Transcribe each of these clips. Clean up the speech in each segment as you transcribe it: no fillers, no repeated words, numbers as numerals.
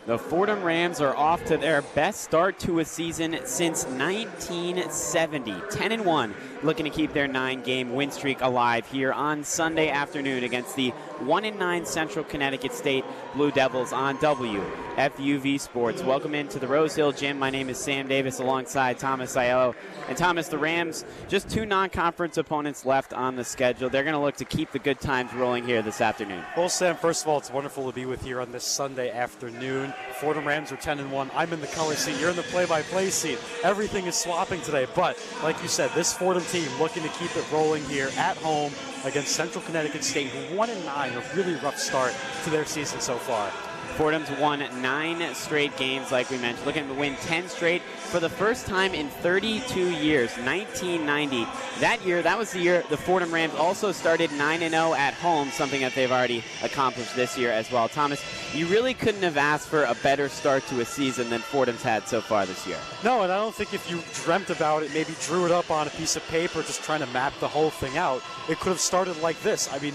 The Fordham Rams are off to their best start to a season since 1970. 10-1, looking to keep their 9-game win streak alive here on Sunday afternoon against the 1-9 Central Connecticut State Blue Devils on WFUV Sports. Welcome into the Rose Hill Gym. My name is Sam Davis alongside Thomas Aiello. And Thomas, the Rams, just 2 non-conference opponents left on the schedule. They're going to look to keep the good times rolling here this afternoon. Well, Sam, first of all, it's wonderful to be with you on this Sunday afternoon. Fordham Rams are 10-1. I'm in the color seat. You're in the play-by-play seat. Everything is swapping today. But, like you said, this Fordham team looking to keep it rolling here at home against Central Connecticut State, 1-9, a really rough start to their season so far. Fordham's won 9 straight games, like we mentioned, looking to win 10 straight for the first time in 32 years, 1990. That was the year the Fordham Rams also started 9-0 at home, something that they've already accomplished this year as well. Thomas, you really couldn't have asked for a better start to a season than Fordham's had so far this year. No, and I don't think if you dreamt about it, maybe drew it up on a piece of paper, just trying to map the whole thing out, it could have started like this. I mean,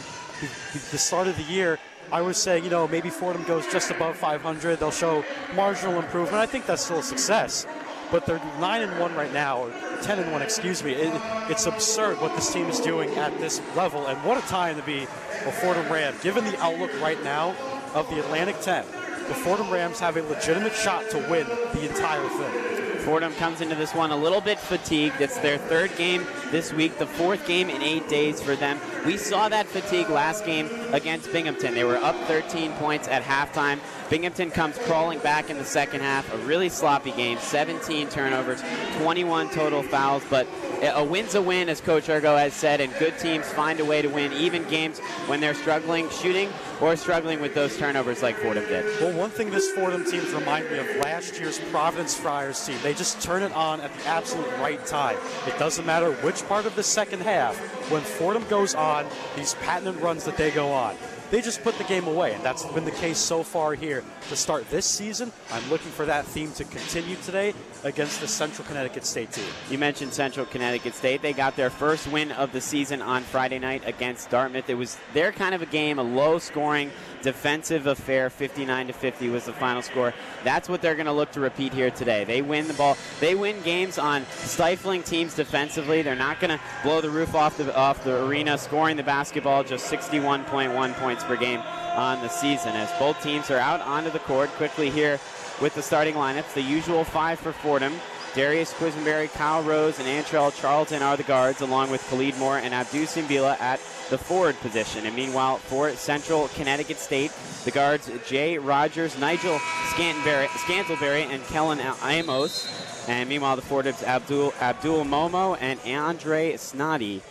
the start of the year, I was saying, maybe Fordham goes just above 500. They'll show marginal improvement. I think that's still a success. But they're 9-1 right now, or 10-1, excuse me. It's absurd what this team is doing at this level. And what a time to be a Fordham Ram. Given the outlook right now of the Atlantic 10, the Fordham Rams have a legitimate shot to win the entire thing. Fordham comes into this one a little bit fatigued. It's their 3rd game this week, the 4th game in 8 days for them. We saw that fatigue last game against Binghamton. They were up 13 points at halftime. Binghamton comes crawling back in the second half. A really sloppy game, 17 turnovers, 21 total fouls, but a win's a win, as Coach Ergo has said, and good teams find a way to win, even games when they're struggling shooting or struggling with those turnovers like Fordham did. Well, one thing this Fordham team reminds me of last year's Providence Friars team. They just turn it on at the absolute right time. It doesn't matter which part of the second half. When Fordham goes on, these patented runs that they go on, they just put the game away, and that's been the case so far here to start this season. I'm looking for that theme to continue today against the Central Connecticut State team. You mentioned Central Connecticut State. They got their first win of the season on Friday night against Dartmouth. It was their kind of a game, a low-scoring defensive affair. 59-50 was the final score. That's what they're going to look to repeat here today. They win the ball. They win games on stifling teams defensively. They're not going to blow the roof off the arena, scoring the basketball, just 61.1 points per game on the season, as both teams are out onto the court quickly here with the starting lineups. The usual 5 for Fordham. Darius Quisenberry, Kyle Rose, and Antrell Charlton are the guards, along with Khalid Moore and Abdu Simbila at the forward position. And meanwhile, for Central Connecticut State, the guards Jay Rogers, Nigel Scantleberry, and Kellen Amos. And meanwhile, the forwards Abdul Momo and Andre Snoddy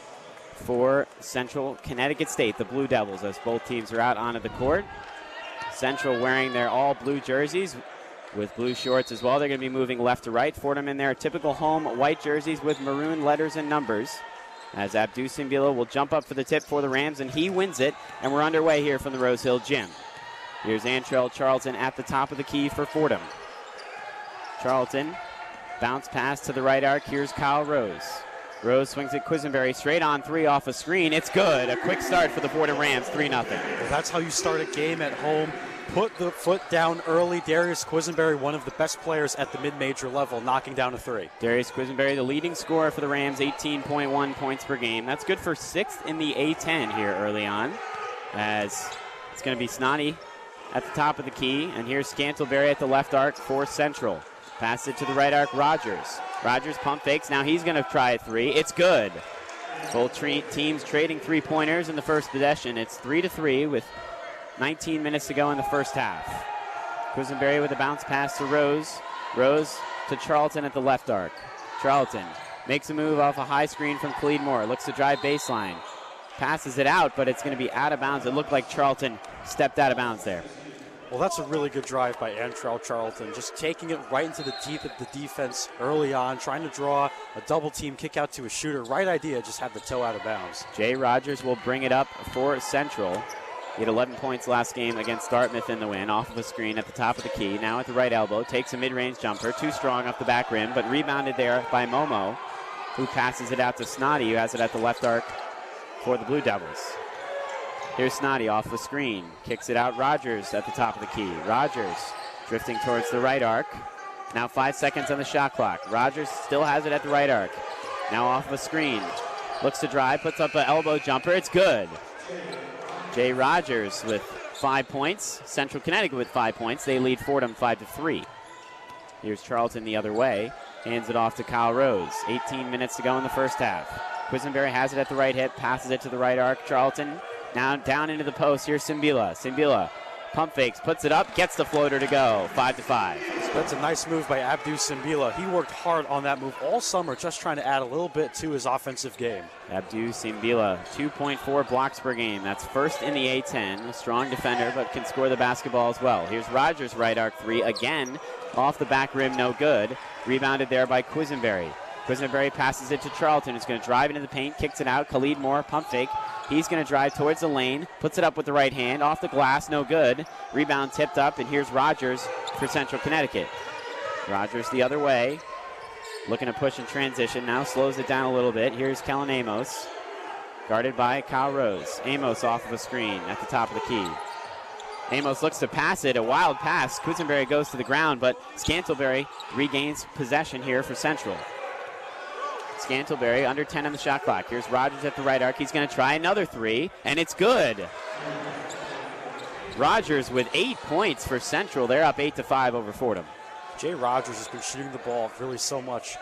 for Central Connecticut State, the Blue Devils, as both teams are out onto the court. Central wearing their all-blue jerseys with blue shorts as well. They're going to be moving left to right. Fordham in their typical home white jerseys with maroon letters and numbers, as Abdu Simbila will jump up for the tip for the Rams, and he wins it. And we're underway here from the Rose Hill Gym. Here's Antrell Charlton at the top of the key for Fordham. Charlton, bounce pass to the right arc. Here's Kyle Rose. Rose swings at Quisenberry, straight on 3 off a screen. It's good. A quick start for the Fordham Rams, 3-0. Well, that's how you start a game at home. Put the foot down early. Darius Quisenberry, one of the best players at the mid-major level, knocking down a 3. Darius Quisenberry, the leading scorer for the Rams, 18.1 points per game. That's good for 6th in the A10 here early on, as it's going to be Snoddy at the top of the key. And here's Scantleberry at the left arc for Central. Pass it to the right arc, Rogers. Rogers pump fakes. Now he's going to try a 3. It's good. Both teams trading 3-pointers in the first possession. It's 3-3 with 19 minutes to go in the first half. Quisenberry with a bounce pass to Rose. Rose to Charlton at the left arc. Charlton makes a move off a high screen from Khalid Moore. Looks to drive baseline. Passes it out, but it's going to be out of bounds. It looked like Charlton stepped out of bounds there. Well, that's a really good drive by Antrell Charlton, just taking it right into the teeth of the defense early on, trying to draw a double-team kick out to a shooter. Right idea, just had the toe out of bounds. Jay Rogers will bring it up for Central. He had 11 points last game against Dartmouth in the win, off of a screen at the top of the key. Now at the right elbow, takes a mid-range jumper, too strong off the back rim, but rebounded there by Momo, who passes it out to Snoddy, who has it at the left arc for the Blue Devils. Here's Snoddy off the screen. Kicks it out. Rogers at the top of the key. Rogers Drifting towards the right arc. Now 5 seconds on the shot clock. Rogers still has it at the right arc. Now off of a screen. Looks to drive, puts up an elbow jumper. It's good. Jay Rogers with 5 points. Central Connecticut with 5 points. They lead Fordham 5-3. Here's Charlton the other way. Hands it off to Kyle Rose. 18 minutes to go in the first half. Quisenberry has it at the right hip, passes it to the right arc. Charlton now down into the post. Here's Simbila. Simbila pump fakes, puts it up, gets the floater to go. 5-5. That's a nice move by Abdou Simbila. He worked hard on that move all summer, just trying to add a little bit to his offensive game. Abdou Simbila, 2.4 blocks per game. That's first in the A-10. A strong defender, but can score the basketball as well. Here's Rogers' right arc three. Again, off the back rim, no good. Rebounded there by Quisenberry. Quisenberry passes it to Charlton, who's going to drive into the paint, kicks it out. Khalid Moore, pump fake. He's going to drive towards the lane, puts it up with the right hand, off the glass, no good. Rebound tipped up, and here's Rogers for Central Connecticut. Rogers the other way, looking to push in transition, now slows it down a little bit. Here's Kellen Amos, guarded by Kyle Rose. Amos off of a screen at the top of the key. Amos looks to pass it, a wild pass. Quisenberry goes to the ground, but Scantlebury regains possession here for Central. Scantlebury under 10 on the shot clock. Here's Rogers at the right arc. He's going to try another three, and it's good. Rogers with 8 points for Central. They're up 8-5 over Fordham. Jay Rogers has been shooting the ball really so much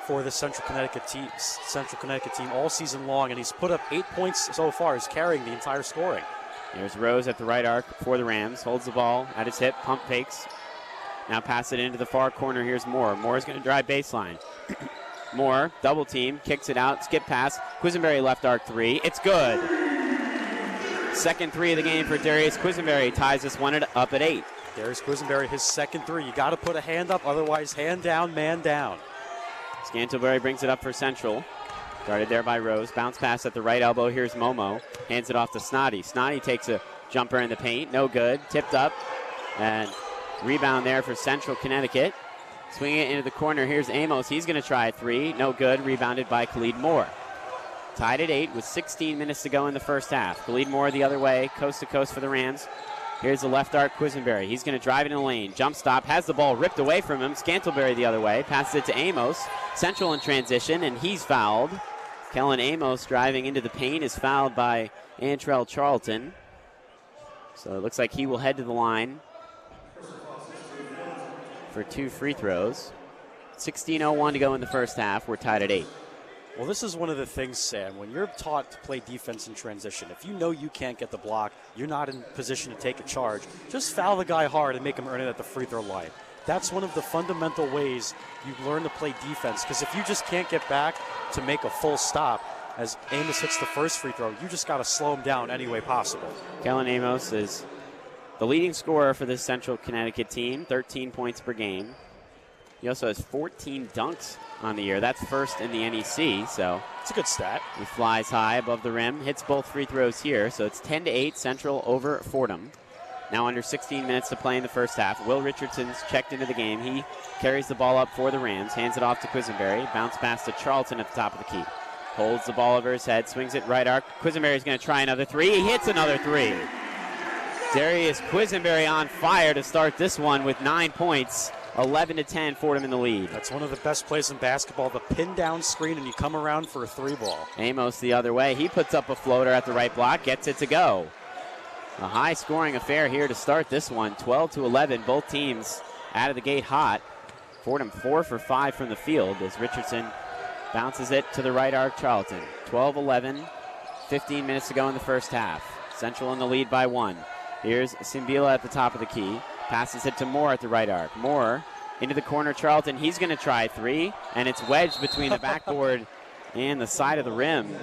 for the Central Connecticut team all season long, and he's put up 8 points so far. He's carrying the entire scoring. Here's Rose at the right arc for the Rams. Holds the ball at his hip, pump fakes. Now pass it into the far corner. Here's Moore. Moore's going to drive baseline. Moore, double team, kicks it out, skip pass. Quisenberry left arc three. It's good. Second three of the game for Darius Quisenberry. Ties this one up at 8. Darius Quisenberry, his second three. You got to put a hand up, otherwise hand down, man down. Scantlebury brings it up for Central. Guarded there by Rose. Bounce pass at the right elbow. Here's Momo. Hands it off to Snoddy. Snoddy takes a jumper in the paint. No good. Tipped up. And rebound there for Central Connecticut. Swinging it into the corner. Here's Amos. He's going to try a three. No good. Rebounded by Khalid Moore. Tied at 8 with 16 minutes to go in the first half. Khalid Moore the other way. Coast to coast for the Rams. Here's the left arc Quisenberry. He's going to drive it in the lane. Jump stop. Has the ball ripped away from him. Scantlebury the other way. Passes it to Amos. Central in transition, and he's fouled. Kellen Amos driving into the paint is fouled by Antrell Charlton. So it looks like he will head to the line for 2 free throws. 16:01 to go in the first half. We're tied at 8. Well, this is one of the things, Sam, when you're taught to play defense in transition, if you know you can't get the block, you're not in position to take a charge, just foul the guy hard and make him earn it at the free throw line. That's one of the fundamental ways you learn to play defense, because if you just can't get back to make a full stop, as Amos hits the first free throw, you just got to slow him down any way possible. Kellen Amos is the leading scorer for this Central Connecticut team, 13 points per game. He also has 14 dunks on the year. That's first in the NEC, so it's a good stat. He flies high above the rim, hits both free throws here, so it's 10-8 Central over Fordham. Now under 16 minutes to play in the first half. Will Richardson's checked into the game. He carries the ball up for the Rams, hands it off to Quisenberry, bounce pass to Charlton at the top of the key. Holds the ball over his head, swings it right arc. Quisenberry's going to try another three. He hits another three. Darius Quisenberry on fire to start this one with 9 points. 11-10, Fordham in the lead. That's one of the best plays in basketball, the pin down screen, and you come around for a three ball. Amos the other way. He puts up a floater at the right block, gets it to go. A high-scoring affair here to start this one. 12-11, both teams out of the gate hot. Fordham 4 for 5 from the field as Richardson bounces it to the right arc, Charlton. 12-11, 15 minutes to go in the first half. Central in the lead by 1. Here's Simbila at the top of the key. Passes it to Moore at the right arc. Moore into the corner, Charlton. He's going to try three, and it's wedged between the backboard and the side of the rim.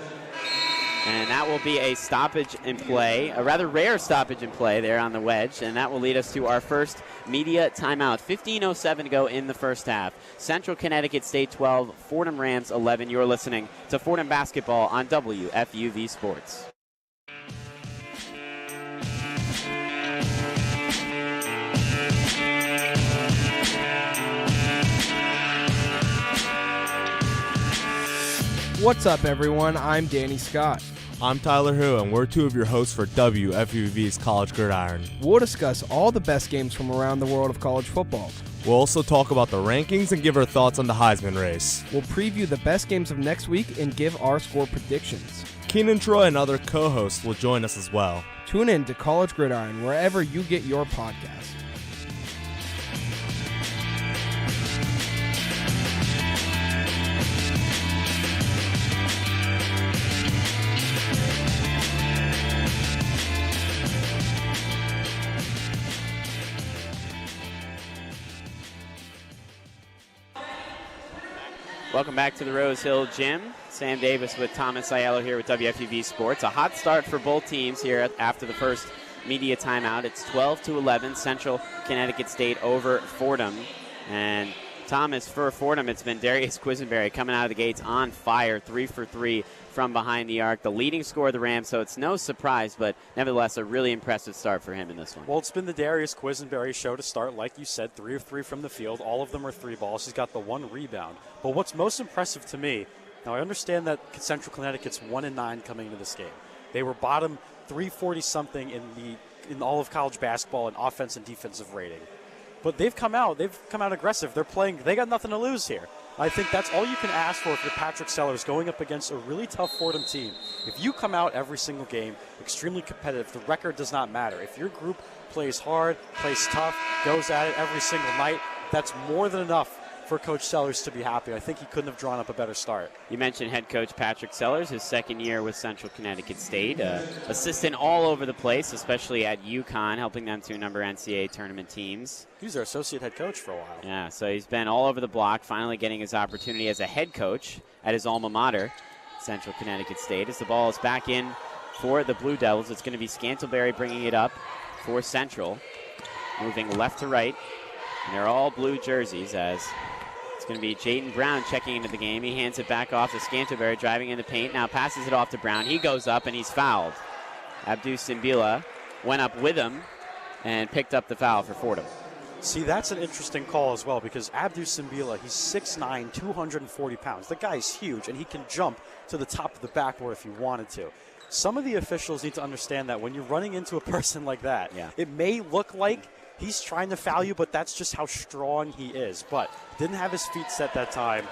And that will be a stoppage in play, a rather rare stoppage in play there on the wedge, and that will lead us to our first media timeout. 15:07 to go in the first half. Central Connecticut State 12, Fordham Rams 11. You're listening to Fordham Basketball on WFUV Sports. What's up, everyone? I'm Danny Scott. I'm Tyler Hu, and we're two of your hosts for WFUV's College Gridiron. We'll discuss all the best games from around the world of college football. We'll also talk about the rankings and give our thoughts on the Heisman race. We'll preview the best games of next week and give our score predictions. Keenan Troy and other co-hosts will join us as well. Tune in to College Gridiron wherever you get your podcast. Welcome back to the Rose Hill Gym. Sam Davis with Thomas Aiello here with WFUV Sports. A hot start for both teams here after the first media timeout. It's 12-11, Central Connecticut State over Fordham. And Thomas, for Fordham, it's been Darius Quisenberry coming out of the gates on fire, 3 for 3 from behind the arc. The leading scorer of the Rams, so it's no surprise, but nevertheless a really impressive start for him in this one. Well, it's been the Darius Quisenberry show to start. Like you said, 3 of 3 from the field. All of them are 3 balls. He's got the 1 rebound. But what's most impressive to me, now I understand that Central Connecticut's 1-9 coming into this game. They were bottom 340-something in all of college basketball in offense and defensive rating. But they've come out aggressive. They got nothing to lose here. I think that's all you can ask for if you're Patrick Sellers going up against a really tough Fordham team. If you come out every single game extremely competitive, the record does not matter. If your group plays hard, plays tough, goes at it every single night, that's more than enough for Coach Sellers to be happy. I think he couldn't have drawn up a better start. You mentioned head coach Patrick Sellers, his second year with Central Connecticut State. Assistant all over the place, especially at UConn, helping them to a number of NCAA tournament teams. He was their associate head coach for a while. Yeah, so he's been all over the block, finally getting his opportunity as a head coach at his alma mater, Central Connecticut State. As the ball is back in for the Blue Devils, it's going to be Scantlebury bringing it up for Central, moving left to right. And they're all blue jerseys as it's going to be Jaden Brown checking into the game. He hands it back off to Scantlebury, driving in the paint. Now passes it off to Brown. He goes up and he's fouled. Abdu Simbila went up with him and picked up the foul for Fordham. See, that's an interesting call as well because Abdu Simbila, he's 6'9", 240 pounds. The guy's huge, and he can jump to the top of the backboard if he wanted to. Some of the officials need to understand that when you're running into a person like that, it may look like he's trying to foul you, but that's just how strong he is. But didn't have his feet set that time.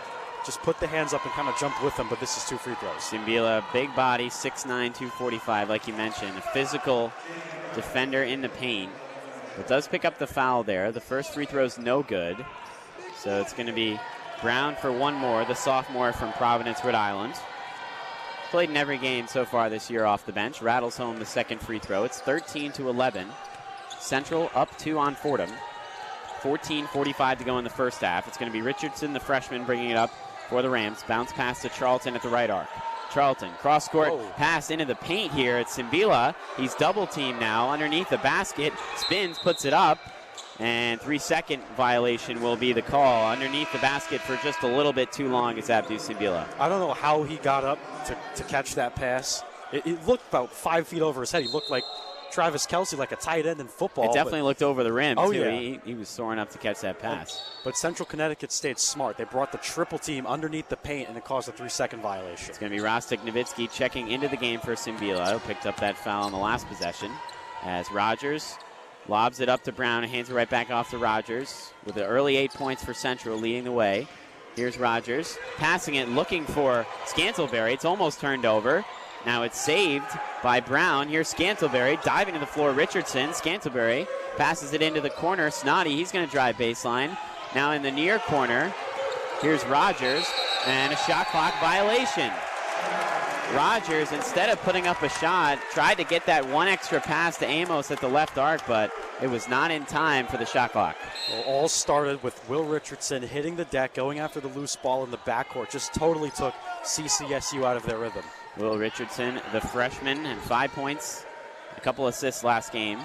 Just put the hands up and kind of jumped with him, but this is 2 free throws. Simbila, big body, 6'9", 245, like you mentioned. A physical defender in the paint. But does pick up the foul there. The first free throw is no good. So it's going to be Brown for one more, the sophomore from Providence, Rhode Island. Played in every game so far this year off the bench. Rattles home the second free throw. It's 13-11. Central up 2 on Fordham. 14:45 to go in the first half. It's going to be Richardson, the freshman, bringing it up for the Rams. Bounce pass to Charlton at the right arc. Charlton, cross-court pass into the paint here at Simbila. He's double-teamed now underneath the basket. Spins, puts it up, and 3-second violation will be the call. Underneath the basket for just a little bit too long is Abdu Simbila. I don't know how he got up to catch that pass. It looked about 5 feet over his head. He looked like Travis Kelce, like a tight end in football. It definitely looked over the rim, too. Yeah. He was soaring up to catch that pass. But Central Connecticut State's smart. They brought the triple team underneath the paint, and it caused a 3-second violation. It's going to be Rostik Nowitzki checking into the game for Simbila, who picked up that foul on the last possession. As Rogers lobs it up to Brown and hands it right back off to Rogers with the early 8 points for Central leading the way. Here's Rogers passing it, looking for Scantlebury. It's almost turned over. Now it's saved by Brown. Here's Scantlebury diving to the floor. Richardson, Scantlebury passes it into the corner. Snoddy, he's going to drive baseline. Now in the near corner, here's Rogers, and a shot clock violation. Rogers, instead of putting up a shot, tried to get that one extra pass to Amos at the left arc, but it was not in time for the shot clock. Well, all started with Will Richardson hitting the deck, going after the loose ball in the backcourt. Just totally took CCSU out of their rhythm. Will Richardson, the freshman, and 5 points, a couple assists last game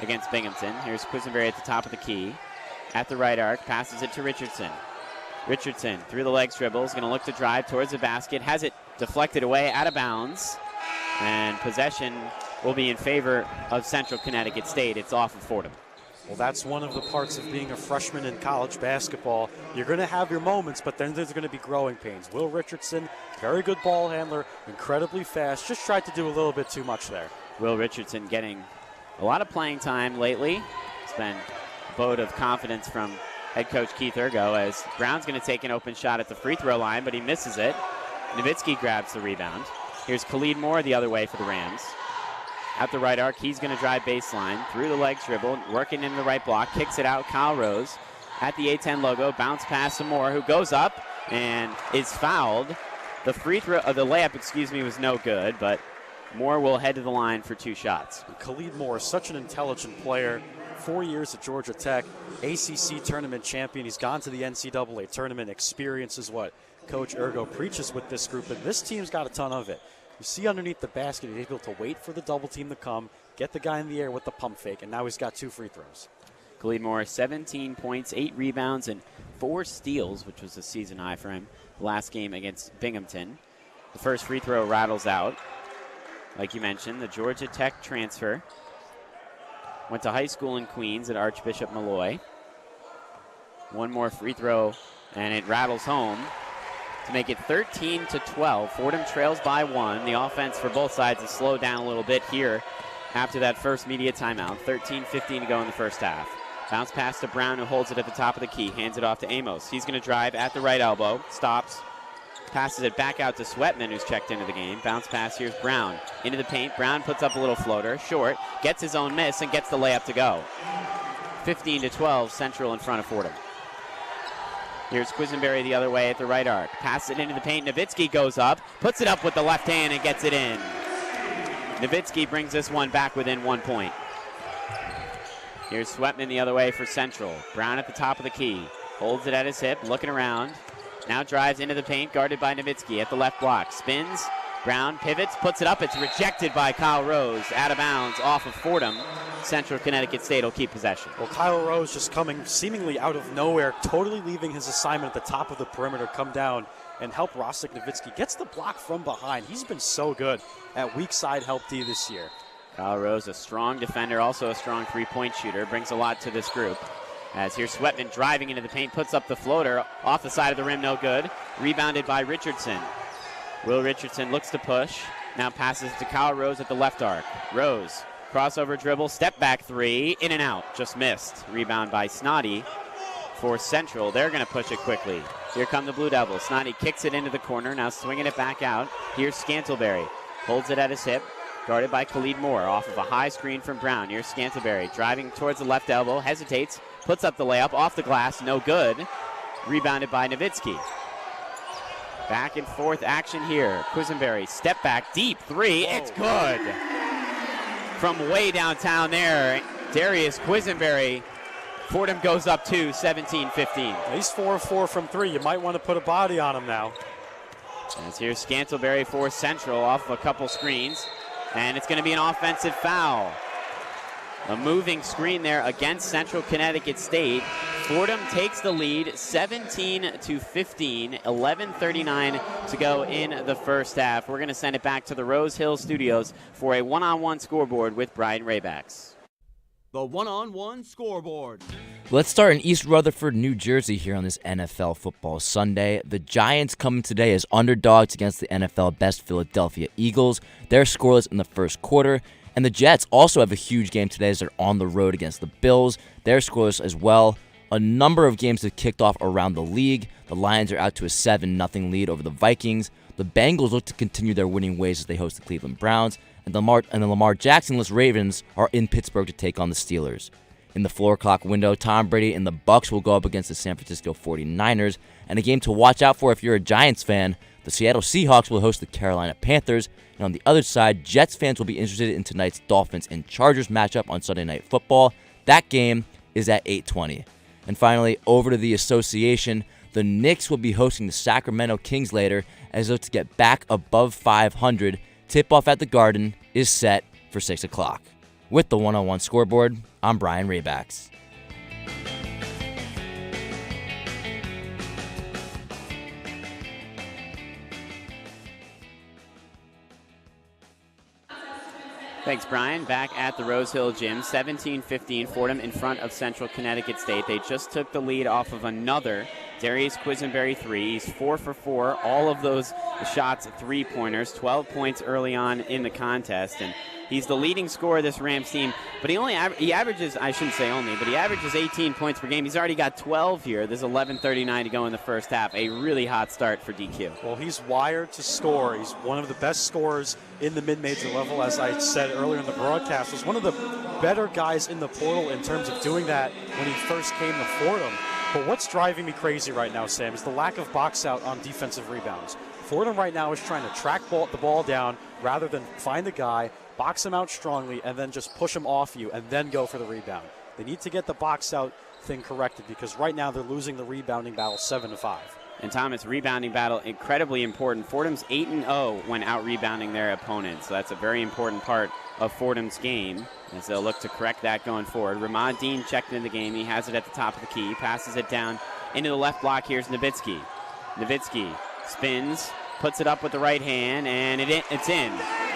against Binghamton. Here's Quisenberry at the top of the key. At the right arc, passes it to Richardson. Richardson through the legs dribbles, going to look to drive towards the basket, has it deflected away out of bounds, and possession will be in favor of Central Connecticut State. It's off of Fordham. Well, that's one of the parts of being a freshman in college basketball. You're going to have your moments, but then there's going to be growing pains. Will Richardson, very good ball handler, incredibly fast, just tried to do a little bit too much there. Will Richardson getting a lot of playing time lately. It's been a vote of confidence from head coach Keith Ergo, as Brown's going to take an open shot at the free throw line, but he misses it. Nowitzki grabs the rebound. Here's Khalid Moore the other way for the Rams. At the right arc, he's going to drive baseline, through the legs dribble, working in the right block, kicks it out. Kyle Rose at the A10 logo, bounce pass to Moore, who goes up and is fouled. The layup, was no good, but Moore will head to the line for 2 shots. Khalid Moore is such an intelligent player. 4 years at Georgia Tech, ACC tournament champion. He's gone to the NCAA tournament. Experience is what Coach Ergo preaches with this group, and this team's got a ton of it. You see underneath the basket, he's able to wait for the double team to come, get the guy in the air with the pump fake, and now he's got 2 free throws. Khalid Moore, 17 points, 8 rebounds, and 4 steals, which was a season high for him last game against Binghamton. The first free throw rattles out. Like you mentioned, the Georgia Tech transfer. Went to high school in Queens at Archbishop Malloy. One more free throw, and it rattles home to make it 13-12. Fordham trails by 1. The offense for both sides has slowed down a little bit here after that first media timeout. 13-15 to go in the first half. Bounce pass to Brown, who holds it at the top of the key. Hands it off to Amos. He's going to drive at the right elbow. Stops. Passes it back out to Sweatman, who's checked into the game. Bounce pass, here's Brown. Into the paint. Brown puts up a little floater. Short. Gets his own miss and gets the layup to go. 15-12, Central in front of Fordham. Here's Quisenberry the other way at the right arc. Passes it into the paint. Nowitzki goes up. Puts it up with the left hand and gets it in. Nowitzki brings this one back within 1 point. Here's Sweatman the other way for Central. Brown at the top of the key. Holds it at his hip, looking around. Now drives into the paint, guarded by Nowitzki at the left block. Spins, Brown pivots, puts it up. It's rejected by Kyle Rose. Out of bounds off of Fordham. Central Connecticut State will keep possession. Well, Kyle Rose just coming seemingly out of nowhere, totally leaving his assignment at the top of the perimeter, come down and help Rostik Nowitzki. Gets the block from behind. He's been so good at weak side help D this year. Kyle Rose, a strong defender, also a strong three-point shooter, brings a lot to this group. As here's Sweatman driving into the paint, puts up the floater, off the side of the rim, no good. Rebounded by Richardson. Will Richardson looks to push, now passes to Kyle Rose at the left arc. Rose, crossover dribble, step back three, in and out, just missed. Rebound by Snoddy for Central. They're going to push it quickly. Here come the Blue Devils. Snoddy kicks it into the corner, now swinging it back out. Here's Scantleberry, holds it at his hip. Guarded by Khalid Moore off of a high screen from Brown. Here's Scantleberry driving towards the left elbow, hesitates, puts up the layup off the glass, no good. Rebounded by Nowitzki. Back and forth action here. Quisenberry, step back, deep three, it's good. From way downtown there, Darius Quisenberry. Fordham goes up 2, 17-15. He's 4 of 4 from 3. You might want to put a body on him now. As here's Scantleberry for Central off of a couple screens. And it's going to be an offensive foul. A moving screen there against Central Connecticut State. Fordham takes the lead 17-15, 11:39 to go in the first half. We're going to send it back to the Rose Hill Studios for a one-on-one scoreboard with Brian Raybacks. The one-on-one scoreboard. Let's start in East Rutherford, New Jersey here on this NFL Football Sunday. The Giants coming today as underdogs against the NFL best Philadelphia Eagles. They're scoreless in the first quarter. And the Jets also have a huge game today as they're on the road against the Bills. They're scoreless as well. A number of games have kicked off around the league. The Lions are out to a 7-0 lead over the Vikings. The Bengals look to continue their winning ways as they host the Cleveland Browns. And the Lamar Jackson-less Ravens are in Pittsburgh to take on the Steelers. In the 4 o'clock window, Tom Brady and the Bucs will go up against the San Francisco 49ers. And a game to watch out for if you're a Giants fan, the Seattle Seahawks will host the Carolina Panthers. And on the other side, Jets fans will be interested in tonight's Dolphins and Chargers matchup on Sunday Night Football. That game is at 8:20. And finally, over to the association, the Knicks will be hosting the Sacramento Kings later as though to get back above 500. Tip-off at the Garden is set for 6 o'clock. With the one-on-one scoreboard, I'm Brian Raybacks. Thanks, Brian. Back at the Rose Hill Gym, 17-15, Fordham in front of Central Connecticut State. They just took the lead off of another Darius Quisenberry three. He's 4 for 4. All of those shots three-pointers, 12 points early on in the contest. And he's the leading scorer of this Rams team, but he averages, I shouldn't say only, but he averages 18 points per game. He's already got 12 here. There's 11:39 to go in the first half. A really hot start for DQ. Well, he's wired to score. He's one of the best scorers in the mid-major level, as I said earlier in the broadcast. Was one of the better guys in the portal in terms of doing that when he first came to Fordham. But what's driving me crazy right now, Sam, is the lack of box out on defensive rebounds. Fordham right now is trying to track the ball down rather than find the guy, box him out strongly, and then just push him off you and then go for the rebound. They need to get the box out thing corrected because right now they're losing the rebounding battle 7-5. And Thomas, rebounding battle, incredibly important. Fordham's 8-0 when out-rebounding their opponents. So that's a very important part of Fordham's game as they'll look to correct that going forward. Ramad Dean checked into the game. He has it at the top of the key. Passes it down into the left block. Here's Nowitzki. Nowitzki spins, puts it up with the right hand, and it's in.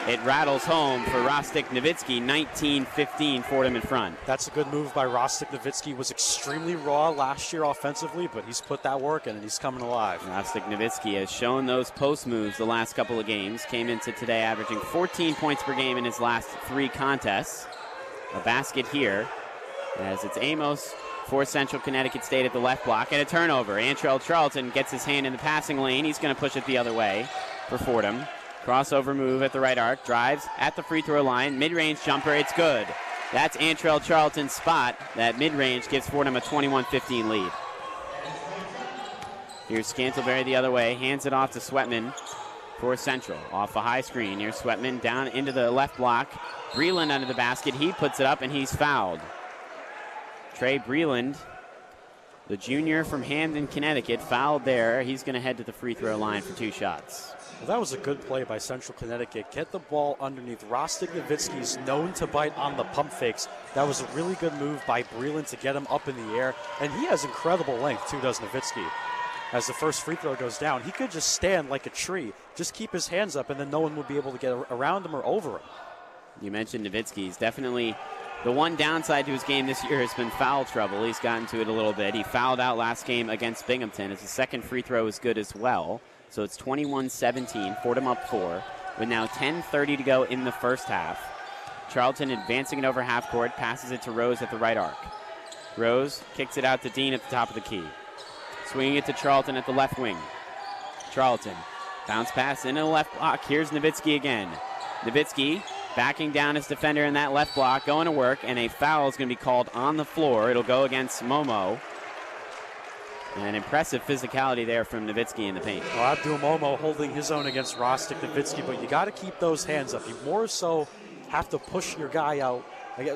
It rattles home for Rostik Nowitzki, 19-15, Fordham in front. That's a good move by Rostik. Nowitzki was extremely raw last year offensively, but he's put that work in and he's coming alive. Rostik Nowitzki has shown those post moves the last couple of games. Came into today averaging 14 points per game in his last 3 contests. A basket here as it's Amos for Central Connecticut State at the left block, and a turnover. Antrell Charlton gets his hand in the passing lane. He's going to push it the other way for Fordham. Crossover move at the right arc, drives at the free throw line, mid-range jumper, it's good. That's Antrell Charlton's spot. That mid-range gives Fordham a 21-15 lead. Here's Scantleberry the other way, hands it off to Sweatman for Central. Off a high screen, here's Sweatman down into the left block. Breland under the basket, he puts it up and he's fouled. Trey Breland, the junior from Hamden, Connecticut, fouled there. He's going to head to the free throw line for 2 shots. Well, that was a good play by Central Connecticut. Get the ball underneath. Rostik Nowitzki's known to bite on the pump fakes. That was a really good move by Breland to get him up in the air. And he has incredible length, too, does Nowitzki. As the first free throw goes down, he could just stand like a tree, just keep his hands up, and then no one would be able to get around him or over him. You mentioned Nowitzki. He's definitely the one downside to his game this year has been foul trouble. He's gotten to it a little bit. He fouled out last game against Binghamton. His second free throw is good as well. So it's 21-17, Fordham up 4, with now 10:30 to go in the first half. Charlton advancing it over half court, passes it to Rose at the right arc. Rose kicks it out to Dean at the top of the key. Swinging it to Charlton at the left wing. Charlton, bounce pass into the left block. Here's Nowitzki again. Nowitzki backing down his defender in that left block, going to work, and a foul is going to be called on the floor. It'll go against Momo. An impressive physicality there from Nowitzki in the paint. Well, Abdul Momo holding his own against Rostik Nowitzki, but you got to keep those hands up. You more so have to push your guy out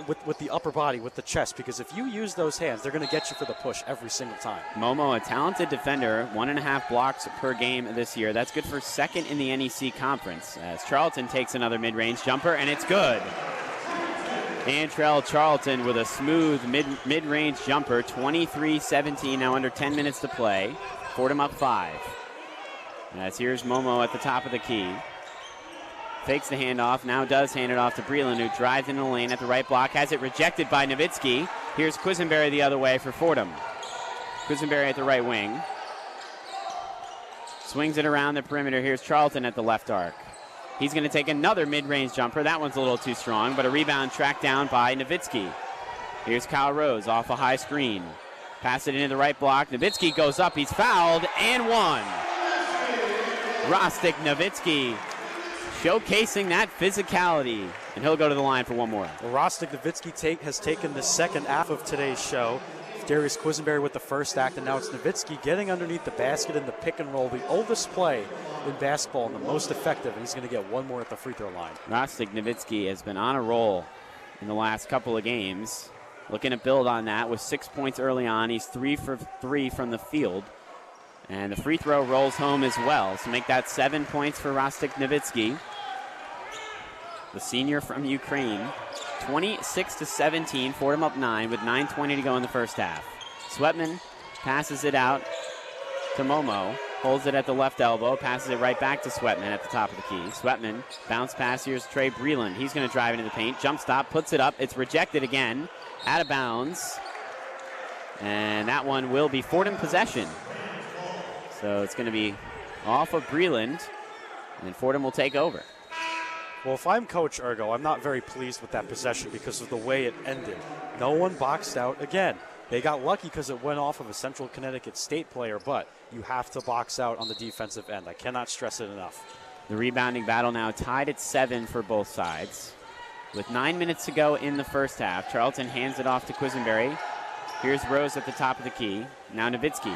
with the upper body, with the chest, because if you use those hands, they're going to get you for the push every single time. Momo, a talented defender, 1.5 blocks per game this year. That's good for second in the NEC conference. As Charlton takes another mid-range jumper, and it's good. Antrell Charlton with a smooth mid-range jumper, 23-17, now under 10 minutes to play. Fordham up 5. As here's Momo at the top of the key. Fakes the handoff, now does hand it off to Breland, who drives into the lane at the right block, has it rejected by Nowitzki. Here's Quisenberry the other way for Fordham. Quisenberry at the right wing. Swings it around the perimeter. Here's Charlton at the left arc. He's going to take another mid-range jumper. That one's a little too strong, but a rebound tracked down by Nowitzki. Here's Kyle Rose off a high screen. Pass it into the right block. Nowitzki goes up. He's fouled and one. Rostik Nowitzki showcasing that physicality, and he'll go to the line for one more. Well, Rostik Nowitzki has taken the second half of today's show. Darius Quisenberry with the first act, and now it's Nowitzki getting underneath the basket in the pick and roll, the oldest play in basketball and the most effective, and he's going to get one more at the free throw line. Rostik Nowitzki has been on a roll in the last couple of games. Looking to build on that with 6 points early on. He's 3 for 3 from the field. And the free throw rolls home as well. So make that 7 points for Rostik Nowitzki, the senior from Ukraine. 26-17, Fordham up 9 with 9:20 to go in the first half. Sweatman passes it out to Momo. holds it at the left elbow, passes it right back to Sweatman at the top of the key. Sweatman, bounce pass, here's Trey Breland. He's going to drive into the paint, jump stop, puts it up. It's rejected again, out of bounds. And that one will be Fordham possession. So it's going to be off of Breland, and Fordham will take over. Well, if I'm Coach Ergo, I'm not very pleased with that possession because of the way it ended. No one boxed out again. They got lucky because it went off of a Central Connecticut State player, but you have to box out on the defensive end. I cannot stress it enough. The rebounding battle now tied at 7 for both sides. With 9 minutes to go in the first half, Charlton hands it off to Quisenberry. Here's Rose at the top of the key. Now Nowitzki.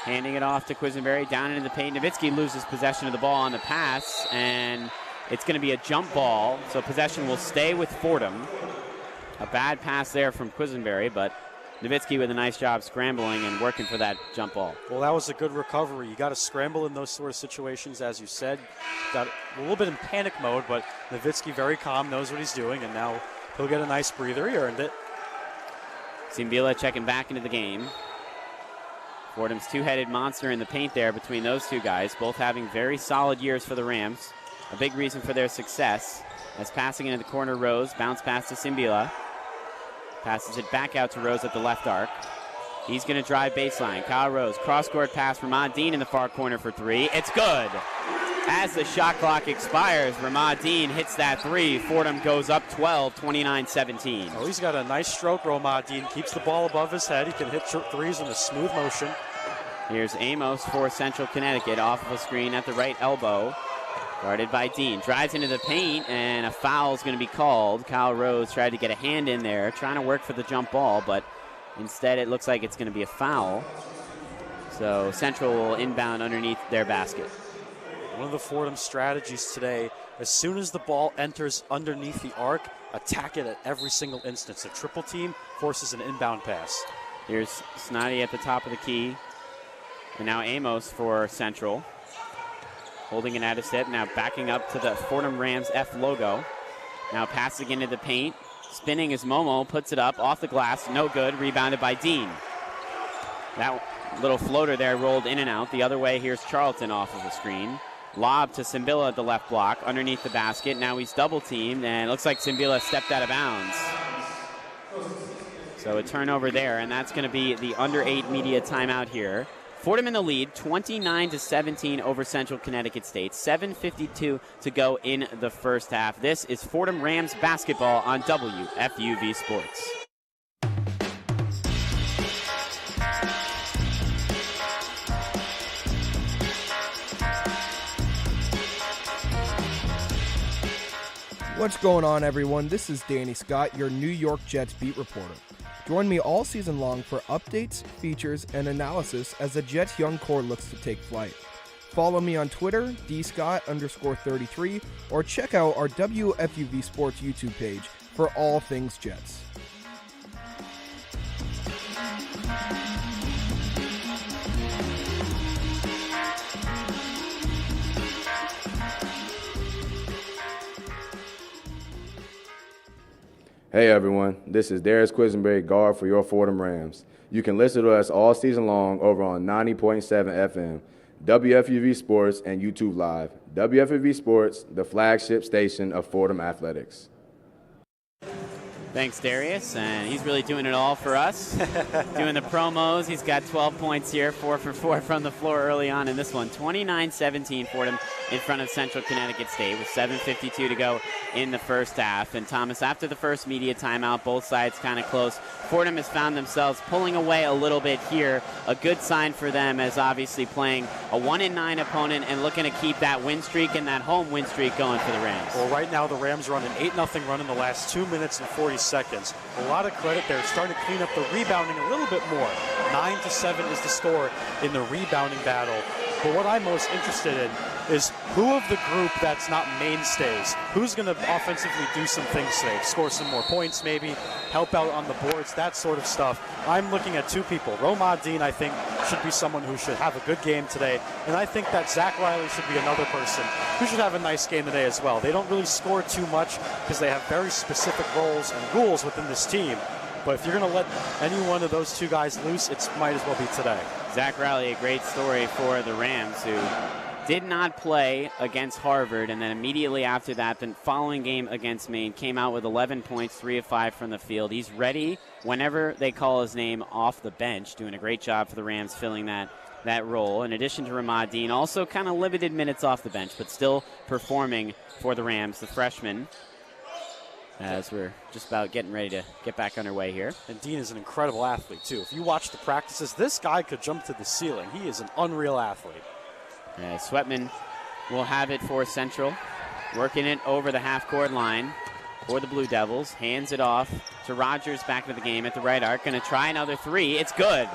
Handing it off to Quisenberry, down into the paint. Nowitzki loses possession of the ball on the pass, and it's going to be a jump ball, so possession will stay with Fordham. A bad pass there from Quisenberry, but Nowitzki with a nice job scrambling and working for that jump ball. Well, that was a good recovery. You got to scramble in those sort of situations, as you said. Got a little bit in panic mode, but Nowitzki very calm, knows what he's doing, and now he'll get a nice breather. He earned it. Simbila checking back into the game. Fordham's two-headed monster in the paint there between those two guys, both having very solid years for the Rams. A big reason for their success. As passing into the corner, Rose, bounce pass to Simbila. Passes it back out to Rose at the left arc. He's going to drive baseline. Kyle Rose, cross-court pass. Ramad Dean in the far corner for 3. It's good. As the shot clock expires, Ramad Dean hits that 3. Fordham goes up 12, 29-17. Oh, he's got a nice stroke, Ramad Dean. Keeps the ball above his head. He can hit threes in a smooth motion. Here's Amos for Central Connecticut off of a screen at the right elbow. Guarded by Dean. Drives into the paint, and a foul is going to be called. Kyle Rose tried to get a hand in there, trying to work for the jump ball, but instead it looks like it's going to be a foul. So Central will inbound underneath their basket. One of the Fordham strategies today, as soon as the ball enters underneath the arc, attack it at every single instance. A triple team forces an inbound pass. Here's Snoddy at the top of the key. And now Amos for Central. Holding it at his hip, now backing up to the Fordham Rams F logo. Now passing into the paint. Spinning as Momo puts it up off the glass. No good. Rebounded by Dean. That little floater there rolled in and out. The other way, here's Charlton off of the screen. Lob to Simbila at the left block underneath the basket. Now he's double teamed, and it looks like Simbila stepped out of bounds. So a turnover there, and that's going to be the under 8 media timeout here. Fordham in the lead, 29-17 over Central Connecticut State. 7:52 to go in the first half. This is Fordham Rams basketball on WFUV Sports. What's going on, everyone? This is Danny Scott, your New York Jets beat reporter. Join me all season long for updates, features, and analysis as the Jets' young core looks to take flight. Follow me on Twitter, dscott_33, or check out our WFUV Sports YouTube page for all things Jets. Hey everyone, this is Darius Quisenberry, guard for your Fordham Rams. You can listen to us all season long over on 90.7 FM, WFUV Sports, and YouTube Live. WFUV Sports, the flagship station of Fordham Athletics. Thanks, Darius, and he's really doing it all for us. Doing the promos. He's got 12 points here, 4 for 4 from the floor early on in this one. 29-17 Fordham in front of Central Connecticut State with 7:52 to go in the first half. And Thomas, after the first media timeout, both sides kind of close. Fordham has found themselves pulling away a little bit here. A good sign for them as obviously playing a 1-9 opponent and looking to keep that win streak and that home win streak going for the Rams. Well, right now the Rams are on an 8-0 run in the last 2 minutes and 40 seconds. A lot of credit there. Starting to clean up the rebounding a little bit more. 9-7 is the score in the rebounding battle. But what I'm most interested in is who of the group that's not mainstays, who's going to offensively do some things today, score some more points maybe, help out on the boards, that sort of stuff. I'm looking at two people. Ramad Dean, I think, should be someone who should have a good game today, and I think that Zach Riley should be another person who should have a nice game today as well. They don't really score too much because they have very specific roles and rules within this team. But if you're going to let any one of those two guys loose, it might as well be today. Zach Riley, a great story for the Rams, who did not play against Harvard, and then immediately after that, the following game against Maine, came out with 11 points, 3 of 5 from the field. He's ready whenever they call his name off the bench, doing a great job for the Rams filling that role. In addition to Ramad Dean, also kind of limited minutes off the bench, but still performing for the Rams, the freshman, as we're just about getting ready to get back underway here. And Dean is an incredible athlete, too. If you watch the practices, this guy could jump to the ceiling. He is an unreal athlete. Sweatman will have it for Central, working it over the half-court line for the Blue Devils. Hands it off to Rogers back into the game at the right arc. Going to try another three. It's good.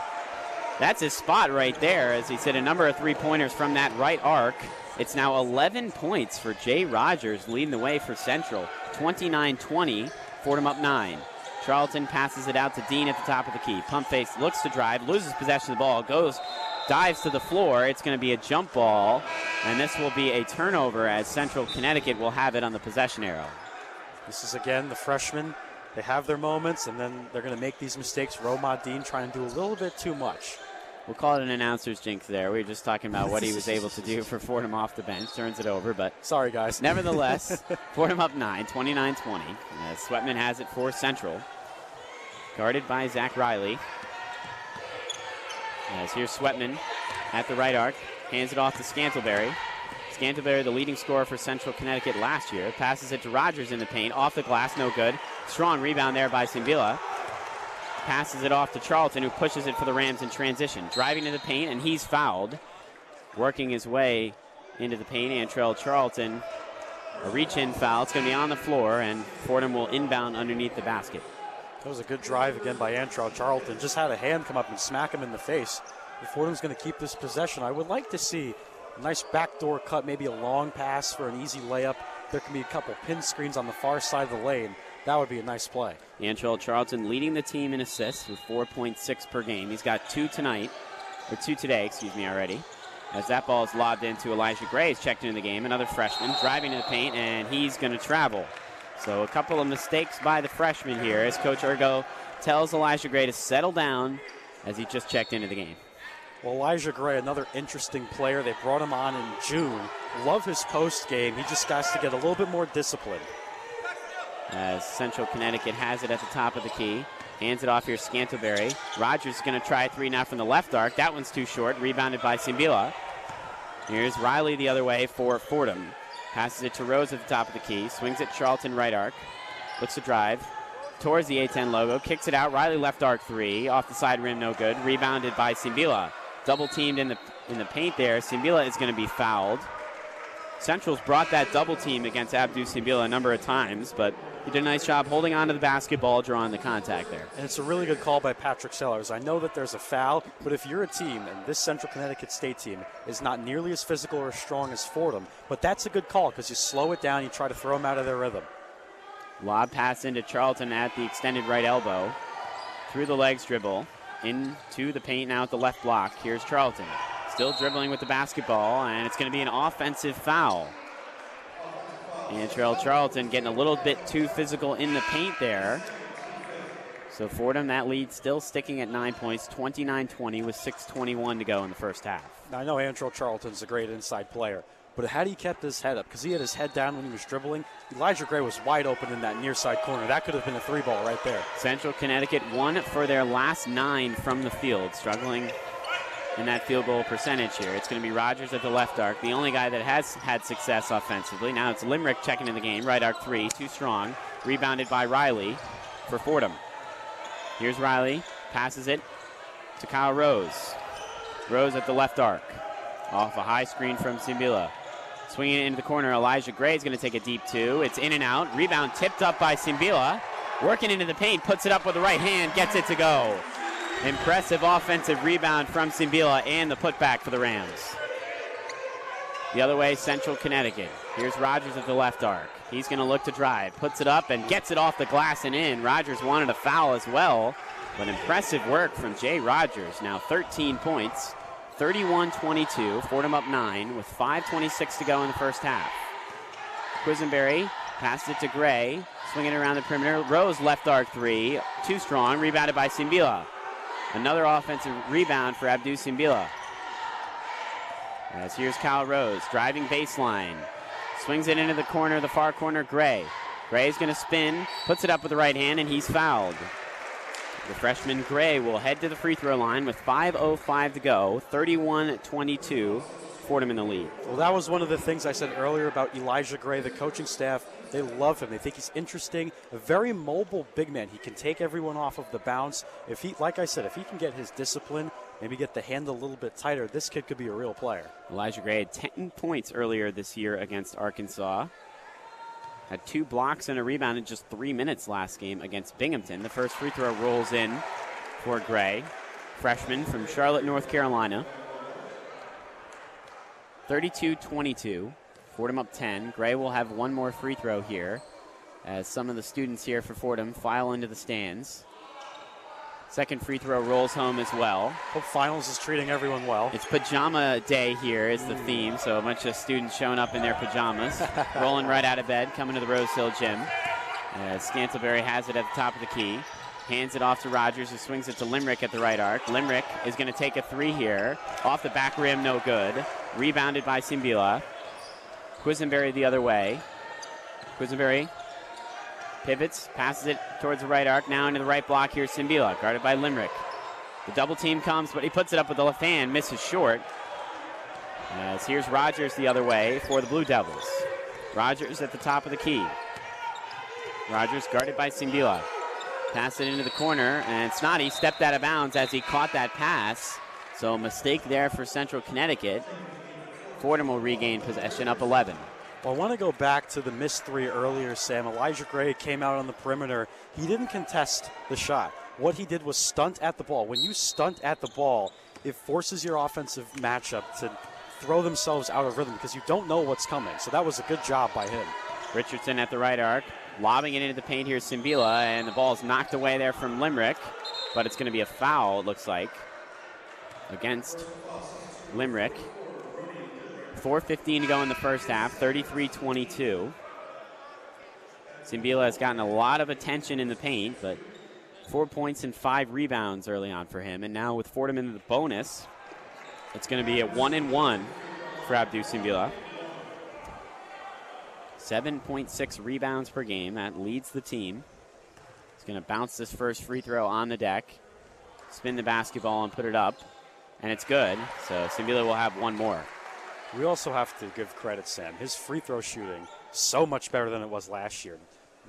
That's his spot right there, as he's hit a number of three-pointers from that right arc. It's now 11 points for Jay Rogers, leading the way for Central. 29-20, Fordham up 9. Charlton passes it out to Dean at the top of the key. Pump face, looks to drive, loses possession of the ball, dives to the floor. It's going to be a jump ball, and this will be a turnover as Central Connecticut will have it on the possession arrow. This is, again, the freshmen. They have their moments, and then they're going to make these mistakes. Ramad Dean trying to do a little bit too much. We'll call it an announcer's jinx there. We were just talking about what he was able to do for Fordham off the bench. Turns it over, but sorry, guys. Nevertheless, Fordham up 9, 29-20. Sweatman has it for Central. Guarded by Zach Riley. As here's Sweatman at the right arc. Hands it off to Scantlebury. Scantlebury, the leading scorer for Central Connecticut last year. Passes it to Rogers in the paint. Off the glass, no good. Strong rebound there by Simbila. Passes it off to Charlton, who pushes it for the Rams in transition. Driving to the paint, and he's fouled. Working his way into the paint, Antrell Charlton. A reach-in foul. It's going to be on the floor, and Fordham will inbound underneath the basket. That was a good drive again by Antrell Charlton. Just had a hand come up and smack him in the face. If Fordham's going to keep this possession, I would like to see a nice backdoor cut, maybe a long pass for an easy layup. There can be a couple pin screens on the far side of the lane. That would be a nice play. Antrell Charlton leading the team in assists with 4.6 per game. He's got 2 today, already. As that ball is lobbed into Elijah Gray, he's checked into the game. Another freshman driving to the paint, and he's going to travel. So a couple of mistakes by the freshman here as Coach Ergo tells Elijah Gray to settle down as he just checked into the game. Well, Elijah Gray, another interesting player. They brought him on in June. Love his post game. He just has to get a little bit more discipline. As Central Connecticut has it at the top of the key. Hands it off here, Scantlebury. Rogers is going to try a three now from the left arc. That one's too short. Rebounded by Simbila. Here's Riley the other way for Fordham. Passes it to Rose at the top of the key. Swings it Charlton right arc. Looks to drive. Towards the A-10 logo. Kicks it out. Riley left arc three. Off the side rim, no good. Rebounded by Simbila. Double teamed in the paint there. Simbila is going to be fouled. Central's brought that double team against Abdou Simbila a number of times, but he did a nice job holding on to the basketball, drawing the contact there. And it's a really good call by Patrick Sellers. I know that there's a foul, but if you're a team, and this Central Connecticut State team is not nearly as physical or as strong as Fordham, but that's a good call because you slow it down, you try to throw them out of their rhythm. Lob pass into Charlton at the extended right elbow. Through the legs dribble. Into the paint now at the left block. Here's Charlton. Still dribbling with the basketball, and it's going to be an offensive foul. Antrell Charlton getting a little bit too physical in the paint there. So Fordham, that lead still sticking at 9 points, 29-20 with 6:21 to go in the first half. Now, I know Antrell Charlton's a great inside player, but had he kept his head up, because he had his head down when he was dribbling, Elijah Gray was wide open in that near side corner. That could have been a three ball right there. Central Connecticut won for their last 9 from the field, struggling in that field goal percentage here. It's going to be Rogers at the left arc, the only guy that has had success offensively. Now it's Limerick checking in the game. Right arc three, too strong. Rebounded by Riley for Fordham. Here's Riley, passes it to Kyle Rose. Rose at the left arc. Off a high screen from Simbila. Swinging it into the corner, Elijah Gray is going to take a deep two. It's in and out. Rebound tipped up by Simbila. Working into the paint, puts it up with the right hand, gets it to go. Impressive offensive rebound from Simbila and the putback for the Rams. The other way, Central Connecticut. Here's Rogers at the left arc. He's going to look to drive. Puts it up and gets it off the glass and in. Rogers wanted a foul as well, but impressive work from Jay Rogers. Now 13 points, 31-22. Fordham up 9 with 5:26 to go in the first half. Quisenberry passes it to Gray. Swinging it around the perimeter. Rose left arc three. Too strong. Rebounded by Simbila. Another offensive rebound for Abdou Simbila. As here's Kyle Rose, driving baseline. Swings it into the corner, the far corner, Gray. Gray's going to spin, puts it up with the right hand, and he's fouled. The freshman Gray will head to the free throw line with 5:05 to go, 31-22, Fordham in the lead. Well, that was one of the things I said earlier about Elijah Gray, the coaching staff. They love him. They think he's interesting, a very mobile big man. He can take everyone off of the bounce. If he, like I said, if he can get his discipline, maybe get the hand a little bit tighter, this kid could be a real player. Elijah Gray had 10 points earlier this year against Arkansas. Had 2 blocks and a rebound in just 3 minutes last game against Binghamton. The first free throw rolls in for Gray, freshman from Charlotte, North Carolina. 32-22. Fordham up 10. Gray will have one more free throw here as some of the students here for Fordham file into the stands. Second free throw rolls home as well. Hope finals is treating everyone well. It's pajama day here is the theme, so a bunch of students showing up in their pajamas, rolling right out of bed, coming to the Rose Hill Gym. Scantlebury has it at the top of the key. Hands it off to Rogers, who swings it to Limerick at the right arc. Limerick is going to take a 3 here. Off the back rim, no good. Rebounded by Simbila. Quisenberry the other way. Quisenberry pivots, passes it towards the right arc. Now into the right block. Here's Simbila, guarded by Limerick. The double team comes, but he puts it up with the left hand, misses short. As here's Rogers the other way for the Blue Devils. Rogers at the top of the key. Rogers guarded by Simbila. Pass it into the corner, and Snoddy stepped out of bounds as he caught that pass. So a mistake there for Central Connecticut. Fordham will regain possession, up 11. Well, I want to go back to the missed 3 earlier, Sam. Elijah Gray came out on the perimeter. He didn't contest the shot. What he did was stunt at the ball. When you stunt at the ball, it forces your offensive matchup to throw themselves out of rhythm because you don't know what's coming. So that was a good job by him. Richardson at the right arc, lobbing it into the paint. Here's Simbila, and the ball is knocked away there from Limerick, but it's going to be a foul, it looks like, against Limerick. 4:15 to go in the first half, 33-22. Simbila has gotten a lot of attention in the paint, but 4 points and 5 rebounds early on for him. And now with Fordham in the bonus, it's going to be a 1-and-1 for Abdou Simbila. 7.6 rebounds per game. That leads the team. He's going to bounce this first free throw on the deck, spin the basketball and put it up, and it's good. So Simbila will have one more. We also have to give credit, Sam. His free throw shooting, so much better than it was last year.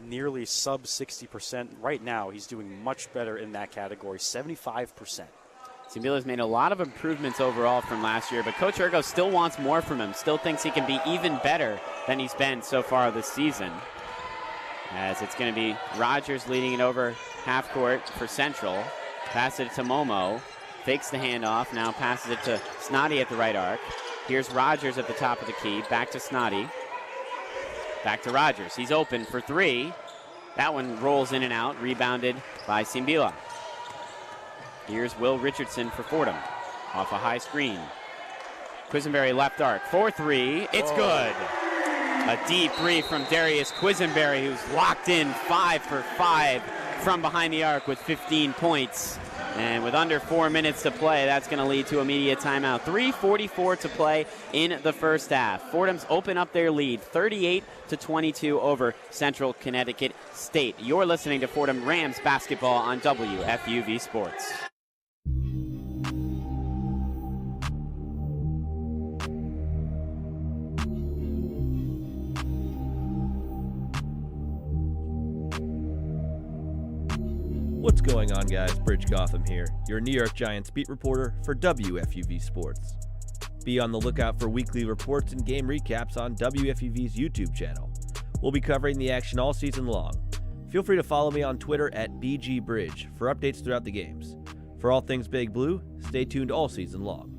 Nearly sub 60%. Right now, he's doing much better in that category, 75%. Simbila's made a lot of improvements overall from last year, but Coach Ergo still wants more from him, still thinks he can be even better than he's been so far this season. As it's going to be Rogers leading it over half court for Central. Pass it to Momo, fakes the handoff, now passes it to Snoddy at the right arc. Here's Rogers at the top of the key. Back to Snoddy. Back to Rogers. He's open for 3. That one rolls in and out. Rebounded by Simbila. Here's Will Richardson for Fordham. Off a high screen. Quisenberry left arc. 4-3. It's good. A deep 3 from Darius Quisenberry, who's locked in 5 for 5 from behind the arc with 15 points. And with under 4 minutes to play, that's going to lead to immediate timeout. 3:44 to play in the first half. Fordham's open up their lead, 38-22 over Central Connecticut State. You're listening to Fordham Rams basketball on WFUV Sports. What's going on, guys? Bridge Gotham here, your New York Giants beat reporter for WFUV Sports. Be on the lookout for weekly reports and game recaps on WFUV's YouTube channel. We'll be covering the action all season long. Feel free to follow me on Twitter at BGBridge for updates throughout the games. For all things Big Blue, stay tuned all season long.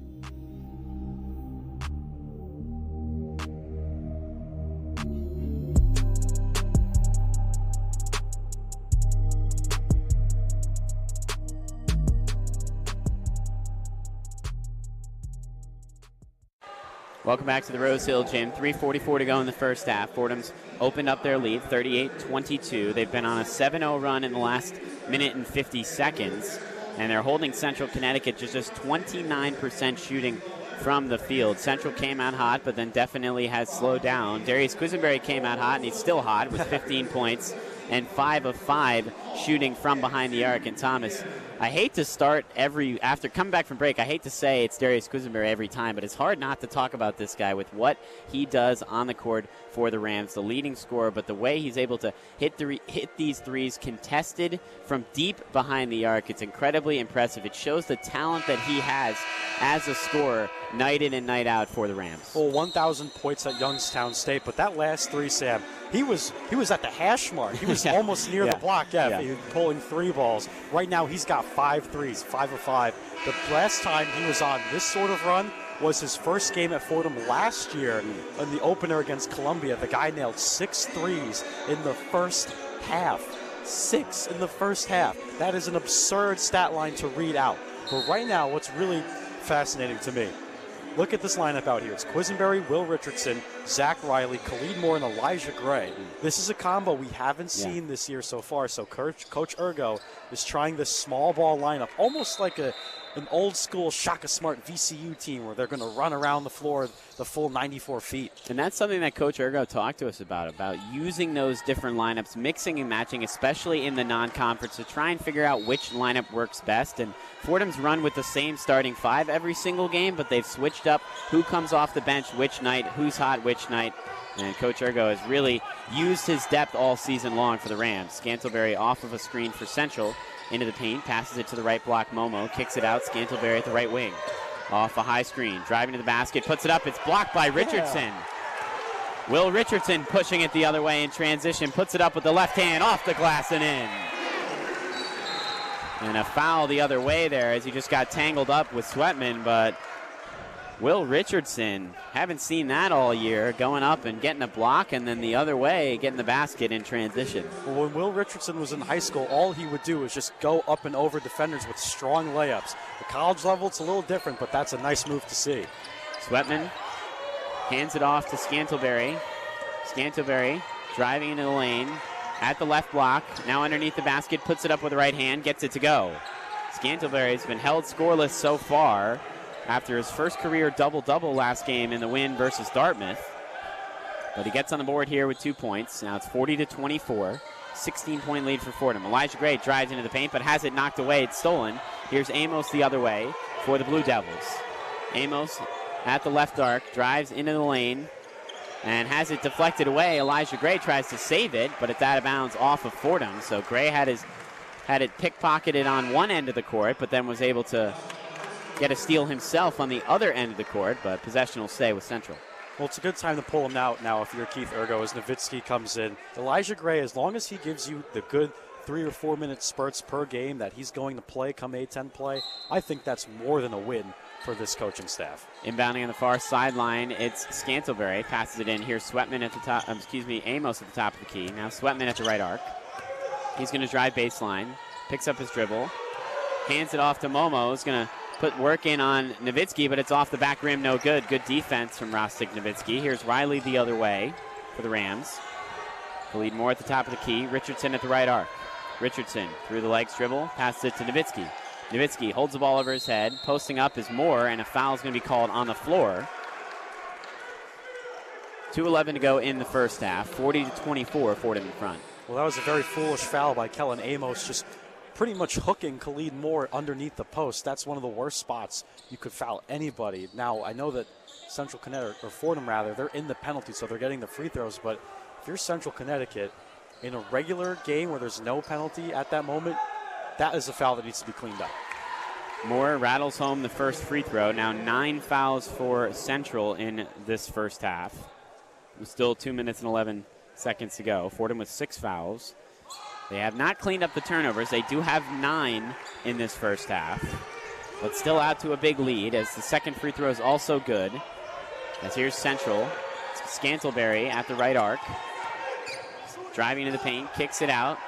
Welcome back to the Rose Hill Gym. 3:44 to go in the first half. Fordham's opened up their lead, 38-22. They've been on a 7-0 run in the last minute and 50 seconds. and they're holding Central Connecticut just 29% shooting from the field. Central came out hot, but then definitely has slowed down. Darius Quisenberry came out hot, and he's still hot with 15 points and 5 of 5 shooting from behind the arc. And Thomas, I hate to start after coming back from break, I hate to say it's Darius Quisenberry every time, but it's hard not to talk about this guy with what he does on the court for the Rams, the leading scorer, but the way he's able to hit these threes contested from deep behind the arc, it's incredibly impressive. It shows the talent that he has as a scorer night in and night out for the Rams. Well, 1,000 points at Youngstown State, but that last three, Sam, he was at the hash mark. He was almost near the block. He was pulling 3 balls. Right now, he's got 5 threes, 5 of 5. The last time he was on this sort of run was his first game at Fordham last year in the opener against Columbia. The guy nailed 6 threes in the first half. 6 in the first half. That is an absurd stat line to read out. But right now, what's really fascinating to me, look at this lineup out here. It's Quisenberry, Will Richardson, Zach Riley, Khalid Moore, and Elijah Gray. This is a combo we haven't seen this year so far. So Coach Ergo is trying this small ball lineup, almost like an old school Shaka Smart VCU team where they're going to run around the floor the full 94 feet. And that's something that Coach Ergo talked to us about using those different lineups, mixing and matching, especially in the non-conference, to try and figure out which lineup works best. And Fordham's run with the same starting 5 every single game, but they've switched up who comes off the bench which night, who's hot which night. And Coach Ergo has really used his depth all season long for the Rams. Scantleberry off of a screen for Central. Into the paint, passes it to the right block. Momo kicks it out. Scantleberry at the right wing. Off a high screen, driving to the basket, puts it up. It's blocked by Richardson. Will Richardson pushing it the other way in transition, puts it up with the left hand, off the glass and in. And a foul the other way there as he just got tangled up with Sweatman, but Will Richardson, haven't seen that all year, going up and getting a block, and then the other way, getting the basket in transition. Well, when Will Richardson was in high school, all he would do was just go up and over defenders with strong layups. At college level, it's a little different, but that's a nice move to see. Sweatman hands it off to Scantleberry. Scantleberry driving into the lane at the left block, now underneath the basket, puts it up with the right hand, gets it to go. Scantleberry's been held scoreless so far after his first career double-double last game in the win versus Dartmouth. But he gets on the board here with 2 points. Now it's 40-24, 16-point lead for Fordham. Elijah Gray drives into the paint, but has it knocked away. It's stolen. Here's Amos the other way for the Blue Devils. Amos at the left arc, drives into the lane, and has it deflected away. Elijah Gray tries to save it, but it's out of bounds off of Fordham. So Gray had it pickpocketed on one end of the court, but then was able to get a steal himself on the other end of the court, but possession will stay with Central. Well, it's a good time to pull him out now if you're Keith Ergo as Nowitzki comes in. Elijah Gray, as long as he gives you the good 3 or 4 minute spurts per game that he's going to play come A-10 play, I think that's more than a win for this coaching staff. Inbounding on the far sideline, it's Scantleberry. Passes it in. Here's Sweatman at the top, Amos at the top of the key. Now Sweatman at the right arc. He's going to drive baseline, picks up his dribble, hands it off to Momo. He's going to put work in on Nowitzki, but it's off the back rim, no good. Good defense from Rostik Nowitzki. Here's Riley the other way for the Rams. Khalid Moore at the top of the key. Richardson at the right arc. Richardson through the legs dribble, passes it to Nowitzki. Nowitzki holds the ball over his head. Posting up is Moore, and a foul is going to be called on the floor. 2:11 to go in the first half. 40-24, Fordham in front. Well, that was a very foolish foul by Kellen Amos, just pretty much hooking Khalid Moore underneath the post. That's one of the worst spots you could foul anybody. Now, I know that Central Connecticut, or Fordham rather, they're in the penalty, so they're getting the free throws, but if you're Central Connecticut, in a regular game where there's no penalty at that moment, that is a foul that needs to be cleaned up. Moore rattles home the first free throw. Now 9 fouls for Central in this first half. With still 2 minutes and 11 seconds to go. Fordham with 6 fouls. They have not cleaned up the turnovers. They do have 9 in this first half, but still out to a big lead as the second free throw is also good. As here's Central. Scantleberry at the right arc. Driving to the paint, kicks it out.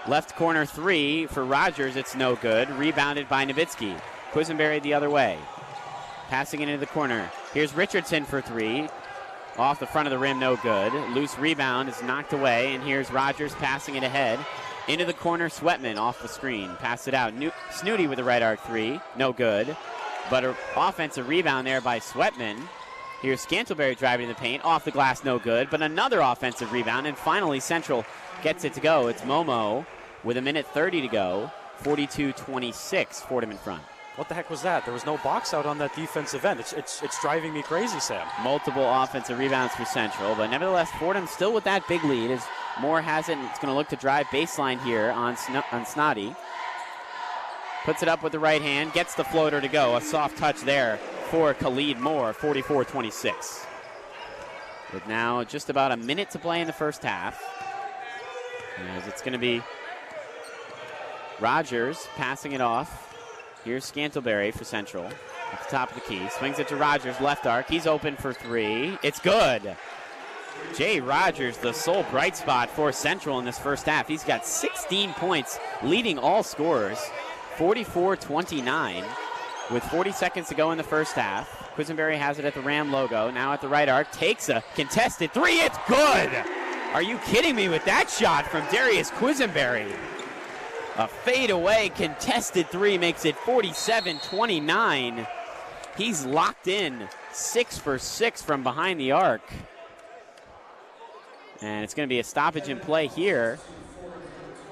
Left corner 3 for Rogers. It's no good. Rebounded by Nowitzki. Quisenberry the other way. Passing it into the corner. Here's Richardson for 3. Off the front of the rim, no good. Loose rebound is knocked away, and here's Rogers passing it ahead Into the corner, Sweatman off the screen. Pass it out. Snooty with the right arc three. No good. But an offensive rebound there by Sweatman. Here's Scantlebury driving to the paint. Off the glass, no good. But another offensive rebound. And finally, Central gets it to go. It's Momo with 1:30 to go. 42-26, Fordham in front. What the heck was that? There was no box out on that defensive end. It's driving me crazy, Sam. Multiple offensive rebounds for Central, but nevertheless, Fordham still with that big lead as Moore has it, and it's going to look to drive baseline here on Snoddy. Puts it up with the right hand, gets the floater to go. A soft touch there for Khalid Moore, 44-26. With now just about a minute to play in the first half. As it's going to be Rogers passing it off. Here's Scantlebury for Central at the top of the key. Swings it to Rogers, left arc. He's open for three. It's good. Jay Rogers, the sole bright spot for Central in this first half. He's got 16 points, leading all scorers, 44-29. With 40 seconds to go in the first half, Quisenberry has it at the Ram logo. Now at the right arc, takes a contested three. It's good. Are you kidding me with that shot from Darius Quisenberry? A fadeaway contested three makes it 47-29. He's locked in 6 for 6 from behind the arc. And it's going to be a stoppage in play here.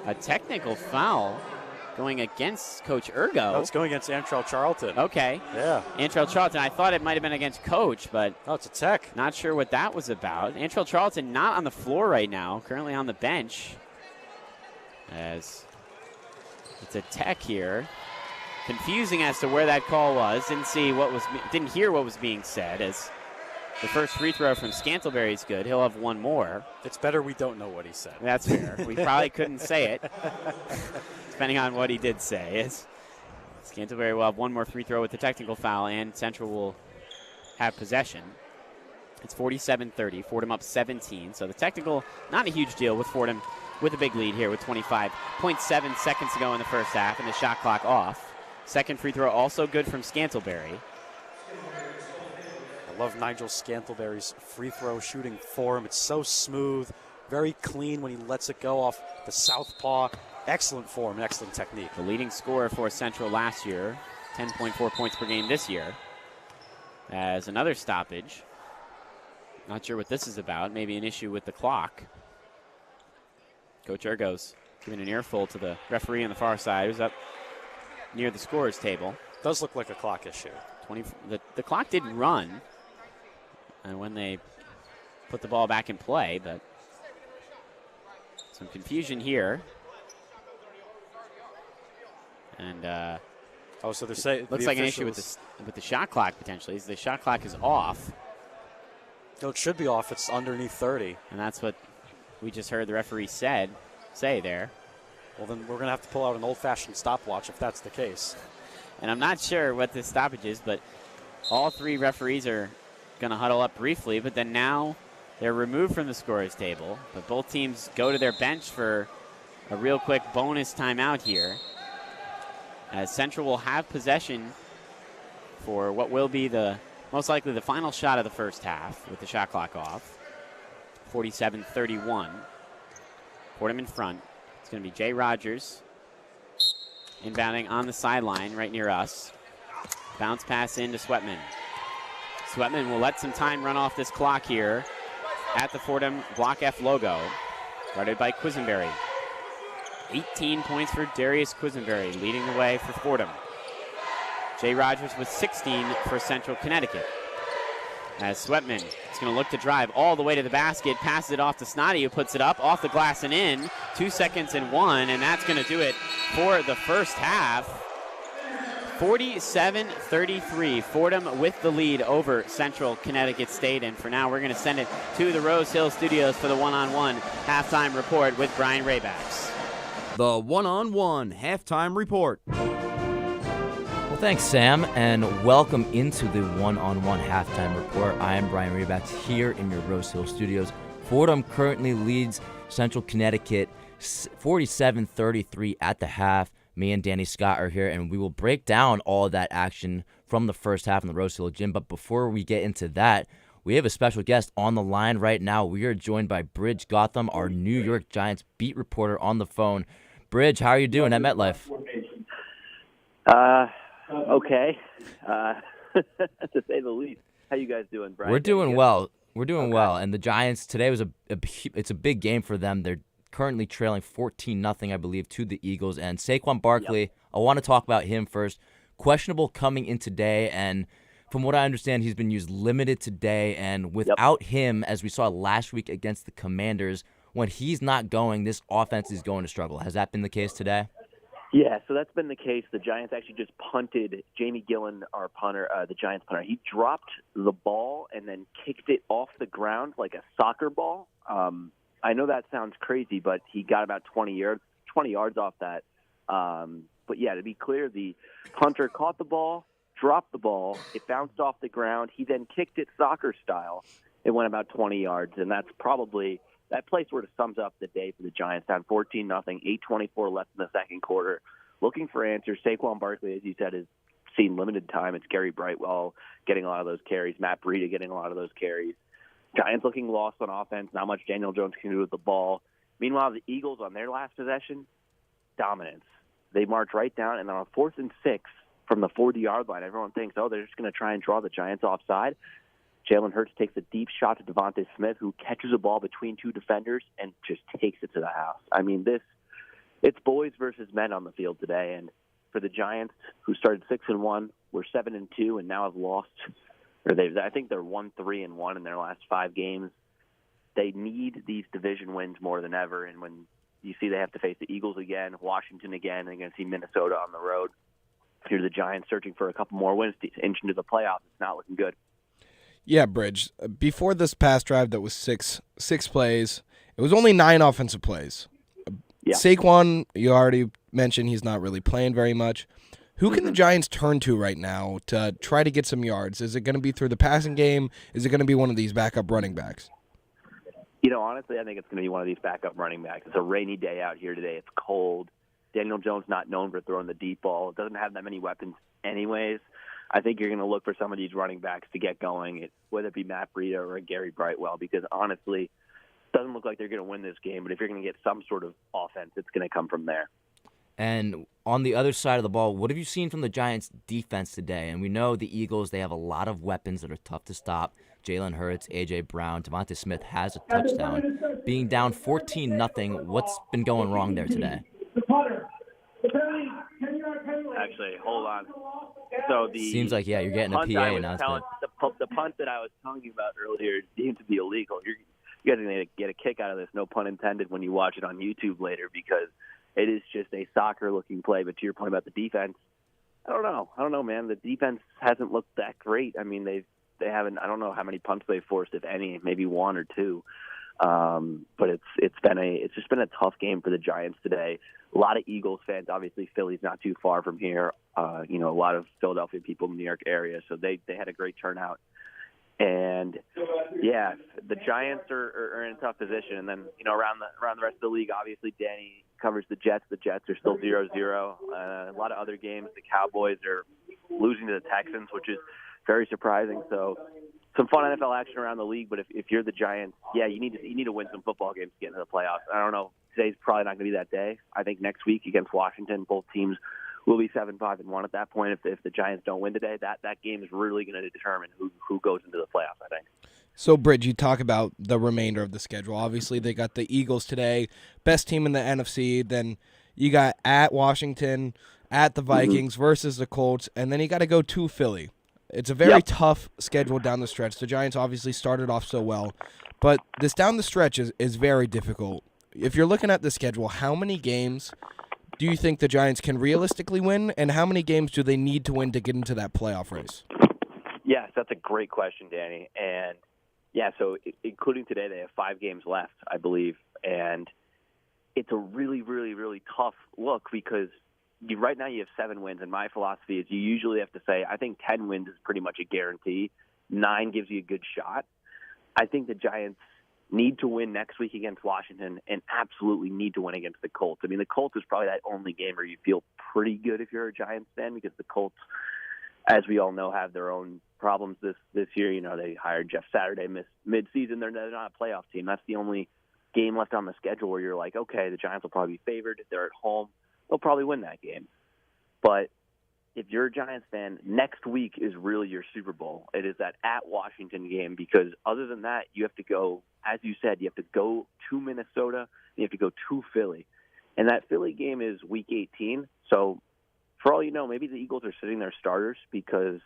A technical foul going against Coach Ergo. No, it's going against Antrell Charlton. Okay. Yeah. Antrell Charlton. I thought it might have been against Coach, but no, it's a tech. Not sure what that was about. Antrell Charlton not on the floor right now, currently on the bench. As it's a tech here. Confusing as to where that call was. Didn't hear what was being said. As the first free throw from Scantlebury is good. He'll have one more. It's better we don't know what he said. That's fair. We probably couldn't say it, depending on what he did say. As Scantlebury will have one more free throw with the technical foul, and Central will have possession. It's 47-30. Fordham up 17. So the technical, not a huge deal with Fordham with a big lead here with 25.7 seconds to go in the first half, and the shot clock off. Second free throw also good from Scantlebury. I love Nigel Scantlebury's free throw shooting form. It's so smooth, very clean when he lets it go off the southpaw. Excellent form and excellent technique. The leading scorer for Central last year, 10.4 points per game this year. As another stoppage. Not sure what this is about. Maybe an issue with the clock. Coach Ergo's giving an earful to the referee on the far side, who's up near the scorer's table. Does look like a clock issue. The clock did run when they put the ball back in play, but some confusion here. And so they're saying looks like an issue with the shot clock potentially. The shot clock is off. No, it should be off. It's underneath 30. And that's what we just heard the referee say there. Well, then we're going to have to pull out an old-fashioned stopwatch if that's the case. And I'm not sure what this stoppage is, but all three referees are going to huddle up briefly, but then now they're removed from the scorer's table. But both teams go to their bench for a real quick bonus timeout here, as Central will have possession for what will be most likely the final shot of the first half with the shot clock off. 47-31. Fordham in front. It's going to be Jay Rogers inbounding on the sideline right near us. Bounce pass into Sweatman. Sweatman will let some time run off this clock here at the Fordham Block F logo, guarded by Quisenberry. 18 points for Darius Quisenberry, leading the way for Fordham. Jay Rogers with 16 for Central Connecticut. As Sweatman is going to look to drive all the way to the basket, passes it off to Snoddy, who puts it up, off the glass and in. 2 seconds and one, and that's going to do it for the first half. 47-33, Fordham with the lead over Central Connecticut State. And for now, we're going to send it to the Rose Hill Studios for the one-on-one halftime report with Brian Raybacks. The one-on-one halftime report. Well, thanks, Sam, and welcome into the one-on-one halftime report. I am Brian Raybacks here in your Rose Hill Studios. Fordham currently leads Central Connecticut 47-33 at the half. Me and Danny Scott are here, and we will break down all of that action from the first half in the Rose Hill Gym. But before we get into that, we have a special guest on the line right now. We are joined by Bridge Gotham, our New York Giants beat reporter, on the phone. Bridge, how are you doing at MetLife? Okay, to say the least. How you guys doing, Brian? We're doing well. We're doing well. And the Giants today was it's a big game for them. They're currently trailing 14-0, I believe, to the Eagles. And Saquon Barkley, I want to talk about him first. Questionable coming in today, and from what I understand, he's been used limited today. And without him, as we saw last week against the Commanders, when he's not going, this offense is going to struggle. Has that been the case today? Yeah, so that's been the case. The Giants actually just punted Jamie Gillen, our punter, the Giants punter. He dropped the ball and then kicked it off the ground like a soccer ball. I know that sounds crazy, but he got about 20 yards off that. But, yeah, to be clear, the punter caught the ball, dropped the ball. It bounced off the ground. He then kicked it soccer style. It went about 20 yards, and that's probably – that play sort of sums up the day for the Giants, down 14-0, 8:24 left in the second quarter. Looking for answers. Saquon Barkley, as you said, has seen limited time. It's Gary Brightwell getting a lot of those carries, Matt Breida getting a lot of those carries. Giants looking lost on offense, not much Daniel Jones can do with the ball. Meanwhile, the Eagles on their last possession, dominance. They march right down, and then on 4th and 6 from the 40-yard line, everyone thinks, oh, they're just going to try and draw the Giants offside. Jalen Hurts takes a deep shot to Devontae Smith, who catches a ball between two defenders and just takes it to the house. I mean, it's boys versus men on the field today. And for the Giants, who started 6-1, were 7-2, and now have lost. I think they're 1-3-1 in their last 5 games. They need these division wins more than ever. And when you see they have to face the Eagles again, Washington again, and they're going to see Minnesota on the road, here's the Giants searching for a couple more wins to inch into the playoffs. It's not looking good. Yeah, Bridge. Before this past drive that was six plays, it was only 9 offensive plays. Yeah. Saquon, you already mentioned he's not really playing very much. Who can the Giants turn to right now to try to get some yards? Is it going to be through the passing game? Is it going to be one of these backup running backs? You know, honestly, I think it's going to be one of these backup running backs. It's a rainy day out here today. It's cold. Daniel Jones not known for throwing the deep ball. Doesn't have that many weapons anyways. I think you're going to look for some of these running backs to get going, whether it be Matt Breida or a Gary Brightwell, because honestly, it doesn't look like they're going to win this game. But if you're going to get some sort of offense, it's going to come from there. And on the other side of the ball, what have you seen from the Giants' defense today? And we know the Eagles, they have a lot of weapons that are tough to stop. Jalen Hurts, A.J. Brown, Devontae Smith has a touchdown. Being down 14-0, what's been going wrong there today? Actually, hold on. So seems like, you're getting a PA announcement. The punt that I was telling you about earlier is deemed to be illegal. You guys are going to get a kick out of this, no pun intended, when you watch it on YouTube later, because it is just a soccer-looking play. But to your point about the defense, I don't know, man. The defense hasn't looked that great. I mean, they haven't. I don't know how many punts they've forced, if any, maybe 1 or 2. But it's just been a tough game for the Giants today. A lot of Eagles fans, obviously Philly's not too far from here. A lot of Philadelphia people in the New York area, so they had a great turnout. And yeah, the Giants are in a tough position. And then around the rest of the league, obviously Danny covers the Jets. The Jets are still 0-0. A lot of other games, the Cowboys are losing to the Texans, which is very surprising. So some fun NFL action around the league, but if you're the Giants, you need to win some football games to get into the playoffs. I don't know. Today's probably not going to be that day. I think next week against Washington, both teams will be 7-5-1 at that point. If the Giants don't win today, that game is really going to determine who goes into the playoffs, I think. So, Bridge, you talk about the remainder of the schedule. Obviously, they got the Eagles today, best team in the NFC. Then you got at Washington, at the Vikings versus the Colts, and then you got to go to Philly. It's a very tough schedule down the stretch. The Giants obviously started off so well, but this down the stretch is very difficult. If you're looking at the schedule, how many games do you think the Giants can realistically win, and how many games do they need to win to get into that playoff race? Yes, that's a great question, Danny. And, so including today, they have 5 games left, I believe. And it's a really, really, really tough look because right now you have 7 wins, and my philosophy is you usually have to say, I think 10 wins is pretty much a guarantee. 9 gives you a good shot. I think the Giants need to win next week against Washington and absolutely need to win against the Colts. I mean, the Colts is probably that only game where you feel pretty good if you're a Giants fan because the Colts, as we all know, have their own problems this year. They hired Jeff Saturday mid-season. They're not a playoff team. That's the only game left on the schedule where you're like, okay, the Giants will probably be favored. They're at home. They'll probably win that game. But if you're a Giants fan, next week is really your Super Bowl. It is that at Washington game, because other than that, you have to go, as you said, you have to go to Minnesota, you have to go to Philly. And that Philly game is week 18. So for all you know, maybe the Eagles are sitting their starters because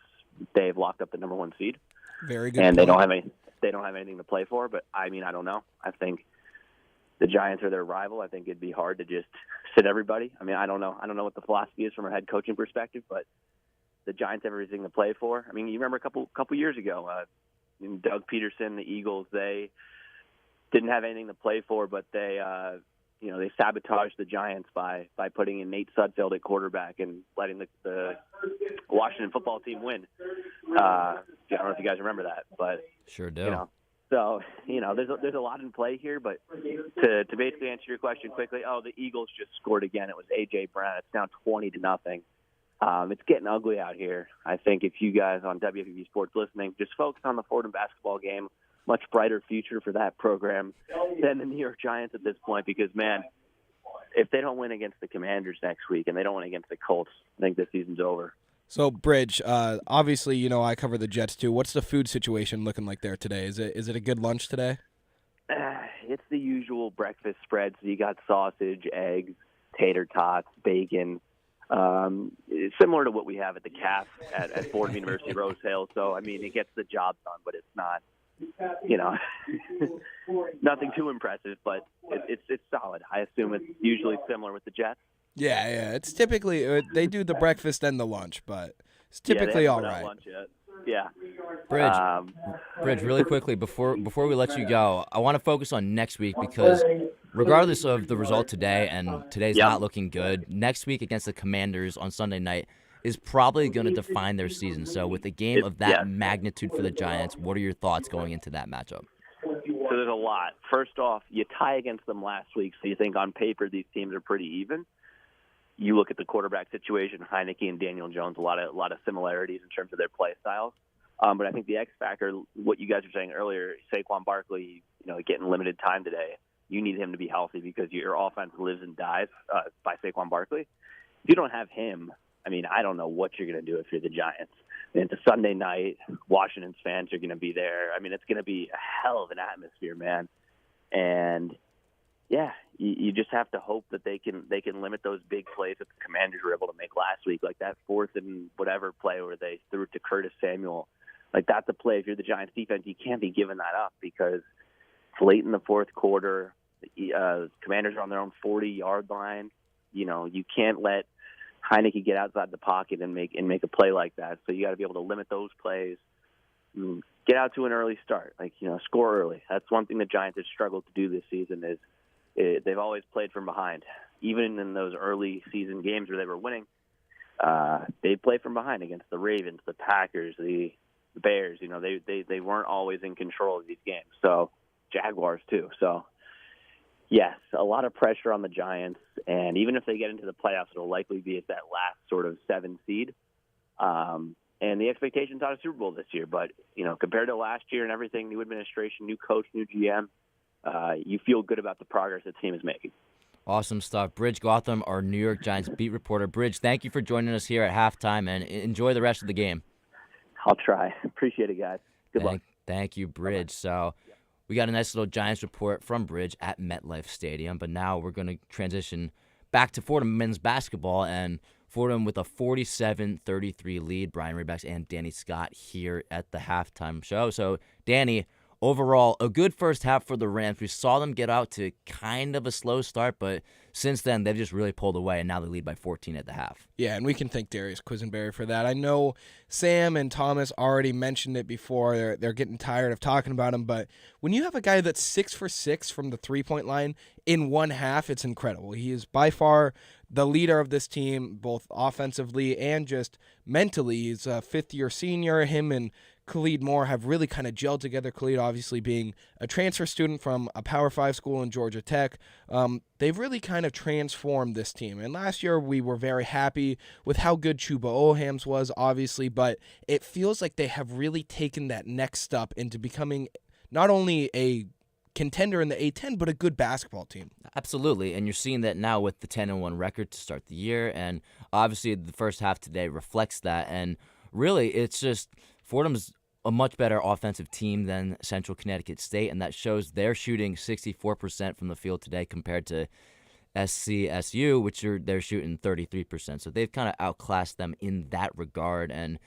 they've locked up the number 1 seed. Very good. And point. they don't have anything to play for. But I mean, I don't know. I think the Giants are their rival. I think it'd be hard to just sit everybody. I mean, I don't know. I don't know what the philosophy is from a head coaching perspective, but the Giants have everything to play for. I mean, you remember a couple years ago, Doug Peterson, the Eagles, they didn't have anything to play for, but they sabotaged the Giants by putting in Nate Sudfeld at quarterback and letting the Washington football team win. I don't know if you guys remember that, but sure do. So, there's a lot in play here, but to basically answer your question quickly, the Eagles just scored again. It was A.J. Brown. It's now 20-0. It's getting ugly out here. I think if you guys on WFUV Sports listening, just focus on the Fordham basketball game. Much brighter future for that program than the New York Giants at this point because, man, if they don't win against the Commanders next week and they don't win against the Colts, I think this season's over. So, Bridge, obviously, I cover the Jets too. What's the food situation looking like there today? Is it a good lunch today? It's the usual breakfast spread. So you got sausage, eggs, tater tots, bacon. It's similar to what we have at the CAF at Fordham University Rose Hill. So, I mean, it gets the job done, but it's not, nothing too impressive, but it's solid. I assume it's usually similar with the Jets. Yeah. It's typically they do the breakfast and the lunch, but it's typically all right. Lunch yet. Yeah. Bridge, really quickly before we let you go, I want to focus on next week because regardless of the result today, and today's not looking good, next week against the Commanders on Sunday night is probably going to define their season. So with a game of that magnitude for the Giants, what are your thoughts going into that matchup? So there's a lot. First off, you tie against them last week, so you think on paper these teams are pretty even. You look at the quarterback situation, Heineke and Daniel Jones, a lot of similarities in terms of their play styles. But I think the X factor, what you guys were saying earlier, Saquon Barkley, getting limited time today. You need him to be healthy because your offense lives and dies by Saquon Barkley. If you don't have him, I mean, I don't know what you're going to do if you're the Giants. And it's a Sunday night. Washington's fans are going to be there. I mean, it's going to be a hell of an atmosphere, man. And you just have to hope that they can limit those big plays that the Commanders were able to make last week, like that 4th and whatever play where they threw it to Curtis Samuel. Like, that's a play. If you're the Giants defense, you can't be giving that up because it's late in the fourth quarter. The Commanders are on their own 40-yard line. You can't let Heineke get outside the pocket and make a play like that. So you got to be able to limit those plays. Get out to an early start, score early. That's one thing the Giants have struggled to do this season is they've always played from behind. Even in those early season games where they were winning, they played from behind against the Ravens, the Packers, the Bears. They weren't always in control of these games. So Jaguars too. So yes, a lot of pressure on the Giants, and even if they get into the playoffs, it'll likely be at that last sort of 7 seed. And the expectation's on a Super Bowl this year, but compared to last year and everything, new administration, new coach, new GM, you feel good about the progress the team is making. Awesome stuff. Bridge Gotham, our New York Giants beat reporter. Bridge, thank you for joining us here at halftime, and enjoy the rest of the game. I'll try. Appreciate it, guys. Good luck. Thank you, Bridge. So we got a nice little Giants report from Bridge at MetLife Stadium, but now we're going to transition back to Fordham men's basketball, and Fordham with a 47-33 lead. Brian Rebecks and Danny Scott here at the halftime show. So, Danny, overall, a good first half for the Rams. We saw them get out to kind of a slow start, but since then, they've just really pulled away, and now they lead by 14 at the half. Yeah, and we can thank Darius Quisenberry for that. I know Sam and Thomas already mentioned it before. They're getting tired of talking about him, but when you have a guy that's 6 for 6 from the three-point line in one half, it's incredible. He is by far the leader of this team, both offensively and just mentally. He's a fifth-year senior. Him and Khalid Moore have really kind of gelled together. Khalid obviously being a transfer student from a Power 5 school in Georgia Tech. They've really kind of transformed this team. And last year we were very happy with how good Chuba Ohams was, obviously, but it feels like they have really taken that next step into becoming not only a contender in the A10, but a good basketball team. Absolutely, and you're seeing that now with the 10-1 record to start the year, and obviously the first half today reflects that. And really, it's just Fordham's a much better offensive team than Central Connecticut State, and that shows they're shooting 64% from the field today compared to CCSU, which they're shooting 33%. So they've kind of outclassed them in that regard, and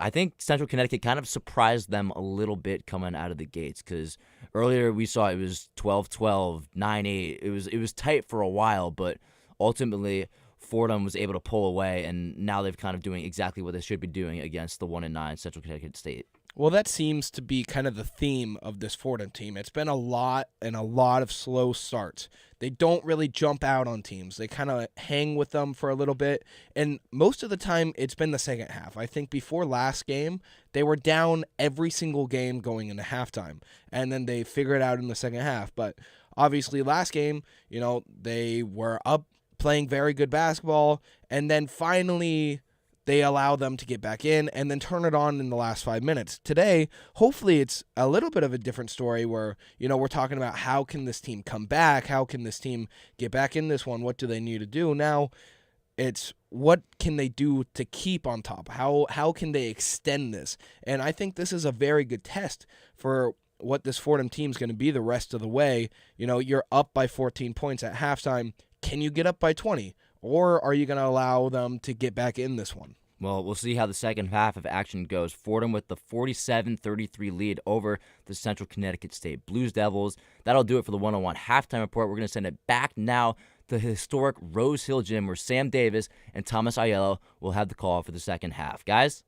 I think Central Connecticut kind of surprised them a little bit coming out of the gates, because earlier we saw it was 12-12, 9-8. It was tight for a while, but ultimately Fordham was able to pull away, and now they're kind of doing exactly what they should be doing against the 1-9 Central Connecticut State. Well, that seems to be kind of the theme of this Fordham team. It's been a lot of slow starts. They don't really jump out on teams. They kind of hang with them for a little bit, and most of the time it's been the second half. I think before last game, they were down every single game going into halftime, and then they figure it out in the second half. But obviously last game, they were up playing very good basketball, and then finally they allow them to get back in and then turn it on in the last 5 minutes. Today, hopefully it's a little bit of a different story where, we're talking about how can this team come back? How can this team get back in this one? What do they need to do? Now, it's what can they do to keep on top? How can they extend this? And I think this is a very good test for what this Fordham team is going to be the rest of the way. You're up by 14 points at halftime. Can you get up by 20? Or are you going to allow them to get back in this one? Well, we'll see how the second half of action goes. Fordham with the 47-33 lead over the Central Connecticut State Blues Devils. That'll do it for the 101 halftime report. We're going to send it back now to the historic Rose Hill Gym, where Sam Davis and Thomas Aiello will have the call for the second half. Guys?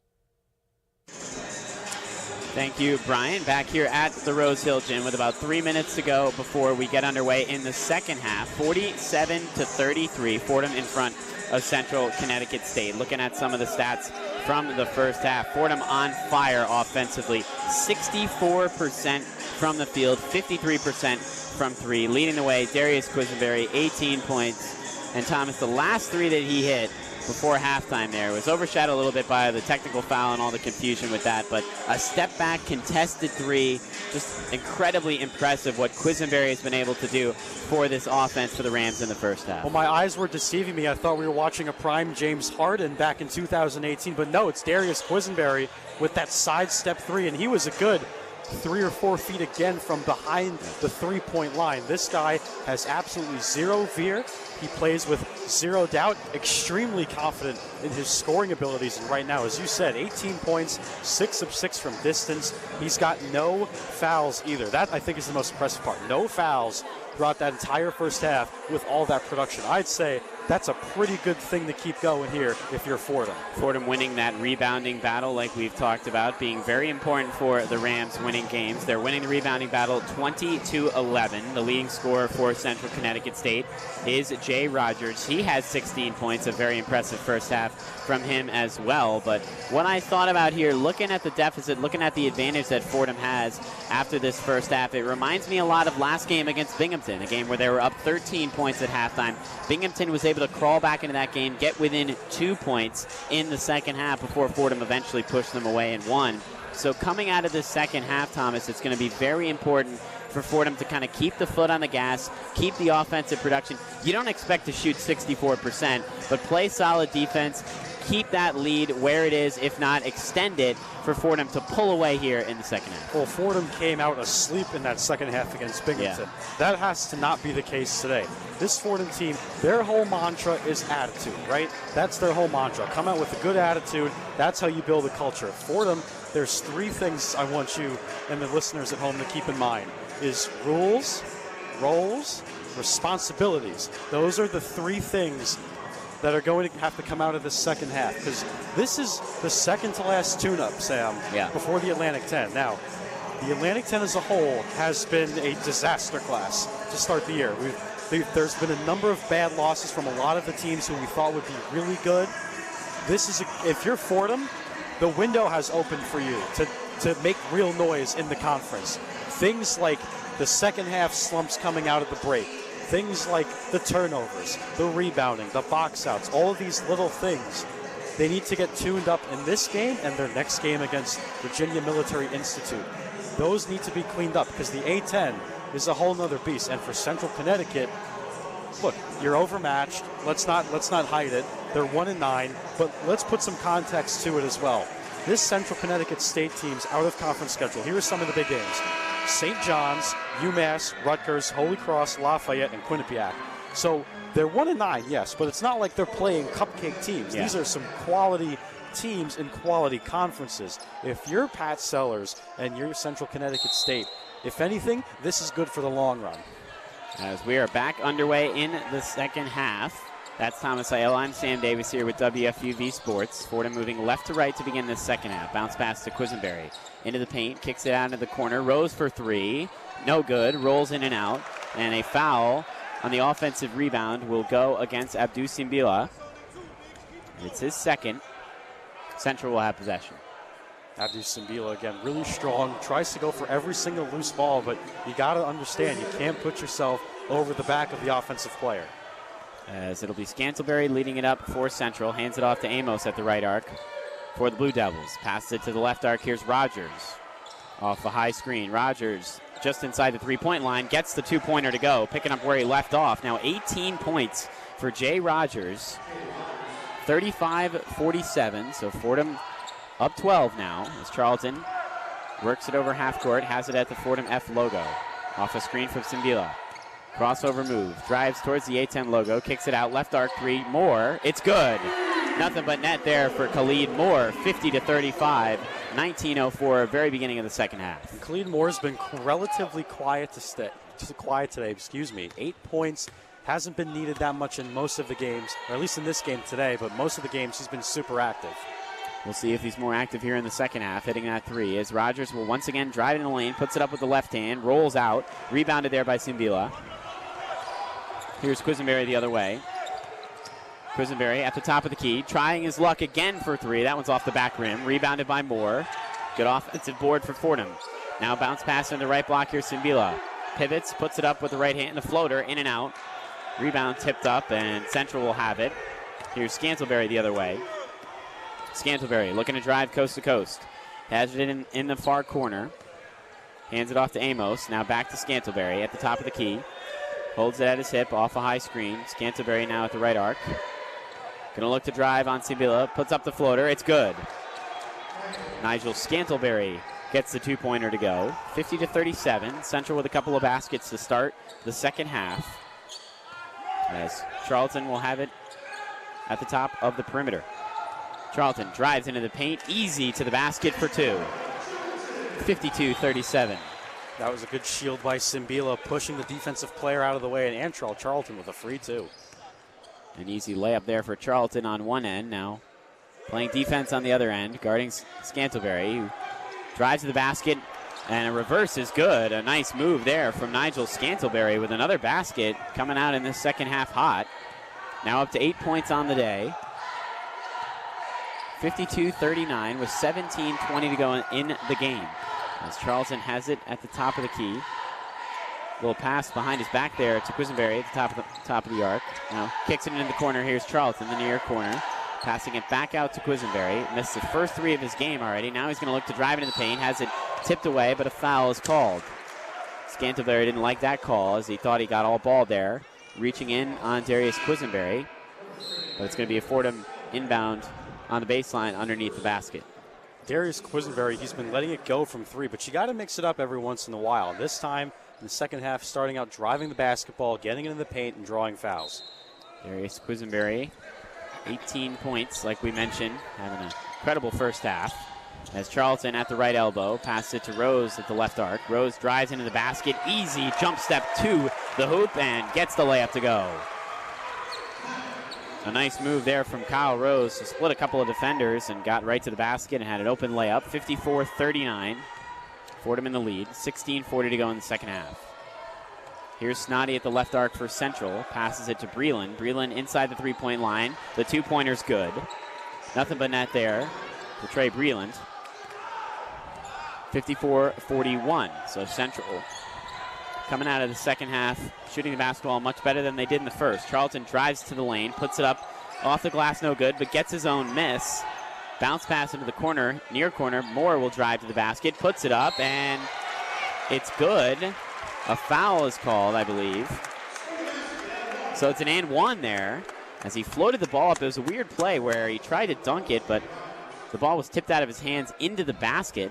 Thank you, Brian. Back here at the Rose Hill Gym with about 3 minutes to go before we get underway in the second half. 47-33, Fordham in front of Central Connecticut State. Looking at some of the stats from the first half, Fordham on fire offensively. 64% from the field, 53% from three. Leading the way, Darius Quisenberry, 18 points. And Thomas, the last three that he hit before halftime there was overshadowed a little bit by the technical foul and all the confusion with that, but a step back contested three, just incredibly impressive what Quisenberry has been able to do for this offense for the Rams in the first half. Well, my eyes were deceiving me. I thought we were watching a prime James Harden back in 2018, but no, it's Darius Quisenberry with that sidestep three, and he was a good 3 or 4 feet again from behind the three-point line. This guy has absolutely zero fear. He plays with zero doubt, extremely confident in his scoring abilities. And right now, as you said, 18 points, 6 of 6 from distance. He's got no fouls either. That, I think, is the most impressive part. No fouls throughout that entire first half with all that production. I'd say that's a pretty good thing to keep going here if you're Fordham. Fordham winning that rebounding battle like we've talked about, being very important for the Rams winning games. They're winning the rebounding battle 20-11. The leading scorer for Central Connecticut State is Jay Rogers. He has 16 points, a very impressive first half from him as well. But what I thought about here, looking at the deficit, looking at the advantage that Fordham has after this first half, it reminds me a lot of last game against Binghamton, a game where they were up 13 points at halftime. Binghamton was able to crawl back into that game, get within 2 points in the second half before Fordham eventually pushed them away and won. So coming out of this second half, Thomas, it's going to be very important for Fordham to kind of keep the foot on the gas, keep the offensive production. You don't expect to shoot 64%, but play solid defense, keep that lead where it is, if not extend it for Fordham to pull away here in the second half. Well, Fordham came out asleep in that second half against Binghamton. Yeah. That has to not be the case today. This Fordham team, their whole mantra is attitude, right? That's their whole mantra. Come out with a good attitude. That's how you build a culture. Fordham, there's 3 things I want you and the listeners at home to keep in mind. Is rules, roles, responsibilities. Those are the 3 things that are going to have to come out of this second half, because this is the second to last tune-up, Sam, before the Atlantic 10. Now, the Atlantic 10 as a whole has been a disaster class to start the year. There's been a number of bad losses from a lot of the teams who we thought would be really good. If you're Fordham, the window has opened for you to make real noise in the conference. Things like the second half slumps coming out of the break, things like the turnovers, the rebounding, the box outs, all of these little things, they need to get tuned up in this game and their next game against Virginia Military Institute. those need to be cleaned up because the A-10 is a whole nother beast. And for Central Connecticut, look, you're overmatched. Let's not hide it. They're 1-9, but let's put some context to it as well. This Central Connecticut State team's out-of-conference schedule. Here are some of the big games: St. John's, UMass, Rutgers, Holy Cross, Lafayette, and Quinnipiac. So they're 1-9, yes, but it's not like they're playing cupcake teams. Yeah. These are some quality teams in quality conferences. If you're Pat Sellers and you're Central Connecticut State, if anything, this is good for the long run. As we are back underway in the second half. That's Thomas Aiello. I'm Sam Davis here with WFUV Sports. Fordham moving left to right to begin this second half. Bounce pass to Quisenberry. Into the paint, kicks it out into the corner. Rose for three. No good. Rolls in and out. And a foul on the offensive rebound will go against Abdou Simbila. It's his second. Central will have possession. Abdou Simbila, again, really strong. Tries to go for every single loose ball, but you got to understand you can't put yourself over the back of the offensive player. As it'll be Scantlebury leading it up for Central. Hands it off to Amos at the right arc for the Blue Devils. Passes it to the left arc. Here's Rogers off the high screen. Rogers just inside the three-point line. Gets the two-pointer to go. Picking up where he left off. Now 18 points for Jay Rogers. 35-47. So Fordham up 12 now as Charlton works it over half court. Has it at the Fordham F logo. Off a screen from Simbila. Crossover move, drives towards the A-10 logo, kicks it out, left arc three, Moore, it's good. Nothing but net there for Khalid Moore, 50-35, 19:04, very beginning of the second half. And Khalid Moore's been relatively quiet today, 8 points, hasn't been needed that much in most of the games, or at least in this game today, but most of the games he's been super active. We'll see if he's more active here in the second half, hitting that three, as Rogers will once again drive in the lane, puts it up with the left hand, rolls out, rebounded there by Simbila. Here's Quisenberry the other way. Quisenberry at the top of the key, trying his luck again for three. That one's off the back rim. Rebounded by Moore. Good offensive board for Fordham. Now bounce pass in the right block here, Simbila. Pivots, puts it up with the right hand, the floater, in and out. Rebound tipped up, and Central will have it. Here's Scantlebury the other way. Scantlebury looking to drive coast to coast. Has it in the far corner. Hands it off to Amos. Now back to Scantlebury at the top of the key. Holds it at his hip, off a high screen. Scantlebury now at the right arc. Going to look to drive on Simbila. Puts up the floater. It's good. Nigel Scantlebury gets the two-pointer to go. 50-37. Central with a couple of baskets to start the second half. As Charlton will have it at the top of the perimeter. Charlton drives into the paint. Easy to the basket for two. 52-37. That was a good shield by Simbila, pushing the defensive player out of the way, and Antral Charlton with a free two. An easy layup there for Charlton on one end. Now playing defense on the other end, guarding Scantlebury, who drives to the basket, and a reverse is good. A nice move there from Nigel Scantlebury with another basket coming out in this second half hot. Now up to 8 points on the day. 52-39 with 17:20 to go in the game. As Charlton has it at the top of the key. Little pass behind his back there to Quisenberry at the top of the arc. Now kicks it into the corner. Here's Charlton, the near corner. Passing it back out to Quisenberry. Missed the first three of his game already. Now he's going to look to drive into the paint. Has it tipped away, but a foul is called. Scantlebury didn't like that call as he thought he got all ball there. Reaching in on Darius Quisenberry. But it's going to be a Fordham inbound on the baseline underneath the basket. Darius Quisenberry, he's been letting it go from three, but you got to mix it up every once in a while. This time, in the second half, starting out driving the basketball, getting it in the paint, and drawing fouls. Darius Quisenberry, 18 points, like we mentioned, having an incredible first half. As Charlton at the right elbow, passes it to Rose at the left arc. Rose drives into the basket, easy jump step to the hoop, and gets the layup to go. A nice move there from Kyle Rose to split a couple of defenders and got right to the basket and had an open layup. 54-39. Fordham in the lead. 16:40 to go in the second half. Here's Snoddy at the left arc for Central. Passes it to Breland. Breland inside the three-point line. The two-pointer's good. Nothing but net there for Trey Breland. 54-41. So Central coming out of the second half, shooting the basketball much better than they did in the first. Charlton drives to the lane, puts it up off the glass, no good, but gets his own miss. Bounce pass into the corner, near corner. Moore will drive to the basket, puts it up, and It's good. A foul is called, I believe. So it's an and one there as he floated the ball up. It was a weird play where he tried to dunk it, but the ball was tipped out of his hands into the basket.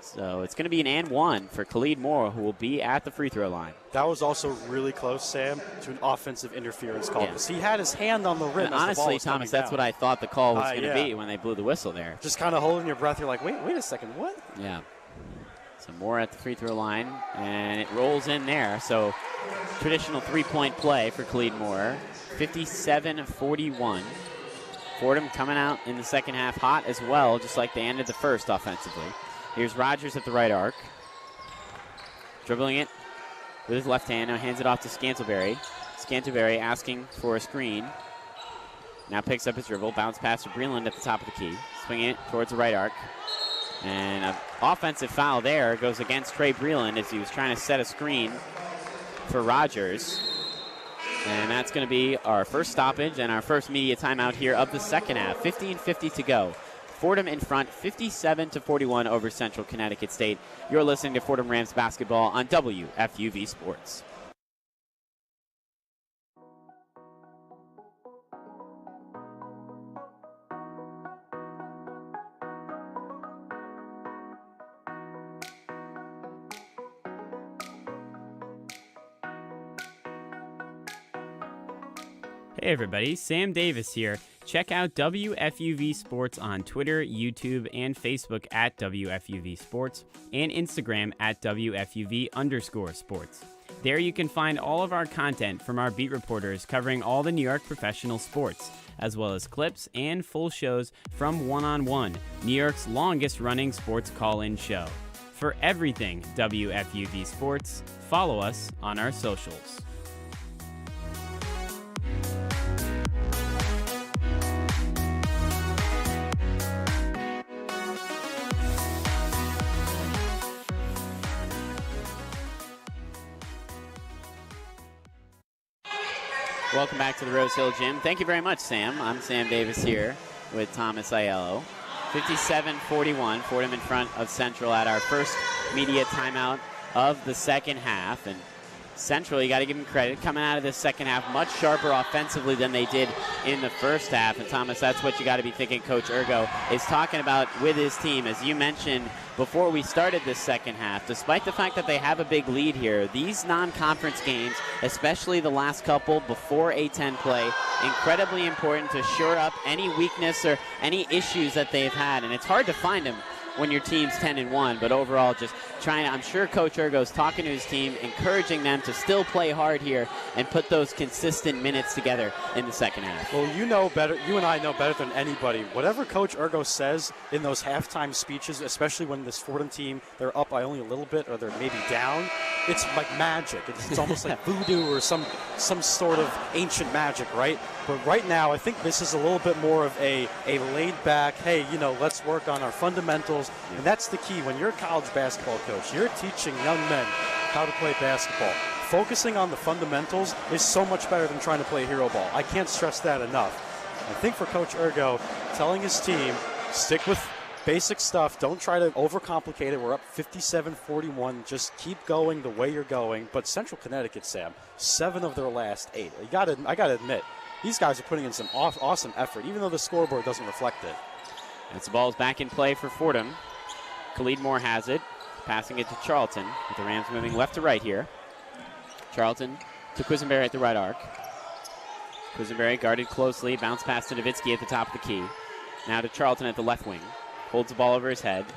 So it's going to be an and one for Khalid Moore, who will be at the free throw line. That was also really close, Sam, to an offensive interference call. Because he had his hand on the rim. And honestly, Thomas, that's what I thought the call was going to be when they blew the whistle there. Just kind of holding your breath. You're like, wait a second, what? Yeah. So Moore at the free throw line, and it rolls in there. So traditional three-point play for Khalid Moore, 57-41. Fordham coming out in the second half hot as well, just like they ended the first offensively. Here's Rogers at the right arc. Dribbling it with his left hand. Now hands it off to Scantlebury. Scantlebury asking for a screen. Now picks up his dribble. Bounce pass to Breland at the top of the key. Swinging it towards the right arc. And an offensive foul there goes against Trey Breland as he was trying to set a screen for Rogers. And that's going to be our first stoppage and our first media timeout here of the second half. 15:50 to go. Fordham in front, 57-41 over Central Connecticut State. You're listening to Fordham Rams basketball on WFUV Sports. Hey everybody, Sam Davis here. Check out WFUV Sports on Twitter, YouTube, and Facebook at WFUV Sports, and Instagram at WFUV_sports. There you can find all of our content from our beat reporters covering all the New York professional sports, as well as clips and full shows from One on One, New York's longest running sports call-in show. For everything WFUV Sports, follow us on our socials. Welcome back to the Rose Hill Gym. Thank you very much, Sam. I'm Sam Davis here with Thomas Aiello. 57-41, Fordham in front of Central at our first media timeout of the second half. And Central, you got to give them credit, coming out of this second half much sharper offensively than they did in the first half. And Thomas, that's what you got to be thinking Coach Ergo is talking about with his team. As you mentioned before we started this second half, despite the fact that they have a big lead here, these non-conference games, especially the last couple before A-10 play, incredibly important to shore up any weakness or any issues that they've had. And it's hard to find them when your team's 10-1, but overall just trying to, I'm sure Coach Ergo's talking to his team, encouraging them to still play hard here and put those consistent minutes together in the second half. Well, you know better, you and I know better than anybody. Whatever Coach Ergo says in those halftime speeches, especially when this Fordham team, they're up by only a little bit or they're maybe down, it's like magic. It's almost like voodoo or some sort of ancient magic, right? But right now, I think this is a little bit more of a laid-back, hey, let's work on our fundamentals. And that's the key. When you're a college basketball coach, you're teaching young men how to play basketball. Focusing on the fundamentals is so much better than trying to play hero ball. I can't stress that enough. I think for Coach Ergo, telling his team, stick with basic stuff. Don't try to overcomplicate it. We're up 57-41. Just keep going the way you're going. But Central Connecticut, Sam, 7 of their last 8. I got to admit, these guys are putting in some awesome effort, even though the scoreboard doesn't reflect it. As the ball's back in play for Fordham. Khalid Moore has it, passing it to Charlton, with the Rams moving left to right here. Charlton to Quisenberry at the right arc. Quisenberry guarded closely, bounce pass to Nowitzki at the top of the key. Now to Charlton at the left wing. Holds the ball over his head.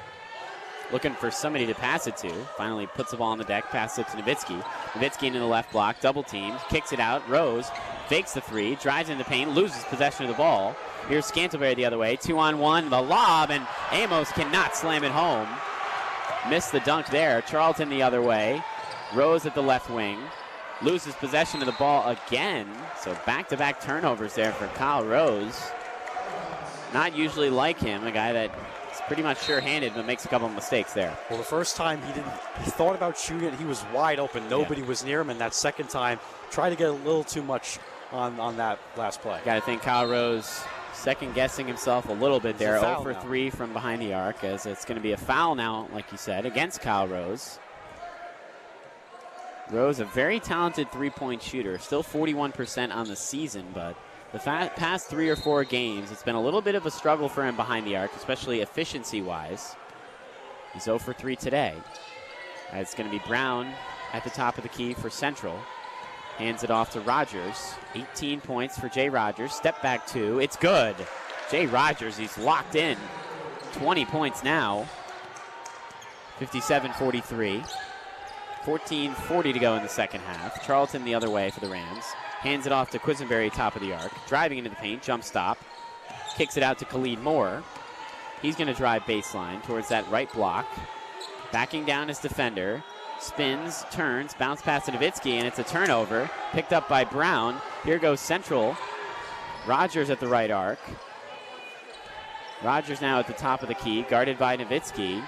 Looking for somebody to pass it to. Finally puts the ball on the deck, passes it to Nowitzki. Nowitzki into the left block, double team, kicks it out. Rose fakes the three, drives into the paint, loses possession of the ball. Here's Scantlebury the other way, 2-on-1, the lob, and Amos cannot slam it home. Missed the dunk there. Charlton the other way. Rose at the left wing. Loses possession of the ball again. So back-to-back turnovers there for Kyle Rose. Not usually like him, a guy that is pretty much sure-handed but makes a couple of mistakes there. Well, the first time he thought about shooting it, he was wide open. Nobody was near him, and that second time tried to get a little too much on that last play. Got to think Kyle Rose second-guessing himself a little bit there. 0 for now. 3 from behind the arc, as it's going to be a foul now, like you said, against Kyle Rose. Rose, a very talented three-point shooter, still 41% on the season, but the past 3 or 4 games, it's been a little bit of a struggle for him behind the arc, especially efficiency-wise. He's 0 for 3 today. It's going to be Brown at the top of the key for Central. Hands it off to Rogers. 18 points for Jay Rogers. Step back 2. It's good. Jay Rogers, he's locked in. 20 points now. 57-43. 14:40 to go in the second half. Charlton the other way for the Rams. Hands it off to Quisenberry, top of the arc. Driving into the paint, jump stop. Kicks it out to Khalid Moore. He's going to drive baseline towards that right block. Backing down his defender. Spins, turns, bounce pass to Nowitzki, and it's a turnover. Picked up by Brown. Here goes Central. Rogers at the right arc. Rogers now at the top of the key, guarded by Nowitzki.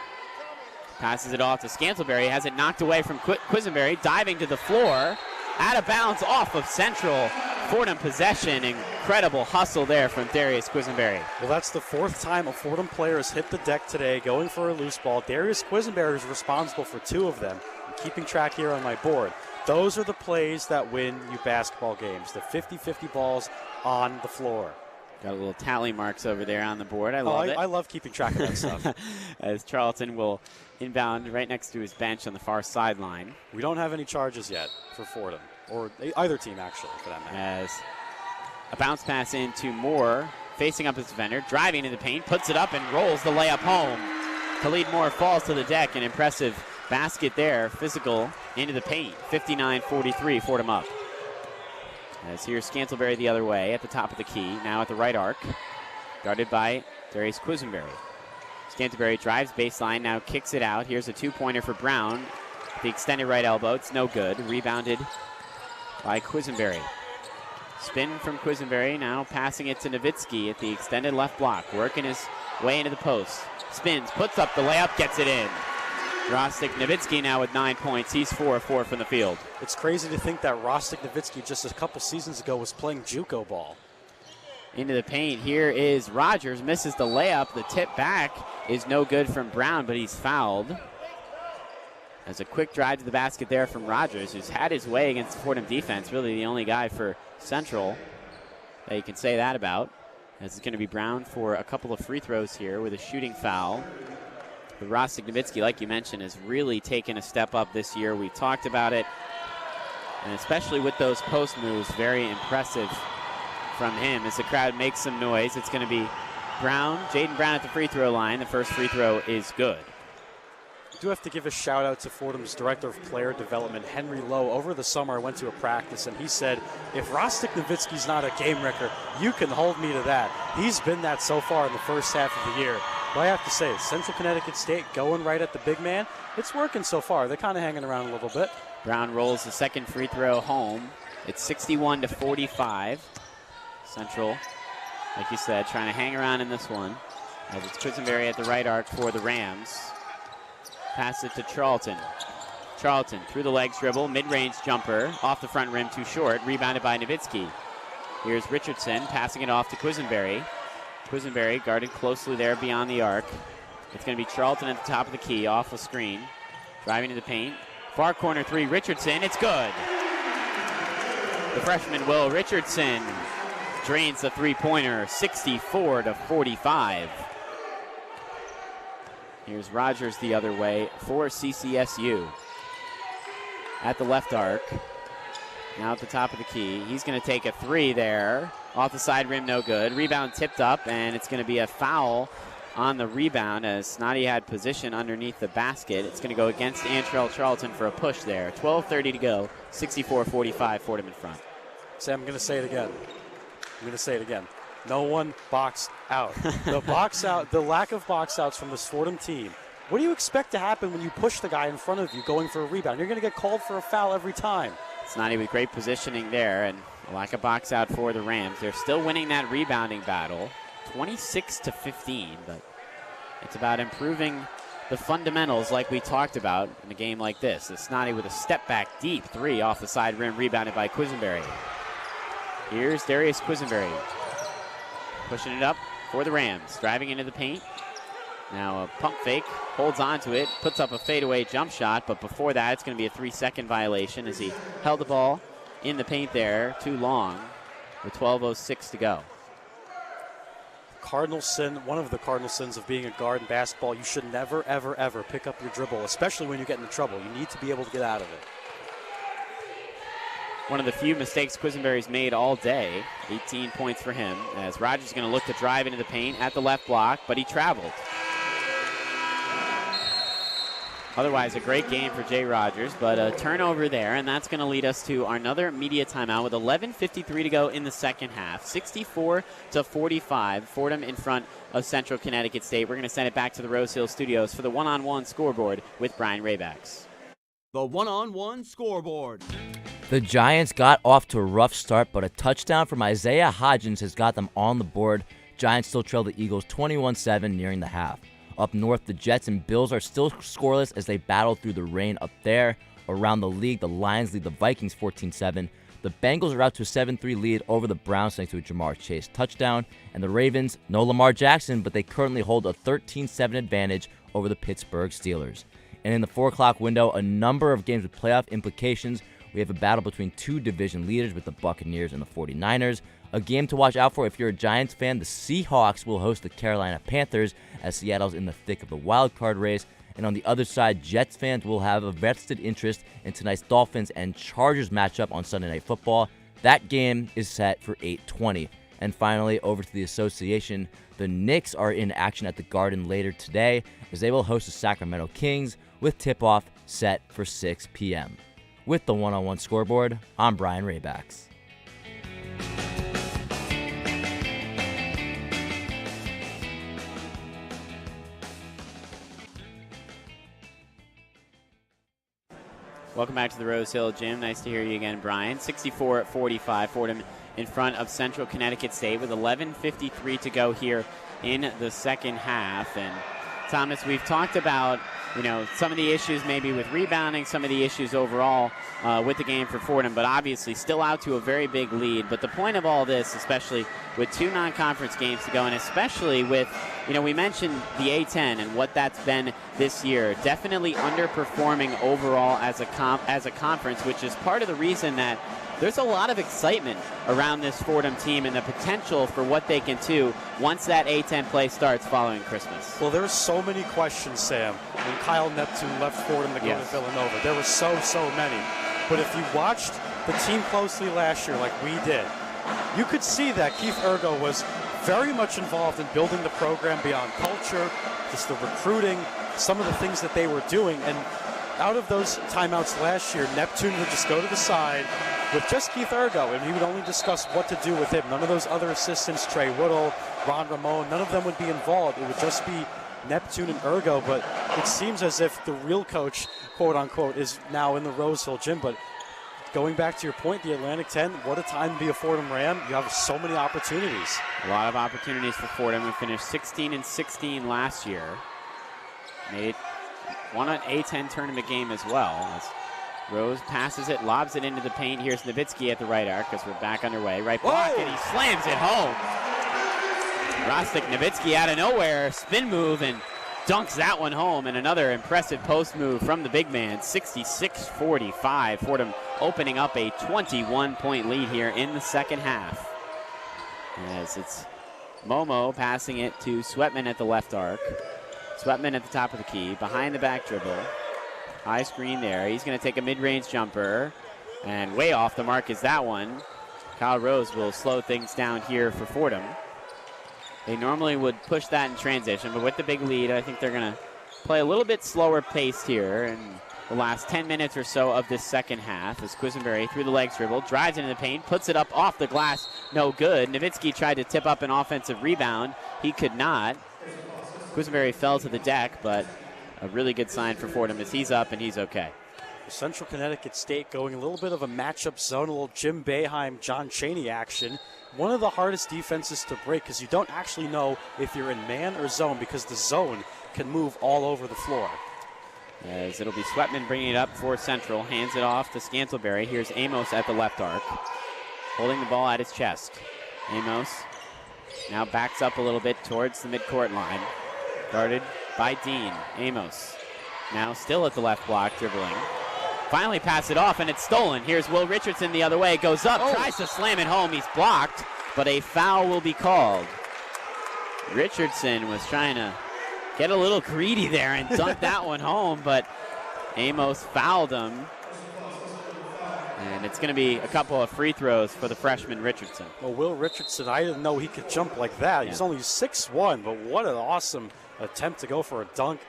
Passes it off to Scantlebury, has it knocked away from Quisenberry, diving to the floor. Out of bounds off of Central. Fordham possession. Incredible hustle there from Darius Quisenberry. Well, that's the 4th time a Fordham player has hit the deck today going for a loose ball. Darius Quisenberry is responsible for 2 of them. I'm keeping track here on my board. Those are the plays that win you basketball games, the 50-50 balls on the floor. Got a little tally marks over there on the board. I love it. I love keeping track of that stuff. As Charlton will inbound right next to his bench on the far sideline. We don't have any charges yet for Fordham, or either team actually, for that matter. As a bounce pass into Moore, facing up his defender, driving into the paint, puts it up and rolls the layup home. Khalid Moore falls to the deck, an impressive basket there, physical into the paint. 59-43, Fordham up. As here's Scantlebury the other way at the top of the key, now at the right arc, guarded by Darius Quisenberry. Scantlebury drives baseline, now kicks it out. Here's a 2-pointer for Brown. The extended right elbow, it's no good. Rebounded by Quisenberry. Spin from Quisenberry, now passing it to Nowitzki at the extended left block, working his way into the post. Spins, puts up the layup, gets it in. Rostik Nowitzki now with 9 points. He's 4 of 4 from the field. It's crazy to think that Rostik Nowitzki just a couple seasons ago was playing JUCO ball. Into the paint. Here is Rogers. Misses the layup. The tip back is no good from Brown, but he's fouled. As a quick drive to the basket there from Rogers, who's had his way against the Fordham defense. Really the only guy for Central that you can say that about. As it's going to be Brown for a couple of free throws here with a shooting foul. But Rostik Nowitzki, like you mentioned, has really taken a step up this year. We talked about it. And especially with those post moves, very impressive from him. As the crowd makes some noise, it's going to be Brown, Jaden Brown at the free throw line. The first free throw is good. I do have to give a shout out to Fordham's Director of Player Development, Henry Lowe. Over the summer, I went to a practice, and he said, if Rostik Nowitzki's not a game wrecker, you can hold me to that. He's been that so far in the first half of the year. But I have to say, Central Connecticut State going right at the big man, it's working so far. They're kind of hanging around a little bit. Brown rolls the second free throw home. It's 61-45. Central, like you said, trying to hang around in this one. As it's Quisenberry at the right arc for the Rams. Pass it to Charlton. Charlton through the legs dribble, mid-range jumper, off the front rim, too short, rebounded by Nowitzki. Here's Richardson passing it off to Quisenberry. Quisenberry guarded closely there beyond the arc. It's going to be Charlton at the top of the key, off a screen. Driving to the paint. Far corner 3, Richardson, it's good. The freshman Will Richardson drains the three-pointer, 64-45. Here's Rogers the other way for CCSU. At the left arc. Now at the top of the key. He's going to take a 3 there. Off the side rim, no good. Rebound tipped up, and it's going to be a foul on the rebound as Snoddy had position underneath the basket. It's going to go against Antrell Charlton for a push there. 12:30 to go. 64-45, Fordham in front. Sam, I'm going to say it again. No one boxed out. The lack of box outs from this Fordham team. What do you expect to happen when you push the guy in front of you going for a rebound? You're going to get called for a foul every time. Snoddy with great positioning there and a lack of box out for the Rams. They're still winning that rebounding battle, 26-15, but it's about improving the fundamentals like we talked about in a game like this. Snoddy with a step back deep 3 off the side rim, rebounded by Quisenberry. Here's Darius Quisenberry pushing it up for the Rams, driving into the paint. Now a pump fake, holds onto it, puts up a fadeaway jump shot, but before that it's going to be a 3-second violation as he held the ball in the paint there too long with 12:06 to go. Cardinal sin, one of the cardinal sins of being a guard in basketball, you should never, ever, ever pick up your dribble, especially when you get into trouble. You need to be able to get out of it. One of the few mistakes Quisenberry's made all day. 18 points for him as Rogers is going to look to drive into the paint at the left block, but he traveled. Otherwise, a great game for Jay Rogers, but a turnover there, and that's going to lead us to another media timeout with 11:53 to go in the second half. 64-45, Fordham in front of Central Connecticut State. We're going to send it back to the Rose Hill Studios for the one-on-one scoreboard with Brian Raybacks. The one-on-one scoreboard. The Giants got off to a rough start, but a touchdown from Isaiah Hodgins has got them on the board. Giants still trail the Eagles 21-7 nearing the half. Up north, the Jets and Bills are still scoreless as they battle through the rain up there. Around the league, the Lions lead the Vikings 14-7. The Bengals are out to a 7-3 lead over the Browns thanks to a Jamar Chase touchdown. And the Ravens, no Lamar Jackson, but they currently hold a 13-7 advantage over the Pittsburgh Steelers. And in the 4 o'clock window, a number of games with playoff implications. We have a battle between two division leaders with the Buccaneers and the 49ers. A game to watch out for if you're a Giants fan, the Seahawks will host the Carolina Panthers as Seattle's in the thick of the wild card race. And on the other side, Jets fans will have a vested interest in tonight's Dolphins and Chargers matchup on Sunday Night Football. That game is set for 8:20. And finally, over to the association, the Knicks are in action at the Garden later today as they will host the Sacramento Kings with tip-off set for 6 p.m. With the one-on-one scoreboard, I'm Brian Raybacks. Welcome back to the Rose Hill Gym. Nice to hear you again, Brian. 64-45, Fordham in front of Central Connecticut State with 11:53 to go here in the second half. And Thomas, we've talked about, some of the issues maybe with rebounding, some of the issues overall with the game for Fordham, but obviously still out to a very big lead. But the point of all this, especially with 2 non-conference games to go, and especially with, we mentioned the A-10 and what that's been this year, definitely underperforming overall as a conference, which is part of the reason that there's a lot of excitement around this Fordham team and the potential for what they can do once that A-10 play starts following Christmas. Well, there's so many questions, Sam. When Kyle Neptune left Fordham to go to Villanova, there were so many. But if you watched the team closely last year like we did, you could see that Keith Ergo was very much involved in building the program beyond culture, just the recruiting, some of the things that they were doing. And out of those timeouts last year, Neptune would just go to the side with just Keith Ergo, and he would only discuss what to do with him. None of those other assistants, Trey Woodall, Ron Ramon, none of them would be involved. It would just be Neptune and Ergo, but it seems as if the real coach, quote unquote, is now in the Rose Hill Gym. But going back to your point, the Atlantic 10, what a time to be a Fordham Ram. You have so many opportunities. A lot of opportunities for Fordham. We finished 16-16 last year. Won an A-10 tournament game as well. As Rose passes it, lobs it into the paint. Here's Nowitzki at the right arc as we're back underway. Right block, and he slams it home. Rostik Nowitzki out of nowhere, spin move, and dunks that one home. And another impressive post move from the big man, 66-45. Fordham opening up a 21-point lead here in the second half. As it's Momo passing it to Sweatman at the left arc. Sweatman at the top of the key, behind the back dribble. High screen there. He's going to take a mid-range jumper. And way off the mark is that one. Kyle Rose will slow things down here for Fordham. They normally would push that in transition, but with the big lead, I think they're going to play a little bit slower paced here in the last 10 minutes or so of this second half. As Quisenberry through the legs dribble, drives into the paint, puts it up off the glass, no good. Nowitzki tried to tip up an offensive rebound. He could not. Quisenberry fell to the deck, but a really good sign for Fordham as he's up and he's okay. Central Connecticut State going a little bit of a matchup zone, a little Jim Boeheim, John Chaney action. One of the hardest defenses to break because you don't actually know if you're in man or zone because the zone can move all over the floor. As it'll be Sweatman bringing it up for Central, hands it off to Scantlebury. Here's Amos at the left arc, holding the ball at his chest. Amos now backs up a little bit towards the midcourt line. Guarded by Dean. Amos now still at the left block, dribbling. Finally pass it off, and it's stolen. Here's Will Richardson the other way. Goes up, tries to slam it home. He's blocked, but a foul will be called. Richardson was trying to get a little greedy there and dunk that one home, but Amos fouled him. And it's going to be a couple of free throws for the freshman Richardson. Well, Will Richardson, I didn't know he could jump like that. Yeah. He's only 6'1", but what an awesome attempt to go for a dunk.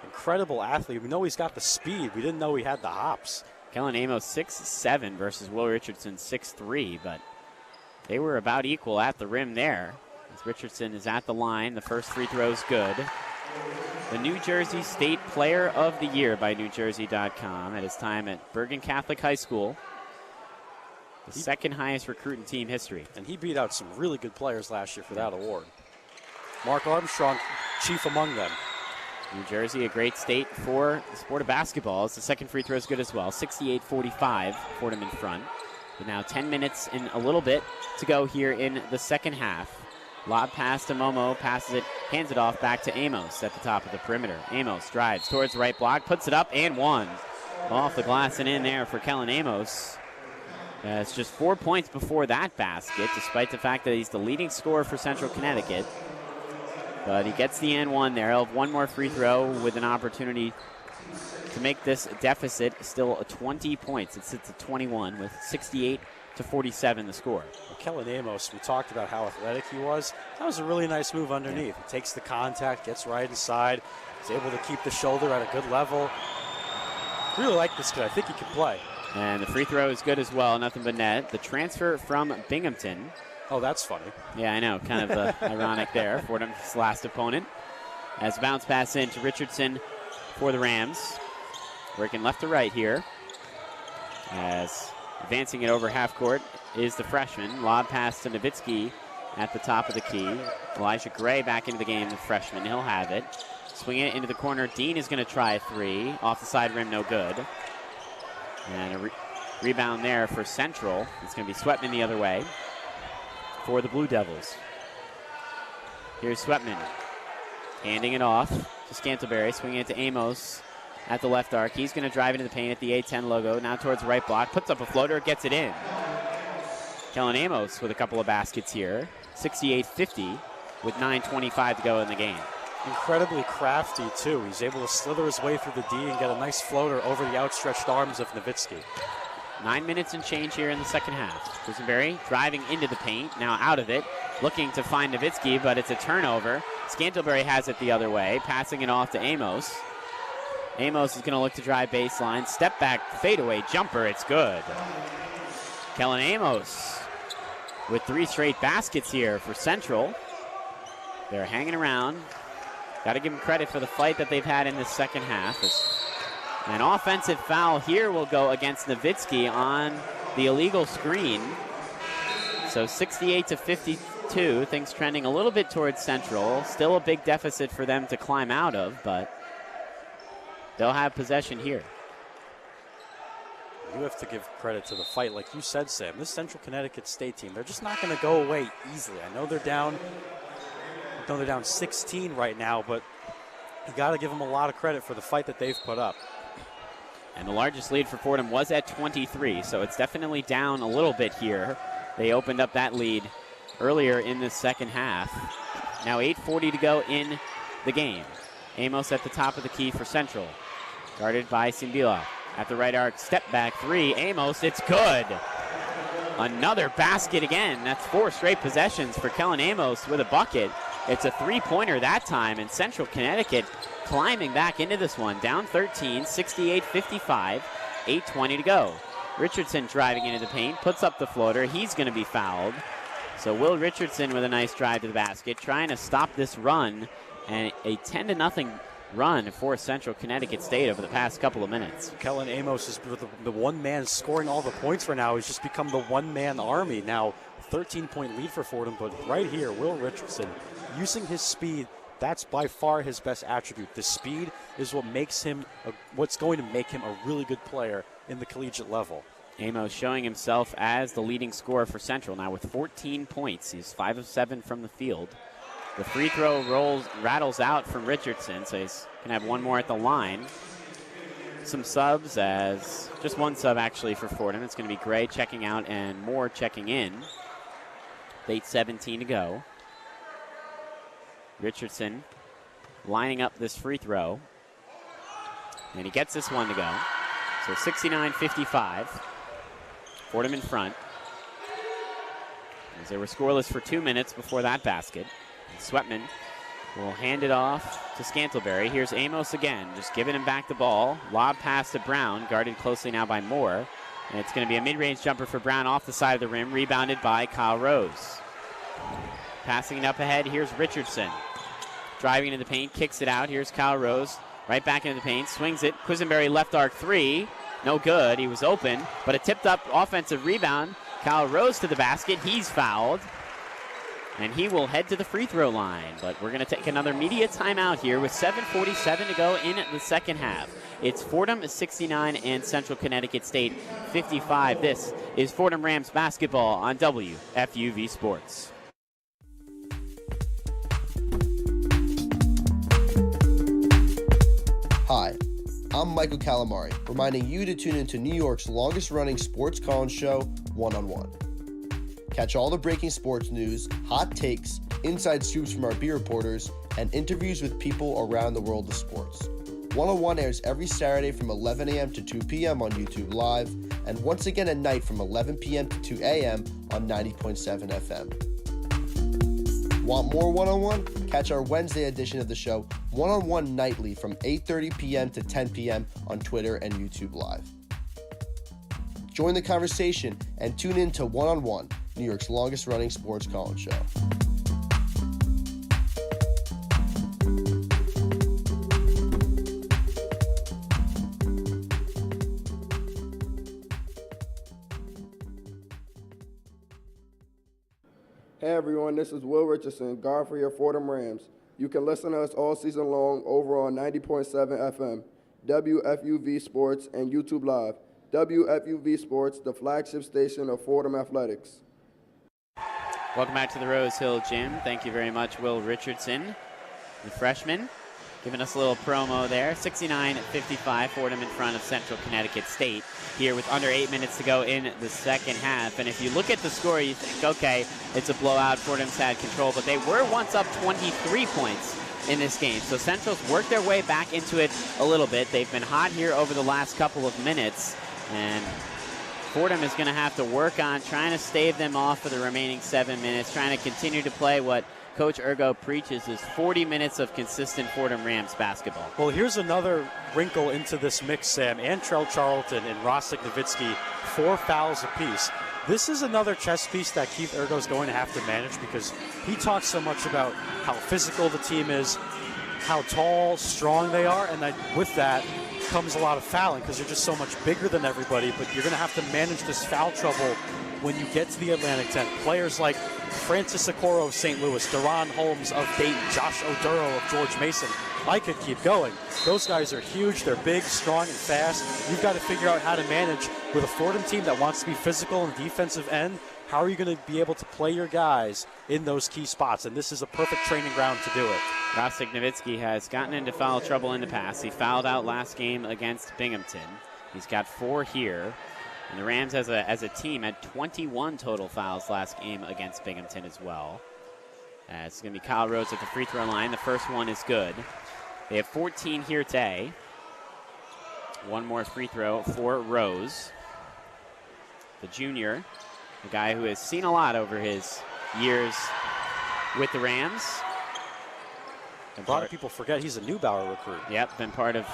Incredible athlete. We know he's got the speed. We didn't know he had the hops. Kellen Amos 6'7" versus Will Richardson 6'3", but they were about equal at the rim there. As Richardson is at the line, the first free throw is good. The New Jersey State Player of the Year by NewJersey.com at his time at Bergen Catholic High School. The second highest recruit in team history. And he beat out some really good players last year for that award. Mark Armstrong, chief among them. New Jersey, a great state for the sport of basketball. As the second free throw is good as well. 68-45, Fordham in front. But now 10 minutes and a little bit to go here in the second half. Lob pass to Momo, passes it, hands it off back to Amos at the top of the perimeter. Amos drives towards the right block, puts it up, and one. Off the glass and in there for Kellen Amos. It's just 4 points before that basket, despite the fact that he's the leading scorer for Central Connecticut. But he gets the and one there. He'll have one more free throw with an opportunity to make this deficit still 20 points. It sits at 21 with 68-47 the score. Well, Kellen Amos, we talked about how athletic he was. That was a really nice move underneath. He takes the contact, gets right inside. He's able to keep the shoulder at a good level. Really like this kid. I think he can play. And the free throw is good as well, nothing but net. The transfer from Binghamton. Oh, that's funny. Yeah, I know. Kind of ironic there. Fordham's last opponent. As bounce pass in to Richardson for the Rams. Working left to right here. As advancing it over half court is the freshman. Lob pass to Nowitzki at the top of the key. Elijah Gray back into the game, the freshman. He'll have it. Swing it into the corner. Dean is going to try a three. Off the side rim, no good. And a rebound there for Central. It's going to be Sweatman the other way for the Blue Devils. Here's Sweatman handing it off to Scantlebury, swinging it to Amos at the left arc. He's going to drive into the paint at the A10 logo, now towards the right block, puts up a floater, gets it in. Kellen Amos with a couple of baskets here, 68-50 with 9:25 to go in the game. Incredibly crafty, too. He's able to slither his way through the D and get a nice floater over the outstretched arms of Nowitzki. 9 minutes and change here in the second half. Quisenberry driving into the paint, now out of it, looking to find Nowitzki, but it's a turnover. Scantlebury has it the other way, passing it off to Amos. Amos is going to look to drive baseline, step back, fadeaway jumper, it's good. Kellen Amos with 3 straight baskets here for Central. They're hanging around. Got to give them credit for the fight that they've had in this second half. An offensive foul here will go against Nowitzki on the illegal screen. So 68-52, things trending a little bit towards Central. Still a big deficit for them to climb out of, but they'll have possession here. You have to give credit to the fight. Like you said, Sam, this Central Connecticut State team, they're just not going to go away easily. I know they're down 16 right now, but you got to give them a lot of credit for the fight that they've put up. And the largest lead for Fordham was at 23, so it's definitely down a little bit here. They opened up that lead earlier in the second half. Now 8:40 to go in the game. Amos at the top of the key for Central. Guarded by Simbila. At the right arc, step back three. Amos, it's good. Another basket again. That's 4 straight possessions for Kellen Amos with a bucket. It's a 3-pointer that time, and Central Connecticut climbing back into this one. Down 13, 68-55, 8:20 to go. Richardson driving into the paint, puts up the floater. He's going to be fouled. So Will Richardson with a nice drive to the basket, trying to stop this run, and a 10-0 run for Central Connecticut State over the past couple of minutes. Kellen Amos is the one man scoring all the points right now. He's just become the one-man army. Now 13-point lead for Fordham, but right here, Will Richardson using his speed. That's by far his best attribute. The speed is what makes him, what's going to make him a really good player in the collegiate level. Amos showing himself as the leading scorer for Central now with 14 points. He's 5 of 7 from the field. The free throw rattles out from Richardson, so he's going to have one more at the line. Some subs, as just one sub actually for Fordham. It's going to be Gray checking out and Moore checking in. 8:17 to go. Richardson lining up this free throw. And he gets this one to go. So 69-55. Fordham in front. As they were scoreless for 2 minutes before that basket. And Sweatman will hand it off to Scantlebury. Here's Amos again, just giving him back the ball. Lob pass to Brown, guarded closely now by Moore. And it's going to be a mid-range jumper for Brown off the side of the rim, rebounded by Kyle Rose. Passing it up ahead, here's Richardson. Driving into the paint, kicks it out. Here's Kyle Rose, right back into the paint, swings it. Quisenberry left arc three, no good. He was open, but a tipped up offensive rebound. Kyle Rose to the basket, he's fouled. And he will head to the free throw line. But we're going to take another media timeout here with 7:47 to go in the second half. It's Fordham 69 and Central Connecticut State 55. This is Fordham Rams basketball on WFUV Sports. Hi, I'm Michael Calamari, reminding you to tune into New York's longest-running sports call-in show, One on One. Catch all the breaking sports news, hot takes, inside scoops from our beat reporters, and interviews with people around the world of sports. One-on-One airs every Saturday from 11 a.m. to 2 p.m. on YouTube Live, and once again at night from 11 p.m. to 2 a.m. on 90.7 FM. Want more One-on-One? Catch our Wednesday edition of the show, One-on-One nightly from 8:30 p.m. to 10 p.m. on Twitter and YouTube Live. Join the conversation and tune in to One-on-One, New York's longest-running sports call-in show. Hey everyone, this is Will Richardson, guard for your Fordham Rams. You can listen to us all season long over on 90.7 FM, WFUV Sports, and YouTube Live. WFUV Sports, the flagship station of Fordham Athletics. Welcome back to the Rose Hill Gym. Thank you very much, Will Richardson, the freshman, giving us a little promo there. 69-55, Fordham in front of Central Connecticut State here with under 8 minutes to go in the second half. And if you look at the score, you think, okay, it's a blowout. Fordham's had control, but they were once up 23 points in this game. So Central's worked their way back into it a little bit. They've been hot here over the last couple of minutes, and Fordham is going to have to work on trying to stave them off for the remaining 7 minutes, trying to continue to play what Coach Ergo preaches is 40 minutes of consistent Fordham Rams basketball. Well, here's another wrinkle into this mix, Sam. Antrell Charlton and Rostik Nowitzki, 4 fouls apiece. This is another chess piece that Keith Ergo is going to have to manage because he talks so much about how physical the team is, how tall, strong they are, and with that comes a lot of fouling because they're just so much bigger than everybody, but you're going to have to manage this foul trouble when you get to the Atlantic 10. Players like Francis Okoro of St. Louis, Deron Holmes of Dayton, Josh Oduro of George Mason. I could keep going. Those guys are huge. They're big, strong, and fast. You've got to figure out how to manage with a Fordham team that wants to be physical on the defensive end. How are you going to be able to play your guys in those key spots? And this is a perfect training ground to do it. Rostik Nowitzki has gotten into foul trouble in the past. He fouled out last game against Binghamton. He's got 4 here. And the Rams as a team had 21 total fouls last game against Binghamton as well. It's going to be Kyle Rose at the free throw line. The first one is good. They have 14 here today. One more free throw for Rose. The junior, the guy who has seen a lot over his years with the Rams. A lot of people forget he's a Neubauer recruit. Yep, been part of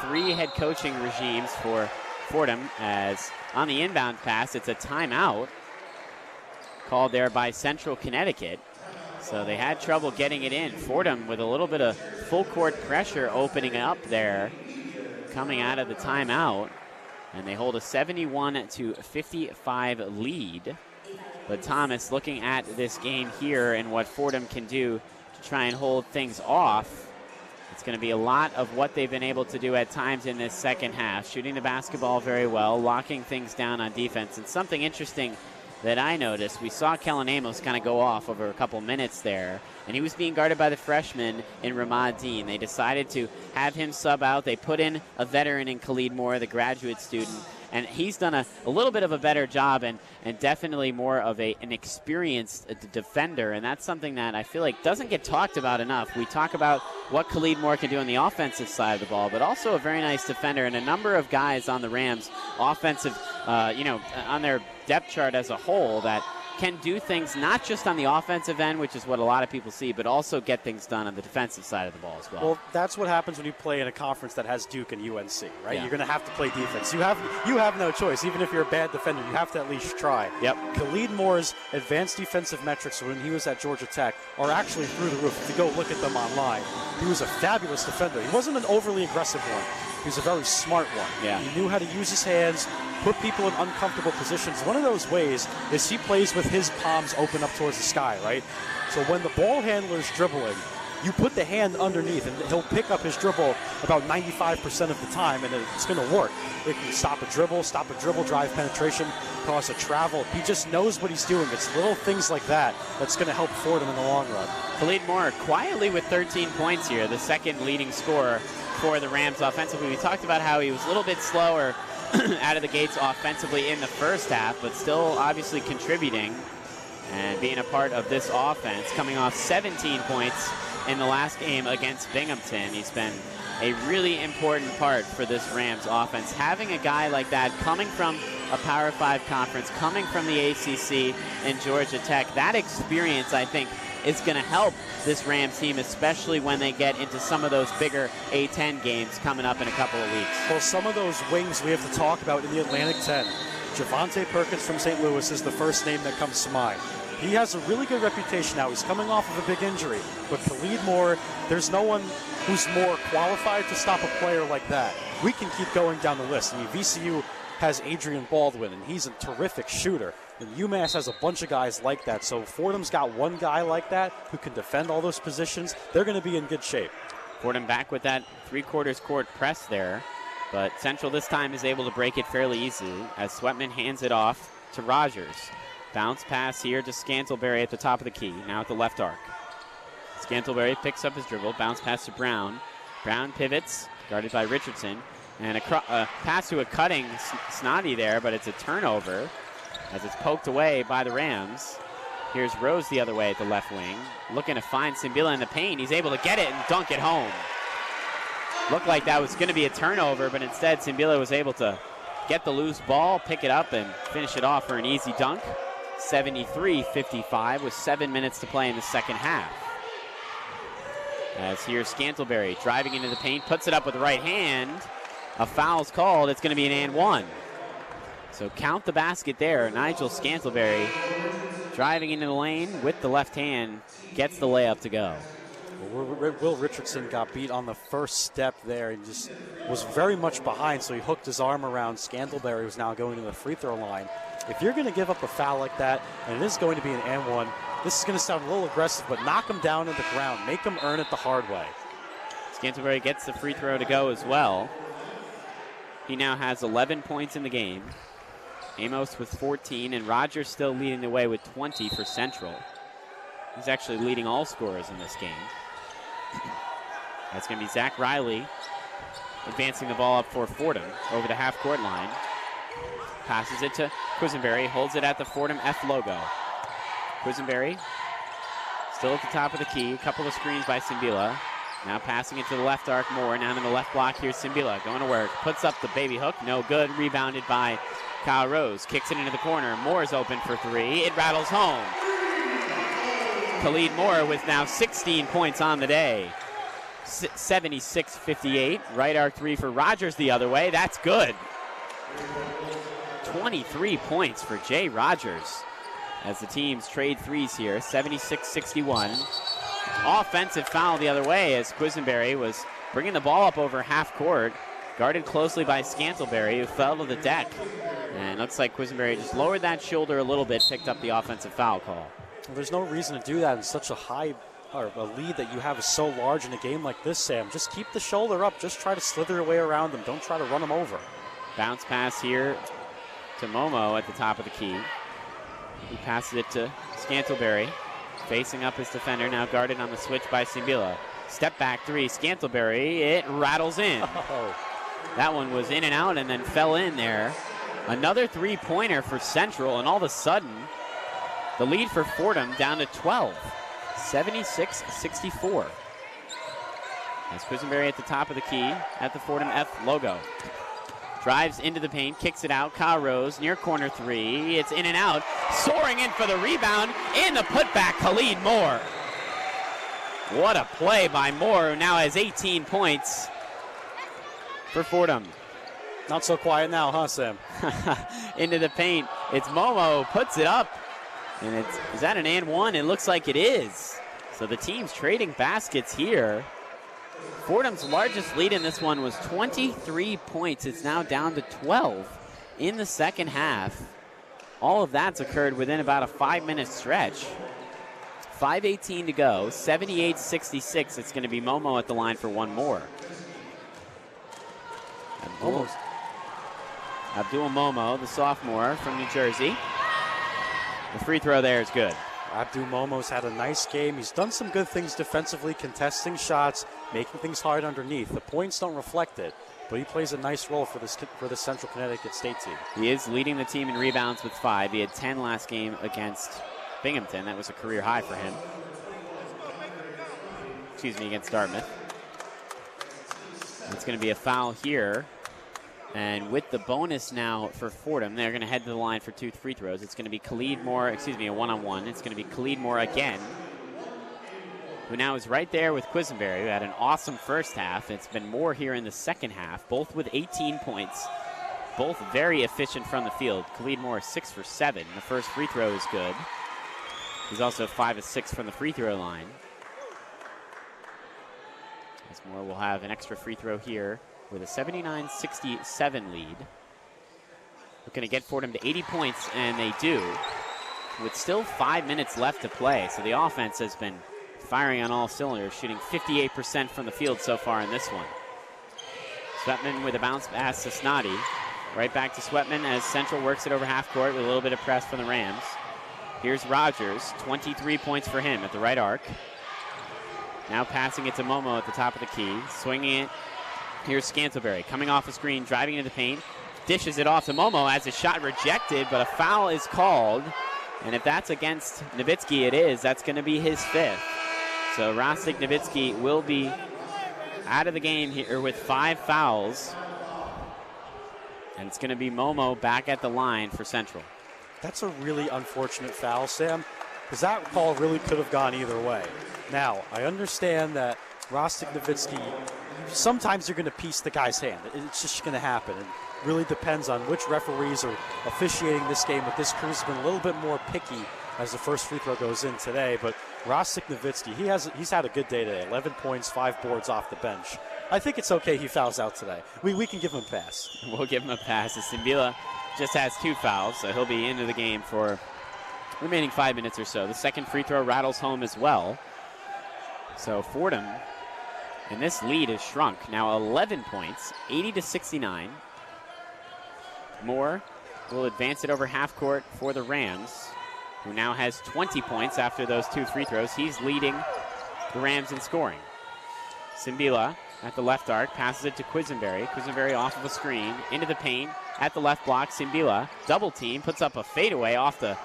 3 head coaching regimes for Fordham, as on the inbound pass, it's a timeout called there by Central Connecticut. So they had trouble getting it in. Fordham with a little bit of full court pressure opening up there, coming out of the timeout. And they hold a 71-55 lead. But Thomas looking at this game here and what Fordham can do to try and hold things off. It's going to be a lot of what they've been able to do at times in this second half. Shooting the basketball very well, locking things down on defense. And something interesting that I noticed, we saw Kellen Amos kind of go off over a couple minutes there, and he was being guarded by the freshman in Ramad Dean. They decided to have him sub out. They put in a veteran in Khalid Moore, the graduate student, and he's done a little bit of a better job and definitely more of an experienced defender, and that's something that I feel like doesn't get talked about enough. We talk about what Khalid Moore can do on the offensive side of the ball, but also a very nice defender, and a number of guys on the Rams offensive, on their depth chart as a whole that can do things not just on the offensive end, which is what a lot of people see, but also get things done on the defensive side of the ball as well. Well, that's what happens when you play in a conference that has Duke and UNC, right? Yeah. You're going to have to play defense. You have no choice. Even if you're a bad defender, you have to at least try. Yep. Khalid Moore's advanced defensive metrics when he was at Georgia Tech are actually through the roof. If you go look at them online, he was a fabulous defender. He wasn't an overly aggressive one. He was a very smart one. Yeah. He knew how to use his hands, put people in uncomfortable positions. One of those ways is he plays with his palms open up towards the sky, right? So when the ball handler is dribbling, you put the hand underneath, and he'll pick up his dribble about 95% of the time, and it's going to work. It can stop a dribble, drive penetration, cause a travel. He just knows what he's doing. It's little things like that that's going to help Fordham in the long run. Khalid Moore quietly with 13 points here, the second leading scorer for the Rams offensively. We talked about how he was a little bit slower out of the gates offensively in the first half, but still obviously contributing and being a part of this offense, coming off 17 points in the last game against Binghamton. He's been a really important part for this Rams offense. Having a guy like that coming from a Power 5 conference, coming from the ACC and Georgia Tech, that experience, I think, is going to help this Rams team, especially when they get into some of those bigger A-10 games coming up in a couple of weeks. Well, some of those wings we have to talk about in the Atlantic 10. Javonte Perkins from St. Louis is the first name that comes to mind. He has a really good reputation now. He's coming off of a big injury. But Khalid Moore, there's no one who's more qualified to stop a player like that. We can keep going down the list. I mean, VCU has Adrian Baldwin, and he's a terrific shooter. And UMass has a bunch of guys like that. So Fordham's got one guy like that who can defend all those positions. They're going to be in good shape. Fordham back with that three-quarters court press there. But Central this time is able to break it fairly easily as Sweatman hands it off to Rogers. Bounce pass here to Scantlebury at the top of the key, now at the left arc. Scantlebury picks up his dribble, bounce pass to Brown. Brown pivots, guarded by Richardson. And a pass to a cutting Snoddy there, but it's a turnover as it's poked away by the Rams. Here's Rose the other way at the left wing, looking to find Simbila in the paint. He's able to get it and dunk it home. Looked like that was going to be a turnover, but instead Simbila was able to get the loose ball, pick it up, and finish it off for an easy dunk. 73-55 with 7 minutes to play in the second half. As here's Scantlebury driving into the paint, puts it up with the right hand. A foul's called. It's going to be an and one. So count the basket there. Nigel Scantlebury driving into the lane with the left hand, gets the layup to go. Will Richardson got beat on the first step there. He just was very much behind, so he hooked his arm around Scantlebury, who's now going to the free throw line. If you're going to give up a foul like that, and it is going to be an and one, this is going to sound a little aggressive, but knock him down to the ground. Make him earn it the hard way. Scantlebury gets the free throw to go as well. He now has 11 points in the game. Amos with 14, and Rogers still leading the way with 20 for Central. He's actually leading all scorers in this game. That's going to be Zach Riley advancing the ball up for Fordham over the half-court line. Passes it to Quisenberry, holds it at the Fordham F logo. Quisenberry still at the top of the key. A couple of screens by Simbila. Now passing it to the left arc more. Now in the left block, here's Simbila going to work. Puts up the baby hook. No good. Rebounded by Kyle Rose. Kicks it into the corner. Moore's open for three. It rattles home. Khalid Moore with now 16 points on the day. 76-58. Right arc three for Rogers the other way. That's good. 23 points for Jay Rogers as the teams trade threes here. 76-61. Offensive foul the other way as Quisenberry was bringing the ball up over half court, guarded closely by Scantlebury, who fell to the deck. And looks like Quisenberry just lowered that shoulder a little bit, picked up the offensive foul call. Well, there's no reason to do that in such a high, or a lead that you have is so large in a game like this, Sam. Just keep the shoulder up. Just try to slither your way around them. Don't try to run them over. Bounce pass here to Momo at the top of the key. He passes it to Scantlebury. Facing up his defender, now guarded on the switch by Simbila. Step back three, Scantlebury, it rattles in. Oh. That one was in and out and then fell in there. Another three-pointer for Central, and all of a sudden, the lead for Fordham down to 12, 76-64. As Quisenberry at the top of the key at the Fordham F logo. Drives into the paint, kicks it out. Kyle Rose, near corner three. It's in and out. Soaring in for the rebound. In the putback, Khalid Moore. What a play by Moore, who now has 18 points for Fordham. Not so quiet now, huh, Sam? Into the paint. It's Momo, puts it up. And is that an and one? It looks like it is. So the team's trading baskets here. Fordham's largest lead in this one was 23 points. It's now down to 12 in the second half. All of that's occurred within about a 5-minute stretch. 5:18 to go, 78-66. It's going to be Momo at the line for one more. Abdul Momo, the sophomore from New Jersey. The free throw there is good. Abdul Momo's had a nice game. He's done some good things defensively, contesting shots, making things hard underneath. The points don't reflect it, but he plays a nice role for the Central Connecticut State team. He is leading the team in rebounds with 5. He had 10 last game against Binghamton. That was a career high for him. Against Dartmouth. It's going to be a foul here. And with the bonus now for Fordham, they're going to head to the line for 2 free throws. It's going to be Khalid Moore, a one-on-one. It's going to be Khalid Moore again, who now is right there with Quisenberry, who had an awesome first half. It's been Moore here in the second half, both with 18 points, both very efficient from the field. Khalid Moore 6 for 7. The first free throw is good. He's also 5 of 6 from the free throw line. As Moore will have an extra free throw here with a 79-67 lead. We're going to get Fordham to 80 points, and they do, with still 5 minutes left to play. So the offense has been firing on all cylinders, shooting 58% from the field so far in this one. Sweatman with a bounce pass to Snoddy. Right back to Sweatman as Central works it over half court with a little bit of press from the Rams. Here's Rogers, 23 points for him at the right arc. Now passing it to Momo at the top of the key, swinging it. Here's Scantlebury coming off a screen, driving into the paint, dishes it off to Momo as his shot rejected, but a foul is called. And if that's against Nowitzki, it is. That's going to be his 5th. So Rostik Nowitzki will be out of the game here with 5 fouls. And it's going to be Momo back at the line for Central. That's a really unfortunate foul, Sam, because that call really could have gone either way. Now, I understand that Rostik Nowitzki, sometimes you're going to piece the guy's hand. It's just going to happen. It really depends on which referees are officiating this game, but this crew's been a little bit more picky as the first free throw goes in today. But Rostik Nowitzki, he's had a good day today. 11 points, 5 boards off the bench. I think it's okay he fouls out today. We can give him a pass. We'll give him a pass. Simbila just has 2 fouls, so he'll be into the game for remaining 5 minutes or so. The second free throw rattles home as well. So Fordham, and this lead has shrunk. Now 11 points, 80-69. Moore will advance it over half court for the Rams, who now has 20 points after those 2 free throws. He's leading the Rams in scoring. Simbila at the left arc, passes it to Quisenberry. Quisenberry off of a screen, into the paint, at the left block. Simbila, double team, puts up a fadeaway off the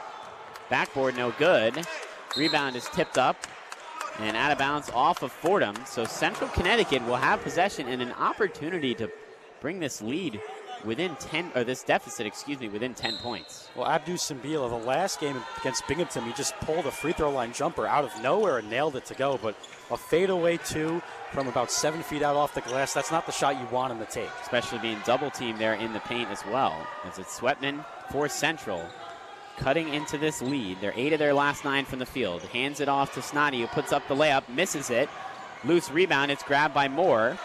backboard, no good. Rebound is tipped up and out of bounds off of Fordham. So Central Connecticut will have possession and an opportunity to bring this lead within 10, or this deficit, within 10 points. Well, Abdou Simbila, the last game against Binghamton, he just pulled a free throw line jumper out of nowhere and nailed it to go. But a fadeaway 2 from about 7 feet out off the glass, that's not the shot you want him to take. Especially being double teamed there in the paint as well. As it's Sweatman for Central, cutting into this lead. They're 8 of their last 9 from the field. Hands it off to Snoddy, who puts up the layup, misses it. Loose rebound, it's grabbed by Moore.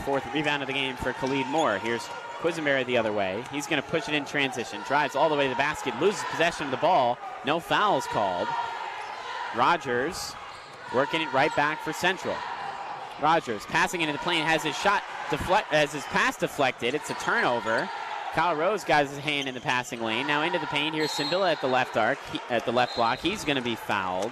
4th rebound of the game for Khalid Moore. Here's Quisenberry the other way. He's going to push it in transition. Drives all the way to the basket, loses possession of the ball. No fouls called. Rogers working it right back for Central. Rogers passing into the lane, has his pass deflected. It's a turnover. Kyle Rose got his hand in the passing lane. Now into the paint. Here's Simbila at the left arc, at the left block. He's going to be fouled.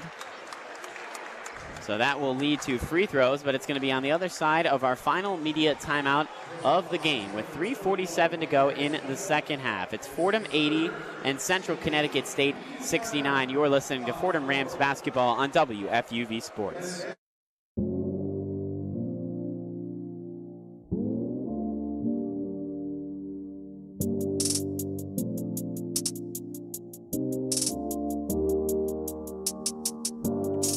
So that will lead to free throws, but it's going to be on the other side of our final media timeout of the game with 3:47 to go in the second half. It's Fordham 80 and Central Connecticut State 69. You're listening to Fordham Rams basketball on WFUV Sports.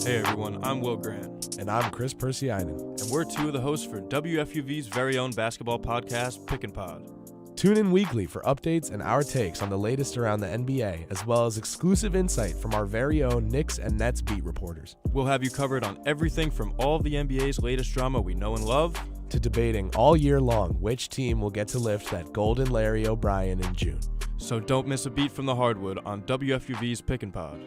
Hey everyone, I'm Will Grant. And I'm Chris Persianen. And we're two of the hosts for WFUV's very own basketball podcast, Pick and Pod. Tune in weekly for updates and our takes on the latest around the NBA, as well as exclusive insight from our very own Knicks and Nets beat reporters. We'll have you covered on everything from all of the NBA's latest drama we know and love, to debating all year long which team will get to lift that golden Larry O'Brien in June. So don't miss a beat from the hardwood on WFUV's Pick and Pod.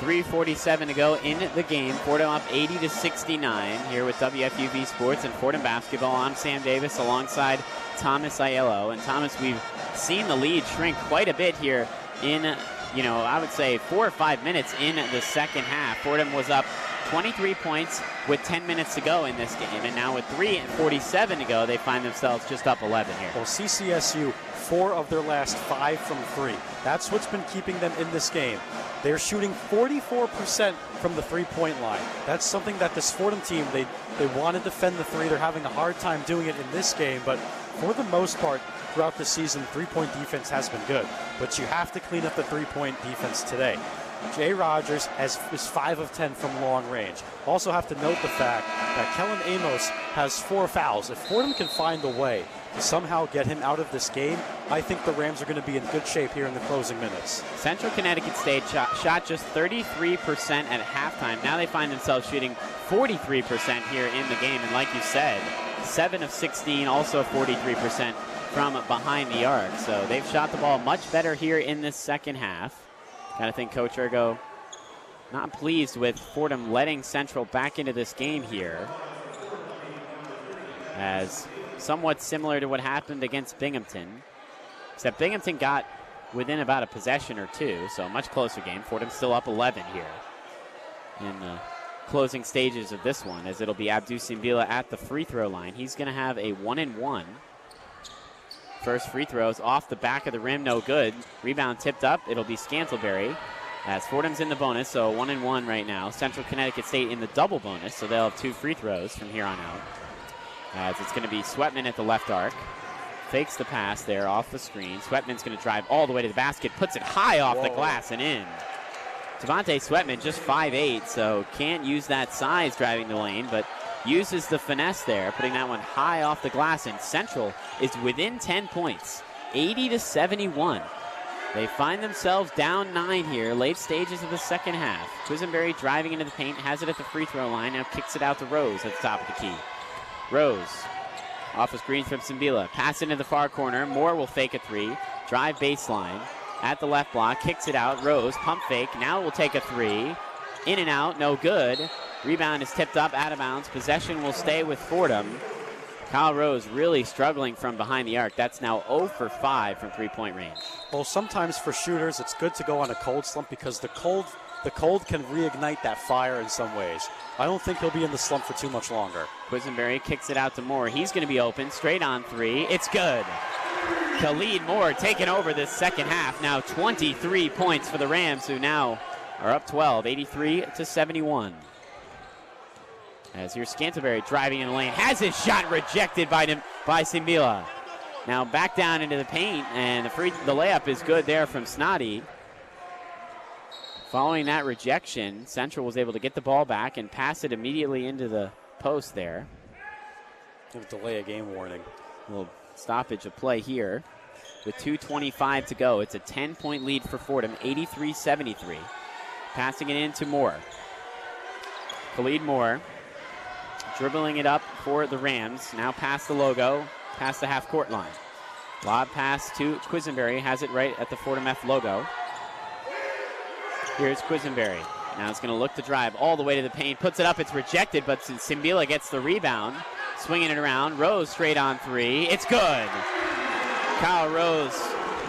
3:47 to go in the game. Fordham up 80-69 here with WFUV Sports and Fordham basketball. I'm Sam Davis alongside Thomas Aiello. And Thomas, we've seen the lead shrink quite a bit here in, I would say 4 or 5 minutes in the second half. Fordham was up 23 points with 10 minutes to go in this game. And now with 3:47 to go, they find themselves just up 11 here. Well, CCSU, 4 of their last 5 from 3. That's what's been keeping them in this game. They're shooting 44% from the three-point line. That's something that this Fordham team, they want to defend the three. They're having a hard time doing it in this game, but for the most part, throughout the season, three-point defense has been good. But you have to clean up the three-point defense today. Jay Rogers is 5 of 10 from long range. Also have to note the fact that Kellen Amos has 4 fouls. If Fordham can find a way to somehow get him out of this game, I think the Rams are going to be in good shape here in the closing minutes. Central Connecticut State shot just 33% at halftime. Now they find themselves shooting 43% here in the game. And like you said, 7 of 16, also 43% from behind the arc. So they've shot the ball much better here in this second half. Got to think Coach Ergo not pleased with Fordham letting Central back into this game here, as somewhat similar to what happened against Binghamton, except Binghamton got within about a possession or two, so a much closer game. Fordham still up 11 here in the closing stages of this one, as it'll be Abdou Simbila at the free throw line. He's going to have a 1-and-1. First free throws off the back of the rim, no good. Rebound tipped up. It'll be Scantlebury, as Fordham's in the bonus, so 1-and-1 right now. Central Connecticut State in the double bonus, so they'll have 2 free throws from here on out. As it's going to be Sweatman at the left arc. Fakes the pass there off the screen. Sweatman's going to drive all the way to the basket, puts it high off the glass and in. Devontae Sweatman, just 5'8", so can't use that size driving the lane, but uses the finesse there, putting that one high off the glass, and Central is within 10 points, 80-71. They find themselves down 9 here, late stages of the second half. Quisenberry driving into the paint, has it at the free throw line, now kicks it out to Rose at the top of the key. Rose, off a screen from Simbila, pass into the far corner. Moore will fake a 3, drive baseline at the left block, kicks it out. Rose, pump fake, now will take a 3, in and out, no good. Rebound is tipped up, out of bounds. Possession will stay with Fordham. Kyle Rose really struggling from behind the arc. That's now 0 for 5 from three-point range. Well, sometimes for shooters, it's good to go on a cold slump because the cold can reignite that fire in some ways. I don't think he'll be in the slump for too much longer. Quisenberry kicks it out to Moore. He's going to be open, straight on 3. It's good. Khalid Moore taking over this second half. Now 23 points for the Rams, who now are up 12, 83-71. As here's Scantlebury driving in the lane. Has his shot rejected by Simbila. Now back down into the paint, and the layup is good there from Snoddy. Following that rejection, Central was able to get the ball back and pass it immediately into the post there. Delay a game warning. A little stoppage of play here with 2:25 to go. It's a 10-point lead for Fordham, 83-73. Passing it in to Moore. Khalid Moore dribbling it up for the Rams. Now past the logo, past the half-court line. Lob pass to Quisenberry, has it right at the Fordham F logo. Here's Quisenberry. Now it's going to look to drive all the way to the paint, puts it up, it's rejected, but Simbila gets the rebound, swinging it around. Rose straight on three, it's good. Kyle Rose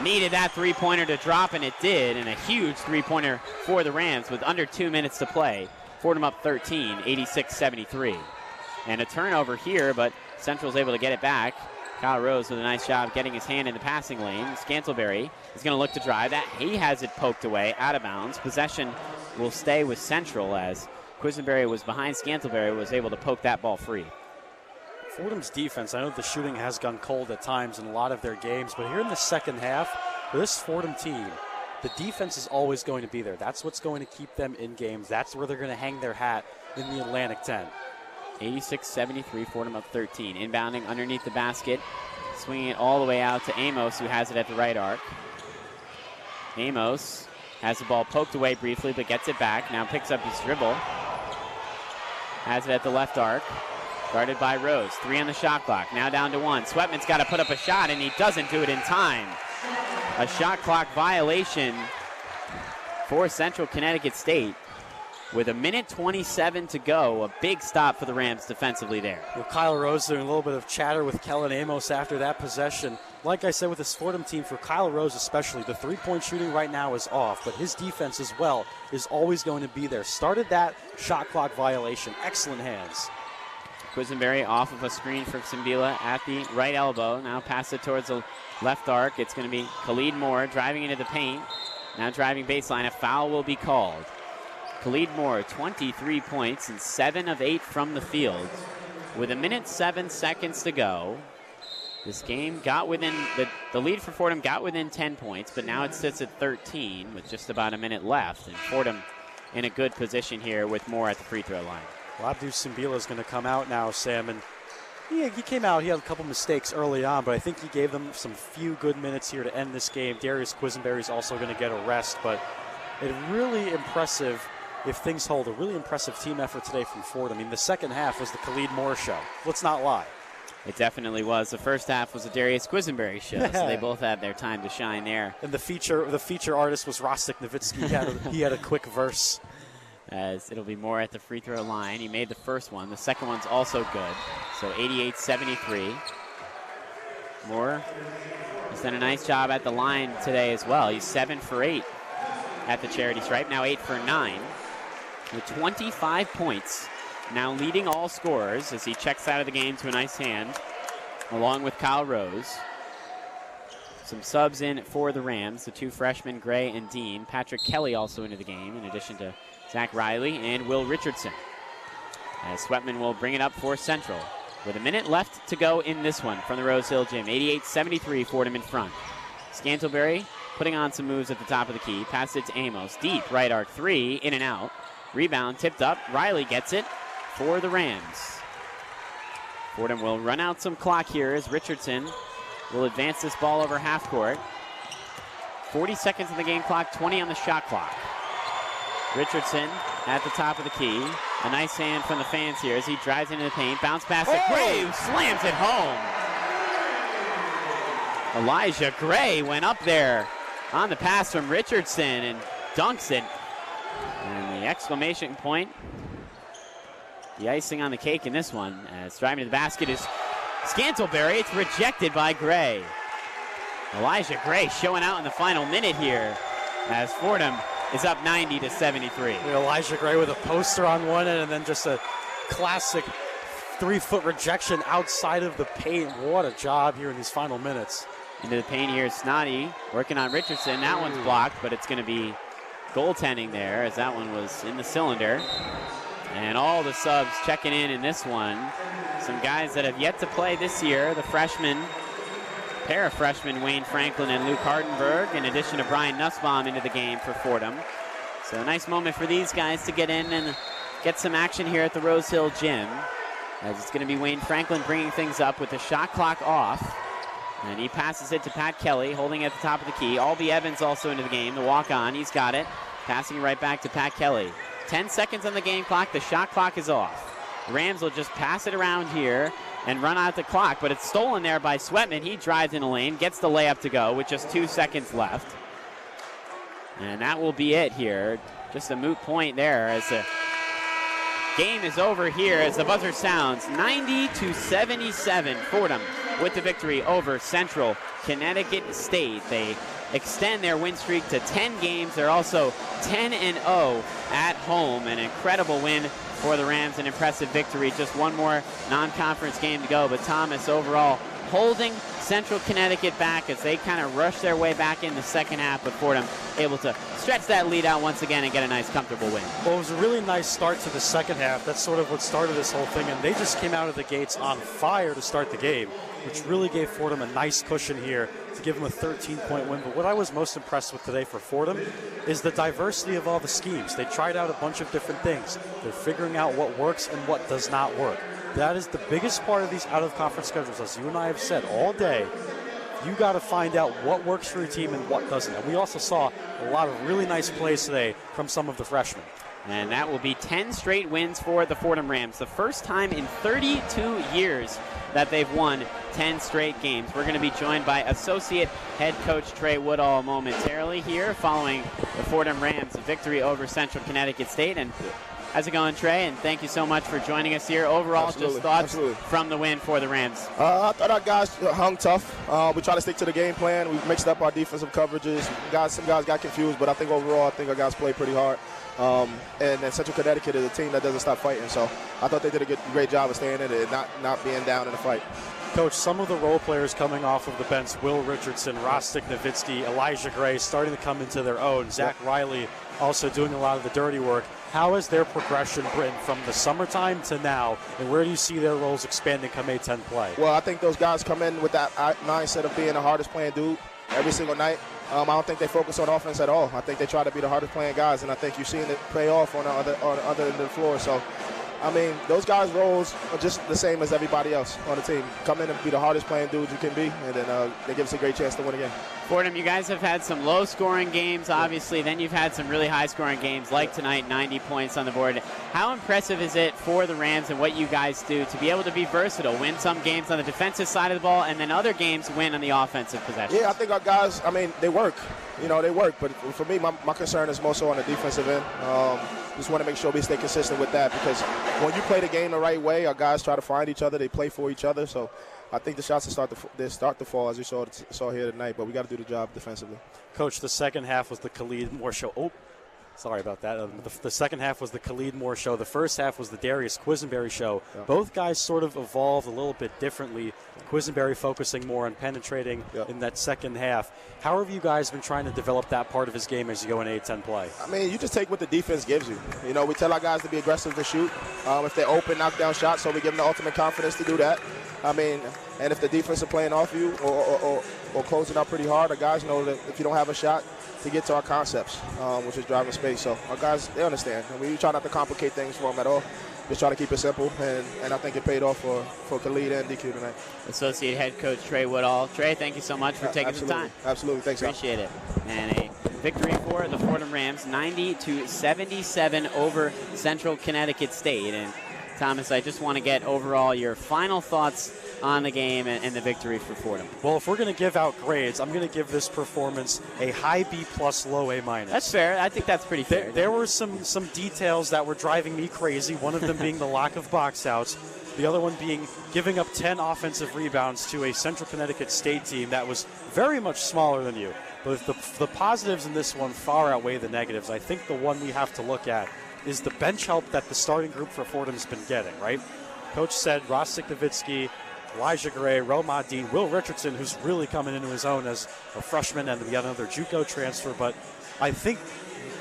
needed that three-pointer to drop, and it did, and a huge three-pointer for the Rams with under 2 minutes to play. Fordham up 13, 86-73. And a turnover here, but Central's able to get it back. Kyle Rose with a nice job getting his hand in the passing lane. Scantlebury is going to look to drive that. He has it poked away, out of bounds. Possession will stay with Central as Quisenberry was behind Scantlebury, was able to poke that ball free. Fordham's defense, I know the shooting has gone cold at times in a lot of their games, but here in the second half, for this Fordham team, the defense is always going to be there. That's what's going to keep them in games. That's where they're going to hang their hat in the Atlantic 10. 86-73, Fordham up 13. Inbounding underneath the basket, swinging it all the way out to Amos, who has it at the right arc. Amos has the ball poked away briefly, but gets it back. Now picks up his dribble. Has it at the left arc. Guarded by Rose. 3 on the shot clock. Now down to 1. Sweatman's got to put up a shot, and he doesn't do it in time. A shot clock violation for Central Connecticut State. With 1:27 to go, a big stop for the Rams defensively there. Well, Kyle Rose doing a little bit of chatter with Kellen Amos after that possession. Like I said, with this Fordham team, for Kyle Rose especially, the three-point shooting right now is off, but his defense as well is always going to be there. Started that shot clock violation. Excellent hands. Quisenberry off of a screen from Simbila at the right elbow. Now pass it towards the left arc. It's going to be Khalid Moore driving into the paint. Now driving baseline. A foul will be called. Khalid Moore, 23 points and 7 of 8 from the field. With 1:07 to go, this game got within, the lead for Fordham got within 10 points, but now it sits at 13 with just about a minute left. And Fordham in a good position here with Moore at the free throw line. Well, Abdou Simbila is going to come out now, Sam, and he came out. He had a couple mistakes early on, but I think he gave them some few good minutes here to end this game. Darius Quisenberry is also going to get a rest, but it really impressive. If things hold, a really impressive team effort today from Fordham. I mean, the second half was the Khalid Moore show. Let's not lie. It definitely was. The first half was a Darius Quisenberry show, so they both had their time to shine there. And the feature artist was Rostik Nowitzki. He had a quick verse. As it'll be Moore at the free throw line. He made the first one. The second one's also good. So 88-73. Moore has done a nice job at the line today as well. He's 7 for 8 at the charity stripe. Now 8 for 9. With 25 points, now leading all scorers as he checks out of the game to a nice hand, along with Kyle Rose. Some subs in for the Rams, the 2 freshmen, Gray and Dean. Patrick Kelly also into the game, in addition to Zach Riley and Will Richardson. As Sweatman will bring it up for Central. With a minute left to go in this one from the Rose Hill Gym. 88-73, Fordham in front. Scantlebury putting on some moves at the top of the key. Pass it to Amos. Deep right arc 3, in and out. Rebound tipped up. Riley gets it for the Rams. Fordham will run out some clock here as Richardson will advance this ball over half court. 40 seconds on the game clock, 20 on the shot clock. Richardson at the top of the key. A nice hand from the fans here as he drives into the paint. Bounce pass to Gray, who slams it home. Elijah Gray went up there on the pass from Richardson and dunks it. And the exclamation point, the icing on the cake in this one, as driving to the basket is Scantlebury. It's rejected by Gray. Elijah Gray showing out in the final minute here as Fordham is up 90-73. Elijah Gray with a poster on one end and then just a classic 3-foot rejection outside of the paint. What a job here in these final minutes. Into the paint here, Snoddy working on Richardson. That one's blocked, but it's going to be goaltending there as that one was in the cylinder. And all the subs checking in this one. Some guys that have yet to play this year. The pair of freshmen, Wayne Franklin and Luke Hardenberg, in addition to Brian Nussbaum into the game for Fordham. So a nice moment for these guys to get in and get some action here at the Rose Hill Gym. As it's going to be Wayne Franklin bringing things up with the shot clock off. And he passes it to Pat Kelly, holding at the top of the key. Albie Evans also into the game, the walk-on. He's got it. Passing right back to Pat Kelly. 10 seconds on the game clock. The shot clock is off. The Rams will just pass it around here and run out the clock, but it's stolen there by Sweatman. He drives in the lane, gets the layup to go with just 2 seconds left. And that will be it here. Just a moot point there as the game is over here as the buzzer sounds. 90-77, Fordham with the victory over Central Connecticut State. They extend their win streak to 10 games. They're also 10-0 at home. An incredible win for the Rams, an impressive victory. Just one more non-conference game to go, but Thomas overall holding Central Connecticut back as they kind of rush their way back in the second half, but Fordham able to stretch that lead out once again and get a nice, comfortable win. Well, it was a really nice start to the second half. That's sort of what started this whole thing, and they just came out of the gates on fire to start the game, which really gave Fordham a nice cushion here to give them a 13-point win. But what I was most impressed with today for Fordham is the diversity of all the schemes. They tried out a bunch of different things. They're figuring out what works and what does not work. That is the biggest part of these out-of-conference schedules. As you and I have said all day, you got to find out what works for your team and what doesn't. And we also saw a lot of really nice plays today from some of the freshmen. And that will be 10 straight wins for the Fordham Rams. The first time in 32 years that they've won 10 straight games. We're going to be joined by Associate Head Coach Trey Woodall momentarily here following the Fordham Rams' victory over Central Connecticut State. And how's it going, Trey? And thank you so much for joining us here. Overall, just thoughts from the win for the Rams. I thought our guys hung tough. We tried to stick to the game plan. We mixed up our defensive coverages. Some guys got confused, but I think overall, our guys played pretty hard. And Central Connecticut is a team that doesn't stop fighting. So I thought they did a great job of staying in it and not being down in the fight. Coach, some of the role players coming off of the bench, Will Richardson, Rostik Nowitzki, Elijah Gray, starting to come into their own. Zach Riley also doing a lot of the dirty work. How has their progression been from the summertime to now, and where do you see their roles expanding come A-10 play? Well, I think those guys come in with that mindset of being the hardest playing dude every single night. I don't think they focus on offense at all. I think they try to be the hardest playing guys, and I think you're seeing it pay off on the other end of the floor. So, I mean, those guys' roles are just the same as everybody else on the team. Come in and be the hardest playing dudes you can be, and then they give us a great chance to win again. Fordham, you guys have had some low-scoring games, obviously. Then you've had some really high-scoring games, like tonight, 90 points on the board. How impressive is it for the Rams and what you guys do to be able to be versatile, win some games on the defensive side of the ball, and then other games win on the offensive possession? Yeah, I think our guys, I mean, they work. You know, they work. But for me, my concern is more so on the defensive end. Just want to make sure we stay consistent with that, because when you play the game the right way, our guys try to find each other. They play for each other. So I think the shots start to fall, as we saw here tonight. But we got to do the job defensively. Coach, the second half was the Khalid Moore show. Oh, sorry about that. The second half was the Khalid Moore show. The first half was the Darius Quisenberry show. Yeah. Both guys sort of evolved a little bit differently. Quisenberry focusing more on penetrating in that second half. How have you guys been trying to develop that part of his game as you go in A-10 play? I mean, you just take what the defense gives you. You know, we tell our guys to be aggressive to shoot. If they're open, knock down shots, so we give them the ultimate confidence to do that. I mean, and if the defense is playing off you or closing out pretty hard, our guys know that if you don't have a shot, to get to our concepts, which is driving space. So our guys, they understand. I mean, we try not to complicate things for them at all. Just try to keep it simple, and I think it paid off for Khalid and DQ tonight. Associate Head Coach Trey Woodall. Trey, thank you so much for taking the time. Absolutely. Thanks. Appreciate it. And a victory for the Fordham Rams, 90-77 over Central Connecticut State. And Thomas, I just want to get overall your final thoughts on the game and the victory for Fordham. Well, if we're going to give out grades, I'm going to give this performance a high B+, low A-. That's fair. I think that's pretty fair. There were some details that were driving me crazy, one of them being the lack of box outs, the other one being giving up 10 offensive rebounds to a Central Connecticut State team that was very much smaller than you. But the positives in this one far outweigh the negatives. I think the one we have to look at is the bench help that the starting group for Fordham's been getting, right? Coach said Rostik Nowitzki, Elijah Gray, Romad Dean, Will Richardson, who's really coming into his own as a freshman and yet another JUCO transfer. But I think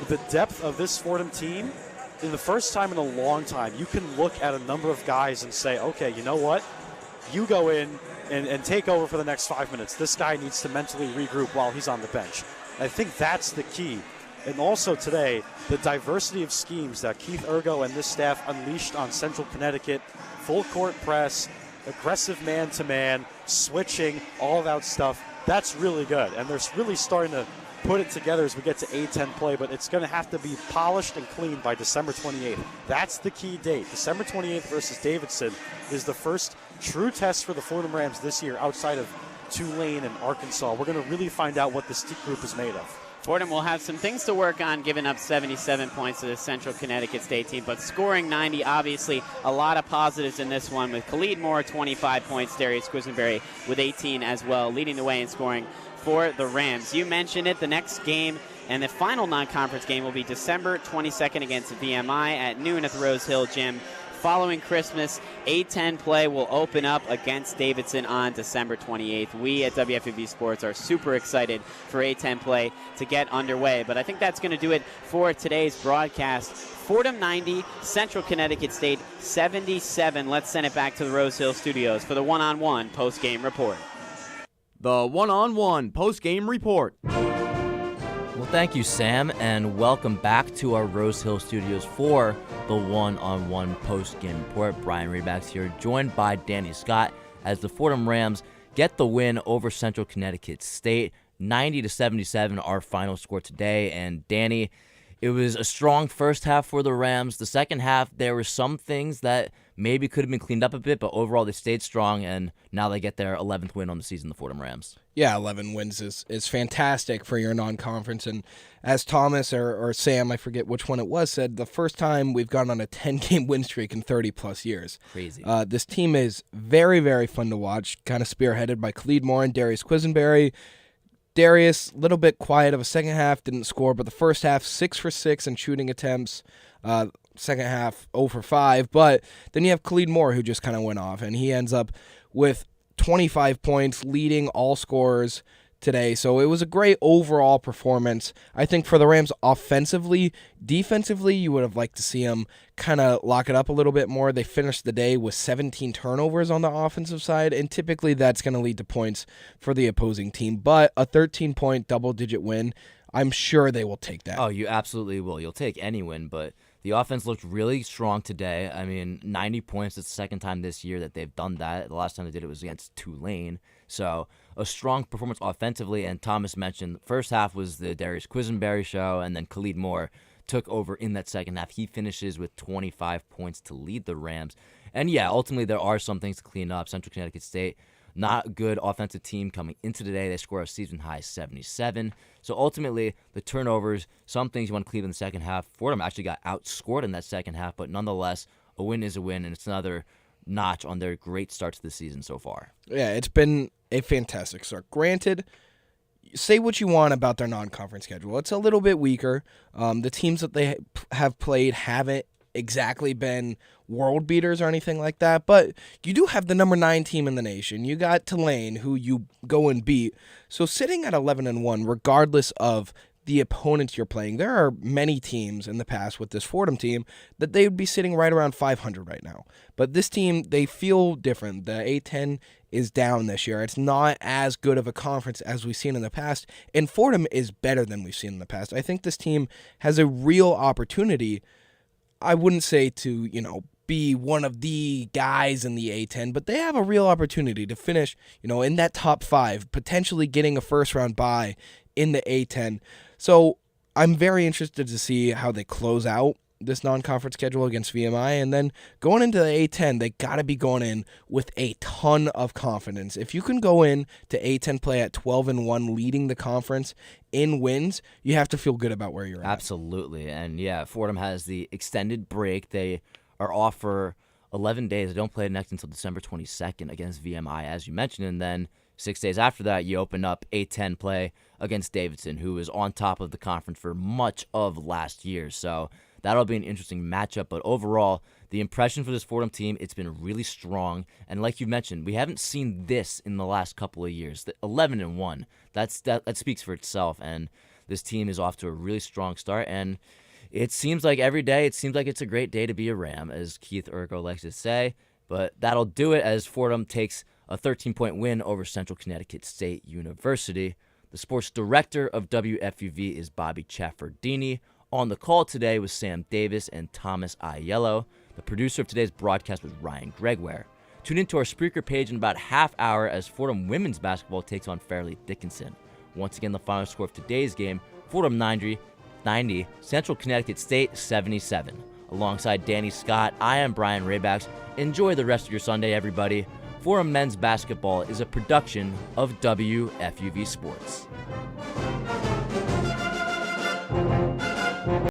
the depth of this Fordham team, in the first time in a long time, you can look at a number of guys and say, okay, you know what? You go in and take over for the next 5 minutes. This guy needs to mentally regroup while he's on the bench. I think that's the key. And also today, the diversity of schemes that Keith Ergo and this staff unleashed on Central Connecticut, full court press, aggressive man-to-man, switching, all that stuff, that's really good. And they're really starting to put it together as we get to A10 play, but it's going to have to be polished and clean by December 28th. That's the key date. December 28th versus Davidson is the first true test for the Fordham Rams this year outside of Tulane and Arkansas. We're going to really find out what this group is made of. Fordham will have some things to work on, giving up 77 points to the Central Connecticut State team, but scoring 90, obviously a lot of positives in this one with Khalid Moore, 25 points, Darius Quisenberry with 18 as well, leading the way in scoring for the Rams. You mentioned it, the next game and the final non-conference game will be December 22nd against VMI at noon at the Rose Hill Gym. Following Christmas, A10 play will open up against Davidson on December 28th. We at WFUV Sports are super excited for A10 play to get underway, but I think that's going to do it for today's broadcast. Fordham 90, Central Connecticut State 77. Let's send it back to the Rose Hill Studios for the one-on-one post-game report. The one-on-one post-game report. Well, thank you, Sam, and welcome back to our Rose Hill Studios for the one-on-one post-game report. Brian Reback's here, joined by Danny Scott, as the Fordham Rams get the win over Central Connecticut State, 90-77, our final score today. And Danny, it was a strong first half for the Rams. The second half, there were some things that maybe could have been cleaned up a bit, but overall they stayed strong, and now they get their 11th win on the season, the Fordham Rams. Yeah, 11 wins is fantastic for your non-conference. And as Thomas or Sam, I forget which one it was, said, the first time we've gone on a 10-game win streak in 30-plus years. Crazy. This team is very, very fun to watch, kind of spearheaded by Khalid Moore and Darius Quisenberry. Darius, a little bit quiet of a second half, didn't score, but the first half, 6 for 6 in shooting attempts. Second half, 0 for 5. But then you have Khalid Moore, who just kind of went off, and he ends up with 25 points, leading all scorers today. So it was a great overall performance. I think for the Rams offensively, defensively, you would have liked to see them kind of lock it up a little bit more. They finished the day with 17 turnovers on the offensive side, and typically that's going to lead to points for the opposing team. But a 13-point double-digit win, I'm sure they will take that. Oh, you absolutely will. You'll take any win, but the offense looked really strong today. I mean, 90 points, it's the second time this year that they've done that. The last time they did it was against Tulane. So a strong performance offensively, and Thomas mentioned the first half was the Darius Quisenberry show, and then Khalid Moore took over in that second half. He finishes with 25 points to lead the Rams. And yeah, ultimately there are some things to clean up. Central Connecticut State, not a good offensive team coming into today. They score a season-high 77. So ultimately, the turnovers, some things you want to clean in the second half. Fordham actually got outscored in that second half, but nonetheless, a win is a win, and it's another notch on their great start to the season so far. Yeah, it's been a fantastic start. Granted, say what you want about their non-conference schedule. It's a little bit weaker. The teams that they have played haven't exactly been world beaters or anything like that, but you do have the number 9 team in the nation. You got Tulane, who you go and beat. So sitting at 11-1, regardless of the opponents you're playing, there are many teams in the past with this Fordham team that they would be sitting right around 500 right now. But this team, they feel different. The A10 is down this year. It's not as good of a conference as we've seen in the past, and Fordham is better than we've seen in the past. I think this team has a real opportunity. I wouldn't say to, be one of the guys in the A10, but they have a real opportunity to finish, in that top 5, potentially getting a first-round bye in the A10. So I'm very interested to see how they close out this non-conference schedule against VMI, and then going into the A10, they got to be going in with a ton of confidence. If you can go in to A10 play at 12-1, leading the conference in wins, you have to feel good about where you're at. Absolutely, and yeah, Fordham has the extended break. They are off for 11 days. They don't play next until December 22nd against VMI, as you mentioned, and then 6 days after that, you open up A10 play against Davidson, who is on top of the conference for much of last year. So that'll be an interesting matchup. But overall, the impression for this Fordham team, it's been really strong. And like you mentioned, we haven't seen this in the last couple of years. The 11-1, that speaks for itself. And this team is off to a really strong start. And it seems like every day, it's a great day to be a Ram, as Keith Urgo likes to say. But that'll do it as Fordham takes a 13-point win over Central Connecticut State University. The sports director of WFUV is Bobby Chaffardini. On the call today was Sam Davis and Thomas Aiello. The producer of today's broadcast was Ryan Gregware. Tune into our Spreaker page in about half hour as Fordham women's basketball takes on Fairleigh Dickinson. Once again, the final score of today's game, Fordham 90, Central Connecticut State 77. Alongside Danny Scott, I am Brian Raybacks. Enjoy the rest of your Sunday, everybody. Fordham men's basketball is a production of WFUV Sports.